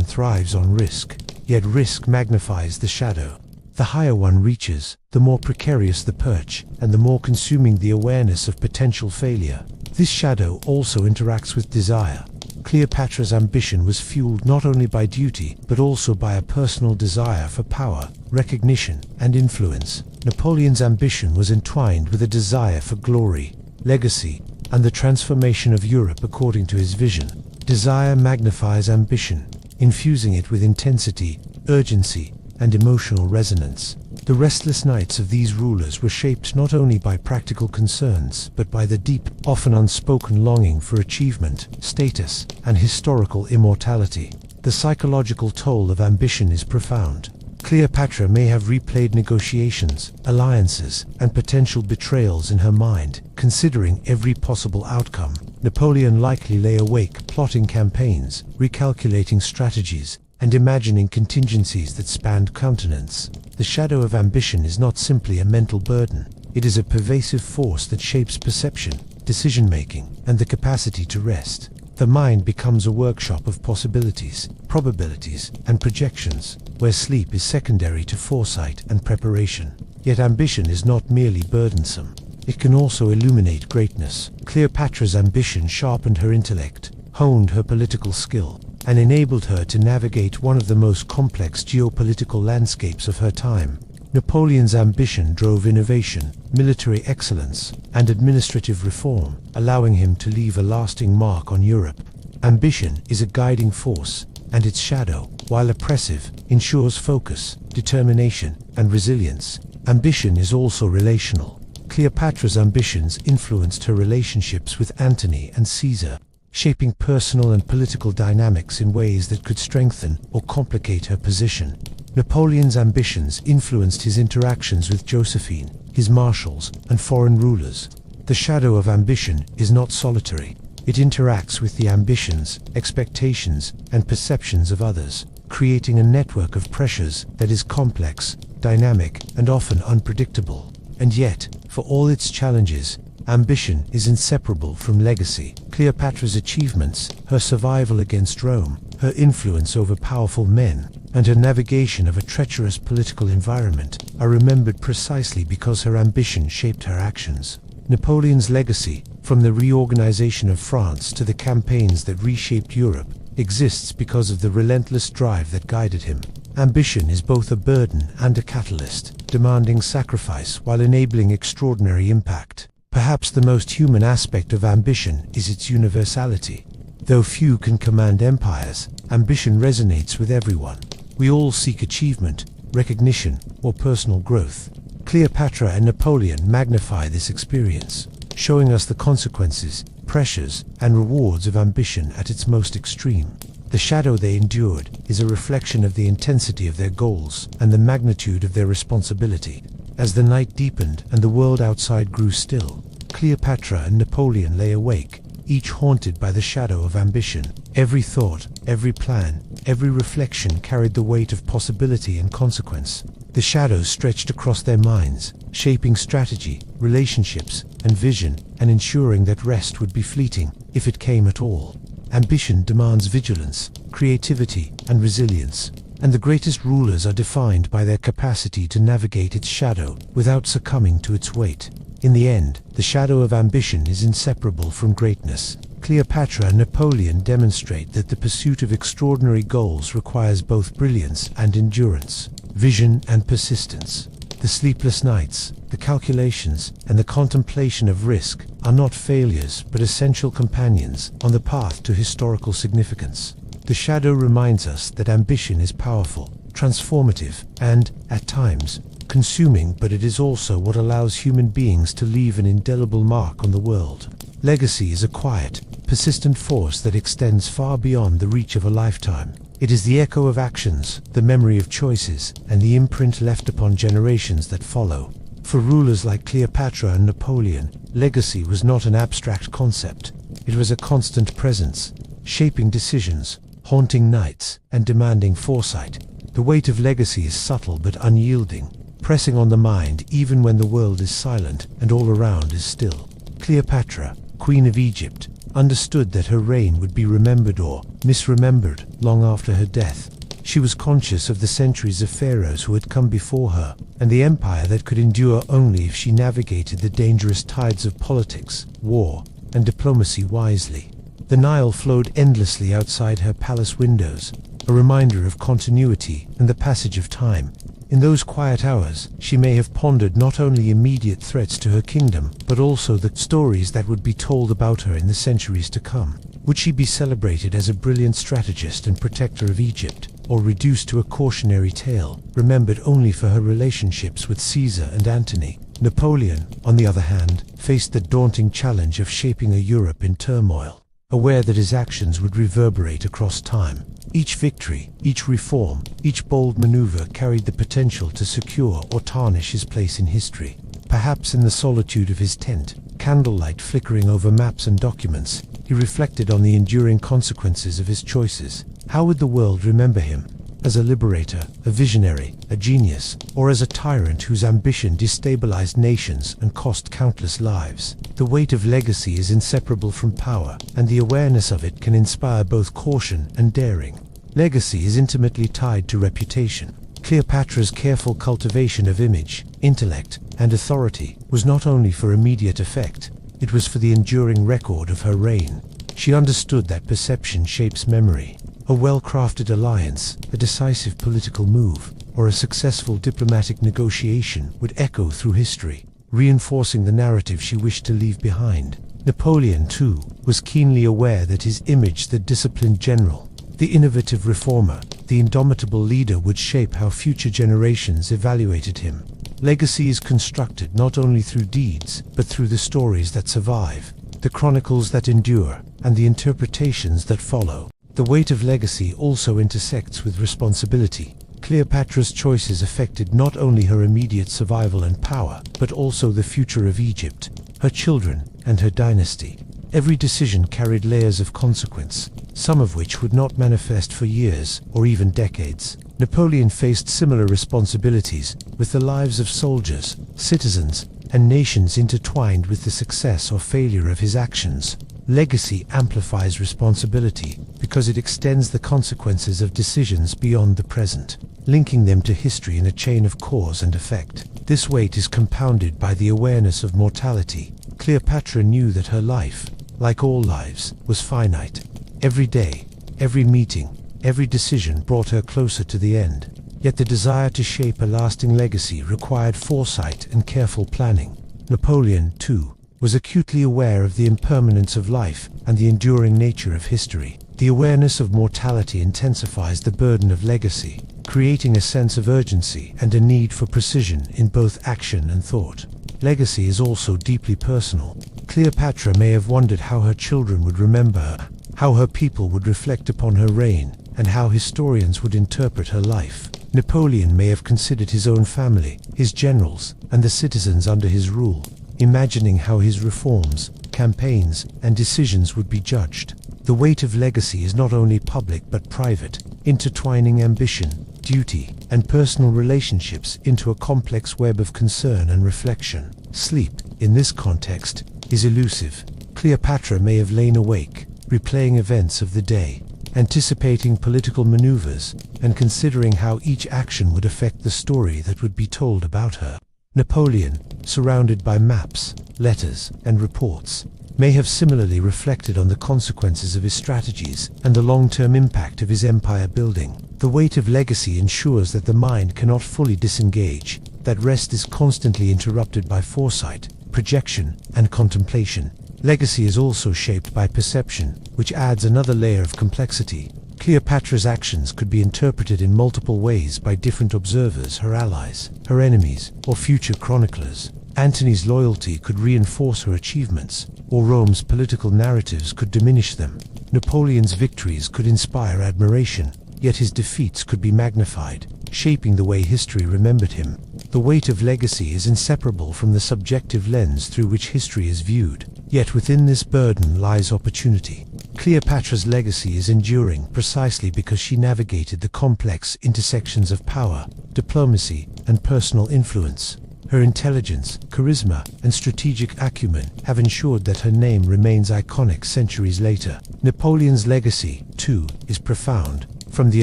thrives on risk, yet risk magnifies the shadow. The higher one reaches, the more precarious the perch, and the more consuming the awareness of potential failure. This shadow also interacts with desire. Cleopatra's ambition was fueled not only by duty, but also by a personal desire for power, recognition, and influence. Napoleon's ambition was entwined with a desire for glory, legacy, and the transformation of Europe according to his vision. Desire magnifies ambition, infusing it with intensity, urgency, and emotional resonance. The restless nights of these rulers were shaped not only by practical concerns, but by the deep, often unspoken longing for achievement, status, and historical immortality. The psychological toll of ambition is profound. Cleopatra may have replayed negotiations, alliances, and potential betrayals in her mind, considering every possible outcome. Napoleon likely lay awake plotting campaigns, recalculating strategies, and imagining contingencies that spanned continents. The shadow of ambition is not simply a mental burden. It is a pervasive force that shapes perception, decision-making, and the capacity to rest. The mind becomes a workshop of possibilities, probabilities, and projections, where sleep is secondary to foresight and preparation. Yet ambition is not merely burdensome. It can also illuminate greatness. Cleopatra's ambition sharpened her intellect, honed her political skill, and enabled her to navigate one of the most complex geopolitical landscapes of her time. Napoleon's ambition drove innovation, military excellence, and administrative reform, allowing him to leave a lasting mark on Europe. Ambition is a guiding force, and its shadow, while oppressive, ensures focus, determination, and resilience. Ambition is also relational. Cleopatra's ambitions influenced her relationships with Antony and Caesar, shaping personal and political dynamics in ways that could strengthen or complicate her position. Napoleon's ambitions influenced his interactions with Josephine, his marshals, and foreign rulers. The shadow of ambition is not solitary. It interacts with the ambitions, expectations, and perceptions of others, creating a network of pressures that is complex, dynamic, and often unpredictable. And yet, for all its challenges, ambition is inseparable from legacy. Cleopatra's achievements, her survival against Rome, her influence over powerful men, and her navigation of a treacherous political environment are remembered precisely because her ambition shaped her actions. Napoleon's legacy, from the reorganization of France to the campaigns that reshaped Europe, exists because of the relentless drive that guided him. Ambition is both a burden and a catalyst, demanding sacrifice while enabling extraordinary impact. Perhaps the most human aspect of ambition is its universality. Though few can command empires, ambition resonates with everyone. We all seek achievement, recognition, or personal growth. Cleopatra and Napoleon magnify this experience, showing us the consequences, pressures, and rewards of ambition at its most extreme. The shadow they endured is a reflection of the intensity of their goals and the magnitude of their responsibility. As the night deepened and the world outside grew still, Cleopatra and Napoleon lay awake, each haunted by the shadow of ambition. Every thought, every plan, every reflection carried the weight of possibility and consequence. The shadows stretched across their minds, shaping strategy, relationships, and vision, and ensuring that rest would be fleeting, if it came at all. Ambition demands vigilance, creativity, and resilience, and the greatest rulers are defined by their capacity to navigate its shadow without succumbing to its weight. In the end, the shadow of ambition is inseparable from greatness. Cleopatra and Napoleon demonstrate that the pursuit of extraordinary goals requires both brilliance and endurance, vision and persistence. The sleepless nights, the calculations, and the contemplation of risk are not failures but essential companions on the path to historical significance. The shadow reminds us that ambition is powerful, transformative, and, at times, consuming, but it is also what allows human beings to leave an indelible mark on the world. Legacy is a quiet, persistent force that extends far beyond the reach of a lifetime. It is the echo of actions, the memory of choices, and the imprint left upon generations that follow. For rulers like Cleopatra and Napoleon, legacy was not an abstract concept. It was a constant presence, shaping decisions, haunting nights, and demanding foresight. The weight of legacy is subtle but unyielding, pressing on the mind even when the world is silent and all around is still. Cleopatra, Queen of Egypt, understood that her reign would be remembered or misremembered long after her death. She was conscious of the centuries of pharaohs who had come before her, and the empire that could endure only if she navigated the dangerous tides of politics, war, and diplomacy wisely. The Nile flowed endlessly outside her palace windows, a reminder of continuity and the passage of time. In those quiet hours, she may have pondered not only immediate threats to her kingdom, but also the stories that would be told about her in the centuries to come. Would she be celebrated as a brilliant strategist and protector of Egypt, or reduced to a cautionary tale, remembered only for her relationships with Caesar and Antony? Napoleon, on the other hand, faced the daunting challenge of shaping a Europe in turmoil, aware that his actions would reverberate across time. Each victory, each reform, each bold maneuver carried the potential to secure or tarnish his place in history. Perhaps in the solitude of his tent, candlelight flickering over maps and documents, he reflected on the enduring consequences of his choices. How would the world remember him? As a liberator, a visionary, a genius, or as a tyrant whose ambition destabilized nations and cost countless lives? The weight of legacy is inseparable from power, and the awareness of it can inspire both caution and daring. Legacy is intimately tied to reputation. Cleopatra's careful cultivation of image, intellect, and authority was not only for immediate effect, it was for the enduring record of her reign. She understood that perception shapes memory. A well-crafted alliance, a decisive political move, or a successful diplomatic negotiation would echo through history, reinforcing the narrative she wished to leave behind. Napoleon, too, was keenly aware that his image, the disciplined general, the innovative reformer, the indomitable leader, would shape how future generations evaluated him. Legacy is constructed not only through deeds, but through the stories that survive, the chronicles that endure, and the interpretations that follow. The weight of legacy also intersects with responsibility. Cleopatra's choices affected not only her immediate survival and power, but also the future of Egypt, her children, and her dynasty. Every decision carried layers of consequence, some of which would not manifest for years or even decades. Napoleon faced similar responsibilities, with the lives of soldiers, citizens, and nations intertwined with the success or failure of his actions. Legacy amplifies responsibility because it extends the consequences of decisions beyond the present, linking them to history in a chain of cause and effect. This weight is compounded by the awareness of mortality. Cleopatra knew that her life, like all lives, was finite. Every day, every meeting, every decision brought her closer to the end. Yet the desire to shape a lasting legacy required foresight and careful planning. Napoleon, too, was acutely aware of the impermanence of life and the enduring nature of history. The awareness of mortality intensifies the burden of legacy, creating a sense of urgency and a need for precision in both action and thought. Legacy is also deeply personal. Cleopatra may have wondered how her children would remember her, how her people would reflect upon her reign, and how historians would interpret her life. Napoleon may have considered his own family, his generals, and the citizens under his rule, imagining how his reforms, campaigns, and decisions would be judged. The weight of legacy is not only public but private, intertwining ambition, duty, and personal relationships into a complex web of concern and reflection. Sleep, in this context, is elusive. Cleopatra may have lain awake, replaying events of the day, anticipating political maneuvers, and considering how each action would affect the story that would be told about her. Napoleon, surrounded by maps, letters, and reports, may have similarly reflected on the consequences of his strategies and the long-term impact of his empire building. The weight of legacy ensures that the mind cannot fully disengage, that rest is constantly interrupted by foresight, projection, and contemplation. Legacy is also shaped by perception, which adds another layer of complexity. Cleopatra's actions could be interpreted in multiple ways by different observers, her allies, her enemies, or future chroniclers. Antony's loyalty could reinforce her achievements, or Rome's political narratives could diminish them. Napoleon's victories could inspire admiration, yet his defeats could be magnified, shaping the way history remembered him. The weight of legacy is inseparable from the subjective lens through which history is viewed, yet within this burden lies opportunity. Cleopatra's legacy is enduring precisely because she navigated the complex intersections of power, diplomacy, and personal influence. Her intelligence, charisma, and strategic acumen have ensured that her name remains iconic centuries later. Napoleon's legacy, too, is profound. From the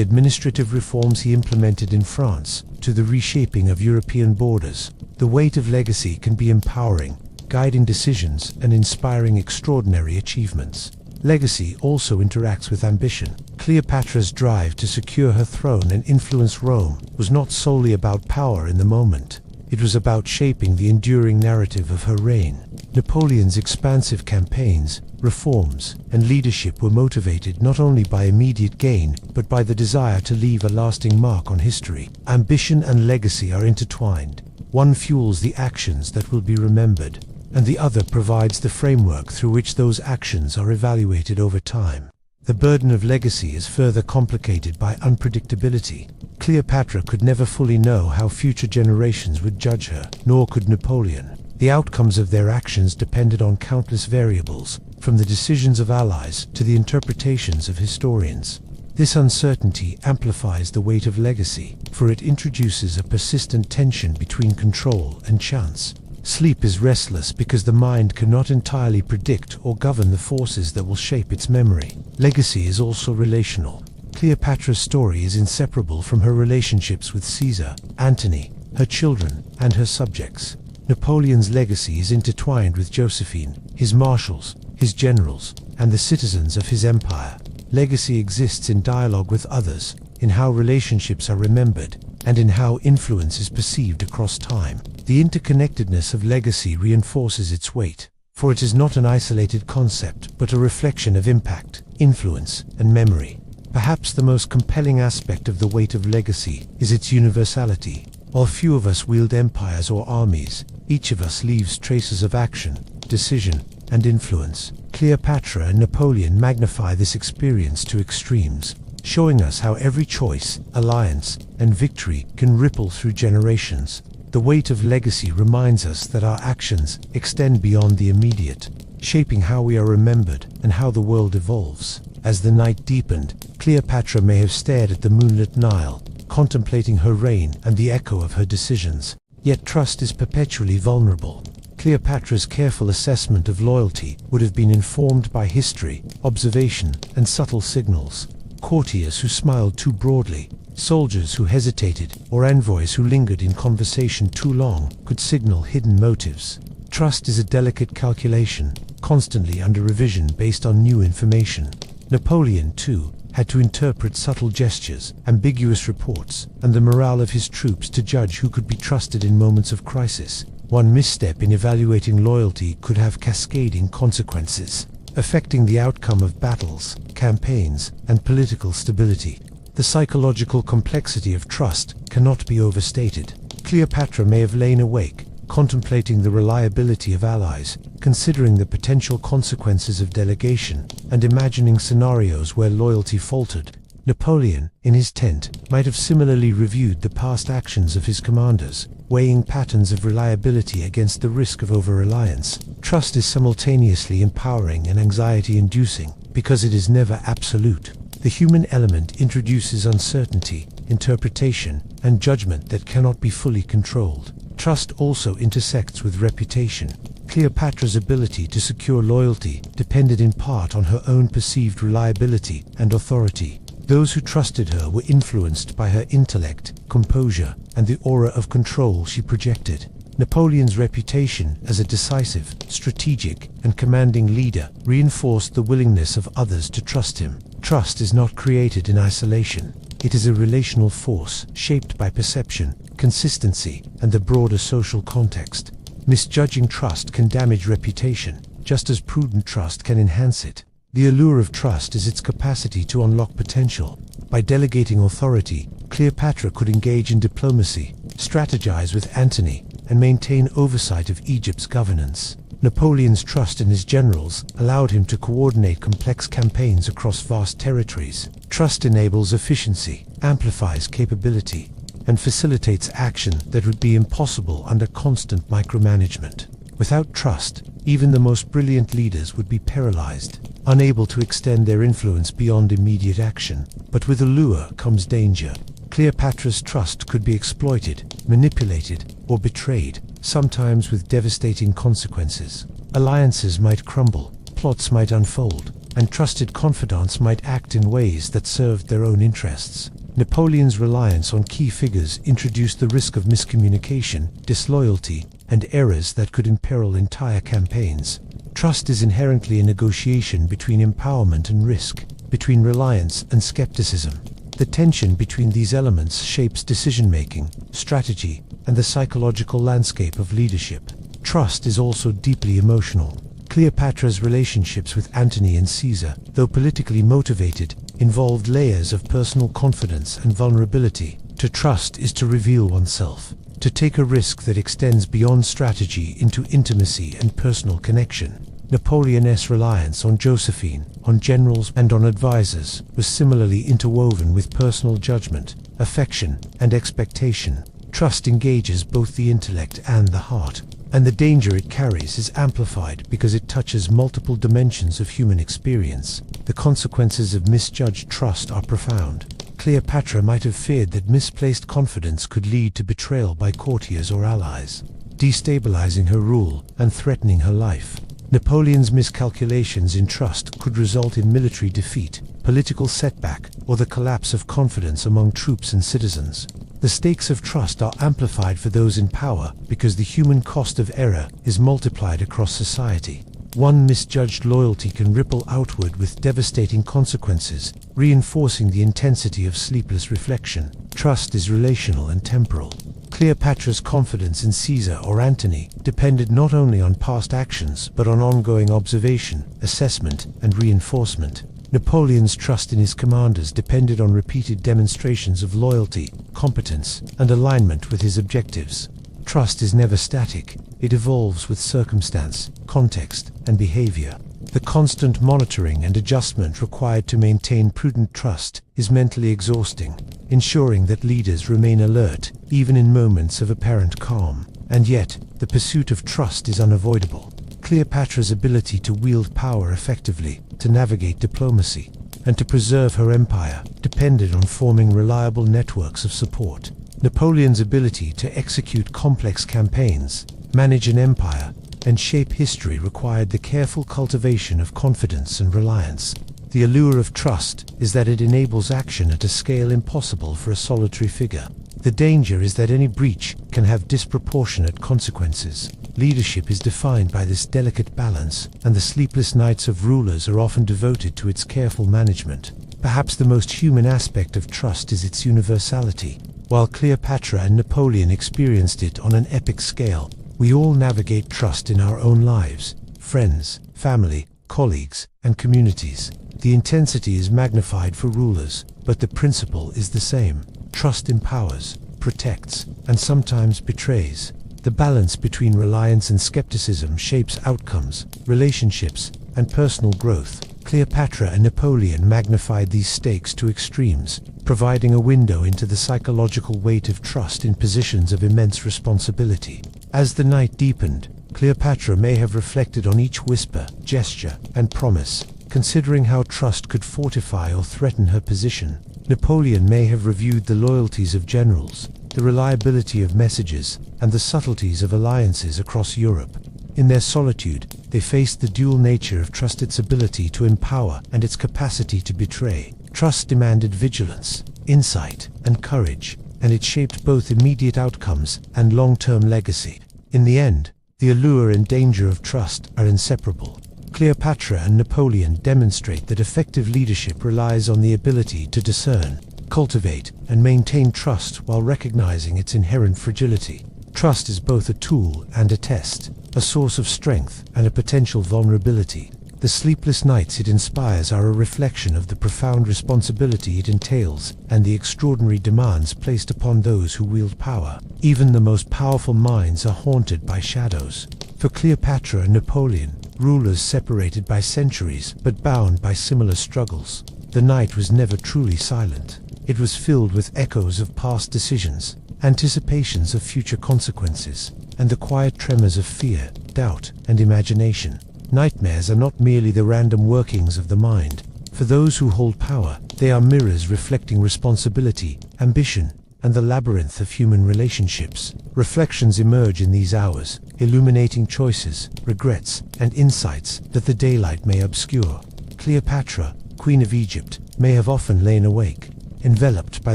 administrative reforms he implemented in France to the reshaping of European borders, the weight of legacy can be empowering, guiding decisions and inspiring extraordinary achievements. Legacy also interacts with ambition. Cleopatra's drive to secure her throne and influence Rome was not solely about power in the moment. It was about shaping the enduring narrative of her reign. Napoleon's expansive campaigns, reforms, and leadership were motivated not only by immediate gain, but by the desire to leave a lasting mark on history. Ambition and legacy are intertwined. One fuels the actions that will be remembered, and the other provides the framework through which those actions are evaluated over time. The burden of legacy is further complicated by unpredictability. Cleopatra could never fully know how future generations would judge her, nor could Napoleon. The outcomes of their actions depended on countless variables, from the decisions of allies to the interpretations of historians. This uncertainty amplifies the weight of legacy, for it introduces a persistent tension between control and chance. Sleep is restless because the mind cannot entirely predict or govern the forces that will shape its memory. Legacy is also relational. Cleopatra's story is inseparable from her relationships with Caesar, Antony, her children, and her subjects. Napoleon's legacy is intertwined with Josephine, his marshals, his generals, and the citizens of his empire. Legacy exists in dialogue with others, in how relationships are remembered, and in how influence is perceived across time. The interconnectedness of legacy reinforces its weight, for it is not an isolated concept, but a reflection of impact, influence, and memory. Perhaps the most compelling aspect of the weight of legacy is its universality. While few of us wield empires or armies, each of us leaves traces of action, decision, and influence. Cleopatra and Napoleon magnify this experience to extremes, showing us how every choice, alliance, and victory can ripple through generations. The weight of legacy reminds us that our actions extend beyond the immediate, shaping how we are remembered and how the world evolves. As the night deepened, Cleopatra may have stared at the moonlit Nile, contemplating her reign and the echo of her decisions. Yet trust is perpetually vulnerable. Cleopatra's careful assessment of loyalty would have been informed by history, observation, and subtle signals. Courtiers who smiled too broadly, soldiers who hesitated, or envoys who lingered in conversation too long could signal hidden motives. Trust is a delicate calculation, constantly under revision based on new information. Napoleon, too, had to interpret subtle gestures, ambiguous reports, and the morale of his troops to judge who could be trusted in moments of crisis. One misstep in evaluating loyalty could have cascading consequences, affecting the outcome of battles, campaigns, and political stability. The psychological complexity of trust cannot be overstated. Cleopatra may have lain awake, contemplating the reliability of allies, considering the potential consequences of delegation, and imagining scenarios where loyalty faltered. Napoleon, in his tent, might have similarly reviewed the past actions of his commanders, weighing patterns of reliability against the risk of over-reliance. Trust is simultaneously empowering and anxiety-inducing, because it is never absolute. The human element introduces uncertainty, interpretation, and judgment that cannot be fully controlled. Trust also intersects with reputation. Cleopatra's ability to secure loyalty depended in part on her own perceived reliability and authority. Those who trusted her were influenced by her intellect, composure, and the aura of control she projected. Napoleon's reputation as a decisive, strategic, and commanding leader reinforced the willingness of others to trust him. Trust is not created in isolation. It is a relational force shaped by perception, consistency, and the broader social context. Misjudging trust can damage reputation, just as prudent trust can enhance it. The allure of trust is its capacity to unlock potential. By delegating authority, Cleopatra could engage in diplomacy, strategize with Antony, and maintain oversight of Egypt's governance. Napoleon's trust in his generals allowed him to coordinate complex campaigns across vast territories. Trust enables efficiency, amplifies capability, and facilitates action that would be impossible under constant micromanagement. Without trust, even the most brilliant leaders would be paralyzed, unable to extend their influence beyond immediate action. But with allure comes danger. Cleopatra's trust could be exploited, manipulated, or betrayed, sometimes with devastating consequences. Alliances might crumble, plots might unfold, and trusted confidants might act in ways that served their own interests. Napoleon's reliance on key figures introduced the risk of miscommunication, disloyalty, and errors that could imperil entire campaigns. Trust is inherently a negotiation between empowerment and risk, between reliance and skepticism. The tension between these elements shapes decision-making, strategy, and the psychological landscape of leadership. Trust is also deeply emotional. Cleopatra's relationships with Antony and Caesar, though politically motivated, involved layers of personal confidence and vulnerability. To trust is to reveal oneself, to take a risk that extends beyond strategy into intimacy and personal connection. Napoleon's reliance on Josephine, on generals, and on advisors was similarly interwoven with personal judgment, affection, and expectation. Trust engages both the intellect and the heart, and the danger it carries is amplified because it touches multiple dimensions of human experience. The consequences of misjudged trust are profound. Cleopatra might have feared that misplaced confidence could lead to betrayal by courtiers or allies, destabilizing her rule and threatening her life. Napoleon's miscalculations in trust could result in military defeat, political setback, or the collapse of confidence among troops and citizens. The stakes of trust are amplified for those in power because the human cost of error is multiplied across society. One misjudged loyalty can ripple outward with devastating consequences, reinforcing the intensity of sleepless reflection. Trust is relational and temporal. Cleopatra's confidence in Caesar or Antony depended not only on past actions but on ongoing observation, assessment, and reinforcement. Napoleon's trust in his commanders depended on repeated demonstrations of loyalty, competence, and alignment with his objectives. Trust is never static. It evolves with circumstance, context, and behavior. The constant monitoring and adjustment required to maintain prudent trust is mentally exhausting, ensuring that leaders remain alert even in moments of apparent calm. And yet, the pursuit of trust is unavoidable. Cleopatra's ability to wield power effectively, to navigate diplomacy, and to preserve her empire depended on forming reliable networks of support. Napoleon's ability to execute complex campaigns, manage an empire, and shape history required the careful cultivation of confidence and reliance. The allure of trust is that it enables action at a scale impossible for a solitary figure. The danger is that any breach can have disproportionate consequences. Leadership is defined by this delicate balance, and the sleepless nights of rulers are often devoted to its careful management. Perhaps the most human aspect of trust is its universality. While Cleopatra and Napoleon experienced it on an epic scale, We all navigate trust in our own lives, friends, family, colleagues, and communities. The intensity is magnified for rulers, but the principle is the same. Trust empowers, protects, and sometimes betrays. The balance between reliance and skepticism shapes outcomes, relationships, and personal growth. Cleopatra and Napoleon magnified these stakes to extremes, providing a window into the psychological weight of trust in positions of immense responsibility. As the night deepened, Cleopatra may have reflected on each whisper, gesture, and promise, considering how trust could fortify or threaten her position. Napoleon may have reviewed the loyalties of generals, the reliability of messages, and the subtleties of alliances across Europe. In their solitude, they faced the dual nature of trust, its ability to empower and its capacity to betray. Trust demanded vigilance, insight, and courage, and it shaped both immediate outcomes and long-term legacy. In the end, the allure and danger of trust are inseparable. Cleopatra and Napoleon demonstrate that effective leadership relies on the ability to discern, cultivate, and maintain trust while recognizing its inherent fragility. Trust is both a tool and a test, a source of strength and a potential vulnerability. The sleepless nights it inspires are a reflection of the profound responsibility it entails and the extraordinary demands placed upon those who wield power. Even the most powerful minds are haunted by shadows. For Cleopatra and Napoleon, rulers separated by centuries but bound by similar struggles, the night was never truly silent. It was filled with echoes of past decisions, anticipations of future consequences, and the quiet tremors of fear, doubt, and imagination. Nightmares are not merely the random workings of the mind. For those who hold power, they are mirrors reflecting responsibility, ambition, and the labyrinth of human relationships. Reflections emerge in these hours, illuminating choices, regrets, and insights that the daylight may obscure. Cleopatra, Queen of Egypt, may have often lain awake, enveloped by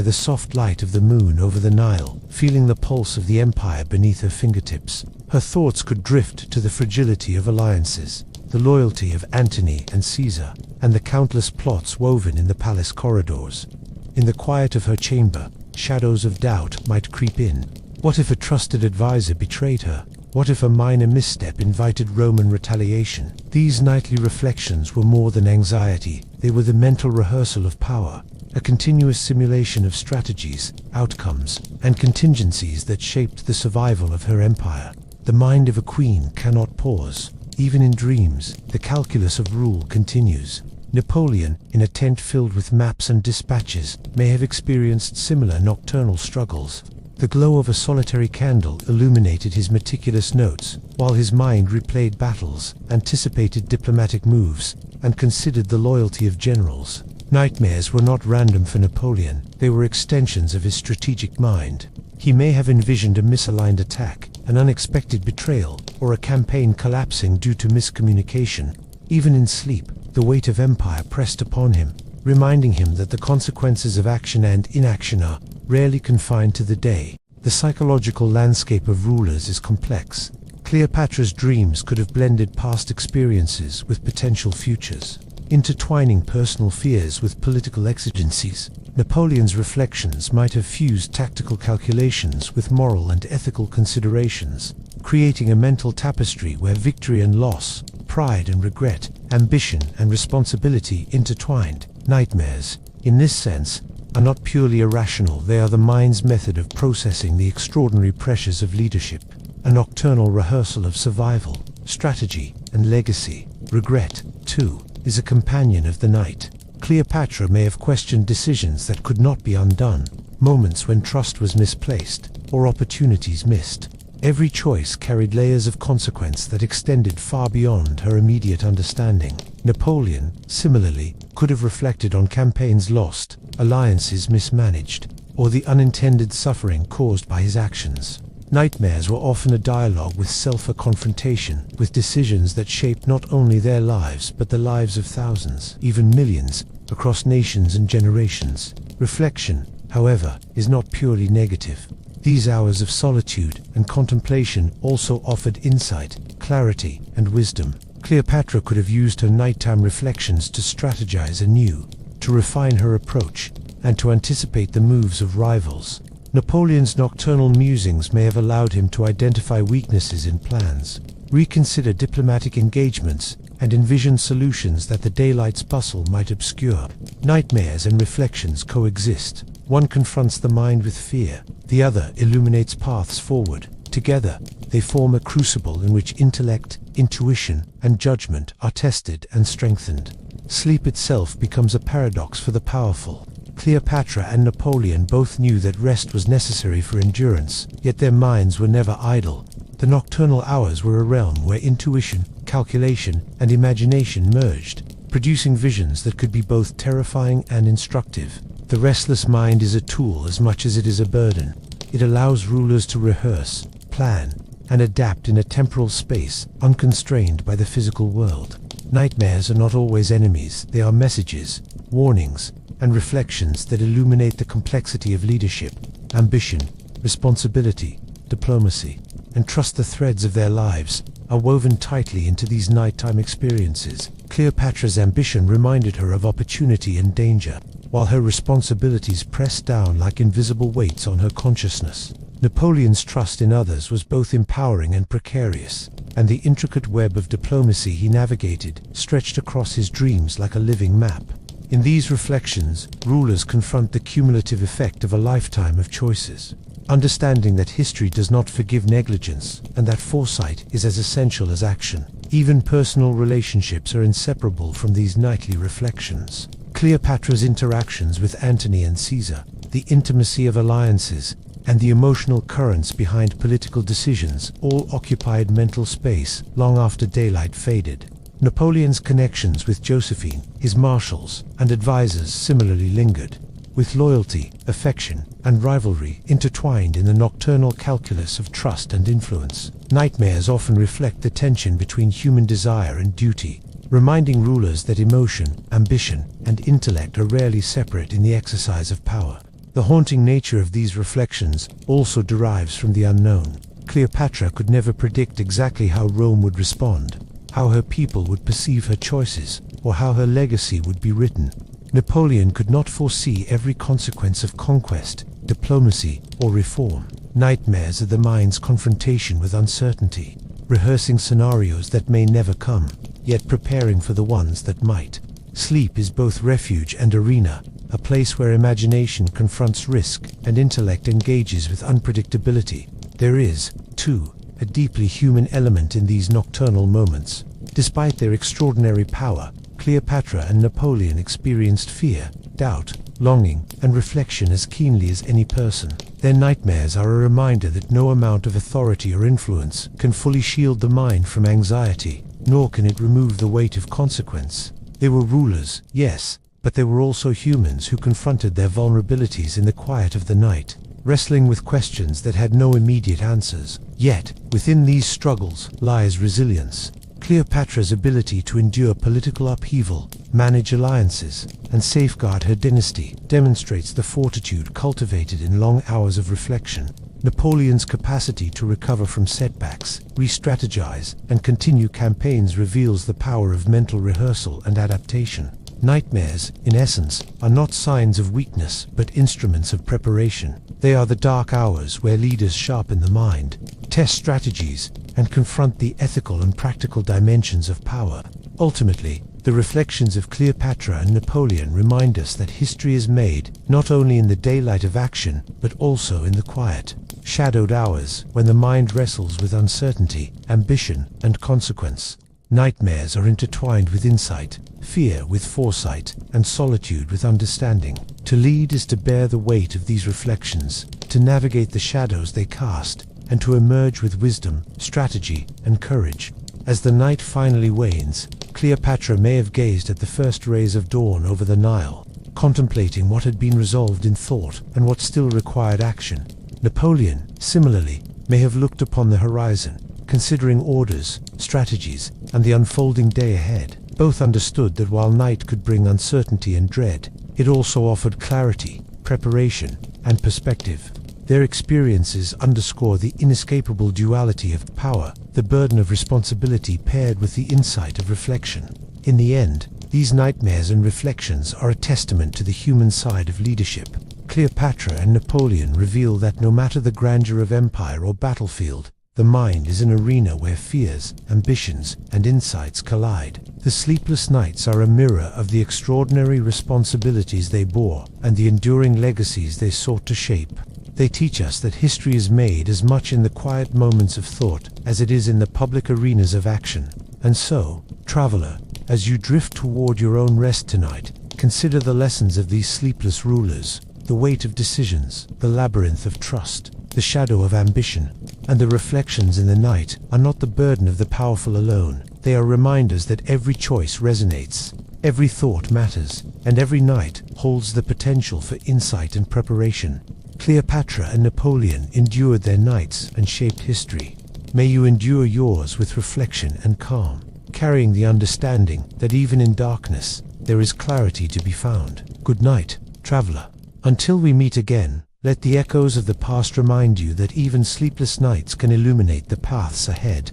the soft light of the moon over the Nile, feeling the pulse of the empire beneath her fingertips. Her thoughts could drift to the fragility of alliances, the loyalty of Antony and Caesar, and the countless plots woven in the palace corridors. In the quiet of her chamber, shadows of doubt might creep in. What if a trusted advisor betrayed her? What if a minor misstep invited Roman retaliation? These nightly reflections were more than anxiety. They were the mental rehearsal of power, a continuous simulation of strategies, outcomes, and contingencies that shaped the survival of her empire. The mind of a queen cannot pause. Even in dreams, the calculus of rule continues. Napoleon, in a tent filled with maps and dispatches, may have experienced similar nocturnal struggles. The glow of a solitary candle illuminated his meticulous notes, while his mind replayed battles, anticipated diplomatic moves, and considered the loyalty of generals. Nightmares were not random for Napoleon, they were extensions of his strategic mind. He may have envisioned a misaligned attack, an unexpected betrayal, or a campaign collapsing due to miscommunication. Even in sleep, the weight of empire pressed upon him, reminding him that the consequences of action and inaction are rarely confined to the day. The psychological landscape of rulers is complex. Cleopatra's dreams could have blended past experiences with potential futures, intertwining personal fears with political exigencies. Napoleon's reflections might have fused tactical calculations with moral and ethical considerations, creating a mental tapestry where victory and loss, pride and regret, ambition and responsibility intertwined. Nightmares, in this sense, are not purely irrational. They are the mind's method of processing the extraordinary pressures of leadership, a nocturnal rehearsal of survival, strategy, and legacy. Regret, too, is a companion of the night. Cleopatra may have questioned decisions that could not be undone, moments when trust was misplaced, or opportunities missed. Every choice carried layers of consequence that extended far beyond her immediate understanding. Napoleon, similarly, could have reflected on campaigns lost, alliances mismanaged, or the unintended suffering caused by his actions. Nightmares were often a dialogue with self, a confrontation with decisions that shaped not only their lives but the lives of thousands, even millions, across nations and generations. Reflection, however, is not purely negative. These hours of solitude and contemplation also offered insight, clarity, and wisdom. Cleopatra could have used her nighttime reflections to strategize anew, to refine her approach, and to anticipate the moves of rivals. Napoleon's nocturnal musings may have allowed him to identify weaknesses in plans, reconsider diplomatic engagements, and envision solutions that the daylight's bustle might obscure. Nightmares and reflections coexist. One confronts the mind with fear, the other illuminates paths forward. Together, they form a crucible in which intellect, intuition, and judgment are tested and strengthened. Sleep itself becomes a paradox for the powerful. Cleopatra and Napoleon both knew that rest was necessary for endurance, yet their minds were never idle. The nocturnal hours were a realm where intuition, calculation, and imagination merged, producing visions that could be both terrifying and instructive. The restless mind is a tool as much as it is a burden. It allows rulers to rehearse, plan, and adapt in a temporal space, unconstrained by the physical world. Nightmares are not always enemies, they are messages, warnings, and reflections that illuminate the complexity of leadership, ambition, responsibility, diplomacy, and trust. The threads of their lives are woven tightly into these nighttime experiences. Cleopatra's ambition reminded her of opportunity and danger, while her responsibilities pressed down like invisible weights on her consciousness. Napoleon's trust in others was both empowering and precarious, and the intricate web of diplomacy he navigated stretched across his dreams like a living map. In these reflections, rulers confront the cumulative effect of a lifetime of choices, understanding that history does not forgive negligence and that foresight is as essential as action. Even personal relationships are inseparable from these nightly reflections. Cleopatra's interactions with Antony and Caesar, the intimacy of alliances, and the emotional currents behind political decisions all occupied mental space long after daylight faded. Napoleon's connections with Josephine, his marshals, and advisors similarly lingered, with loyalty, affection, and rivalry intertwined in the nocturnal calculus of trust and influence. Nightmares often reflect the tension between human desire and duty, reminding rulers that emotion, ambition, and intellect are rarely separate in the exercise of power. The haunting nature of these reflections also derives from the unknown. Cleopatra could never predict exactly how Rome would respond, how her people would perceive her choices, or how her legacy would be written. Napoleon could not foresee every consequence of conquest, diplomacy, or reform. Nightmares are the mind's confrontation with uncertainty, rehearsing scenarios that may never come, yet preparing for the ones that might. Sleep is both refuge and arena, a place where imagination confronts risk and intellect engages with unpredictability. There is, too, a deeply human element in these nocturnal moments. Despite their extraordinary power, Cleopatra and Napoleon experienced fear, doubt, longing, and reflection as keenly as any person. Their nightmares are a reminder that no amount of authority or influence can fully shield the mind from anxiety, nor can it remove the weight of consequence. They were rulers, yes, but they were also humans who confronted their vulnerabilities in the quiet of the night, wrestling with questions that had no immediate answers. Yet, within these struggles lies resilience. Cleopatra's ability to endure political upheaval, manage alliances, and safeguard her dynasty demonstrates the fortitude cultivated in long hours of reflection. Napoleon's capacity to recover from setbacks, re-strategize, and continue campaigns reveals the power of mental rehearsal and adaptation. Nightmares, in essence, are not signs of weakness, but instruments of preparation. They are the dark hours where leaders sharpen the mind, test strategies, and confront the ethical and practical dimensions of power. Ultimately, the reflections of Cleopatra and Napoleon remind us that history is made not only in the daylight of action, but also in the quiet, shadowed hours when the mind wrestles with uncertainty, ambition, and consequence. Nightmares are intertwined with insight, fear with foresight, and solitude with understanding. To lead is to bear the weight of these reflections, to navigate the shadows they cast, and to emerge with wisdom, strategy, and courage. As the night finally wanes, Cleopatra may have gazed at the first rays of dawn over the Nile, contemplating what had been resolved in thought and what still required action. Napoleon, similarly, may have looked upon the horizon, considering orders, strategies, and the unfolding day ahead. Both understood that while night could bring uncertainty and dread, it also offered clarity, preparation, and perspective. Their experiences underscore the inescapable duality of power, the burden of responsibility paired with the insight of reflection. In the end, these nightmares and reflections are a testament to the human side of leadership. Cleopatra and Napoleon reveal that no matter the grandeur of empire or battlefield, the mind is an arena where fears, ambitions, and insights collide. The sleepless nights are a mirror of the extraordinary responsibilities they bore and the enduring legacies they sought to shape. They teach us that history is made as much in the quiet moments of thought as it is in the public arenas of action. And so, traveler, as you drift toward your own rest tonight, consider the lessons of these sleepless rulers, the weight of decisions, the labyrinth of trust, the shadow of ambition, and the reflections in the night are not the burden of the powerful alone. They are reminders that every choice resonates, every thought matters, and every night holds the potential for insight and preparation. Cleopatra and Napoleon endured their nights and shaped history. May you endure yours with reflection and calm, carrying the understanding that even in darkness, there is clarity to be found. Good night, traveler. Until we meet again, let the echoes of the past remind you that even sleepless nights can illuminate the paths ahead.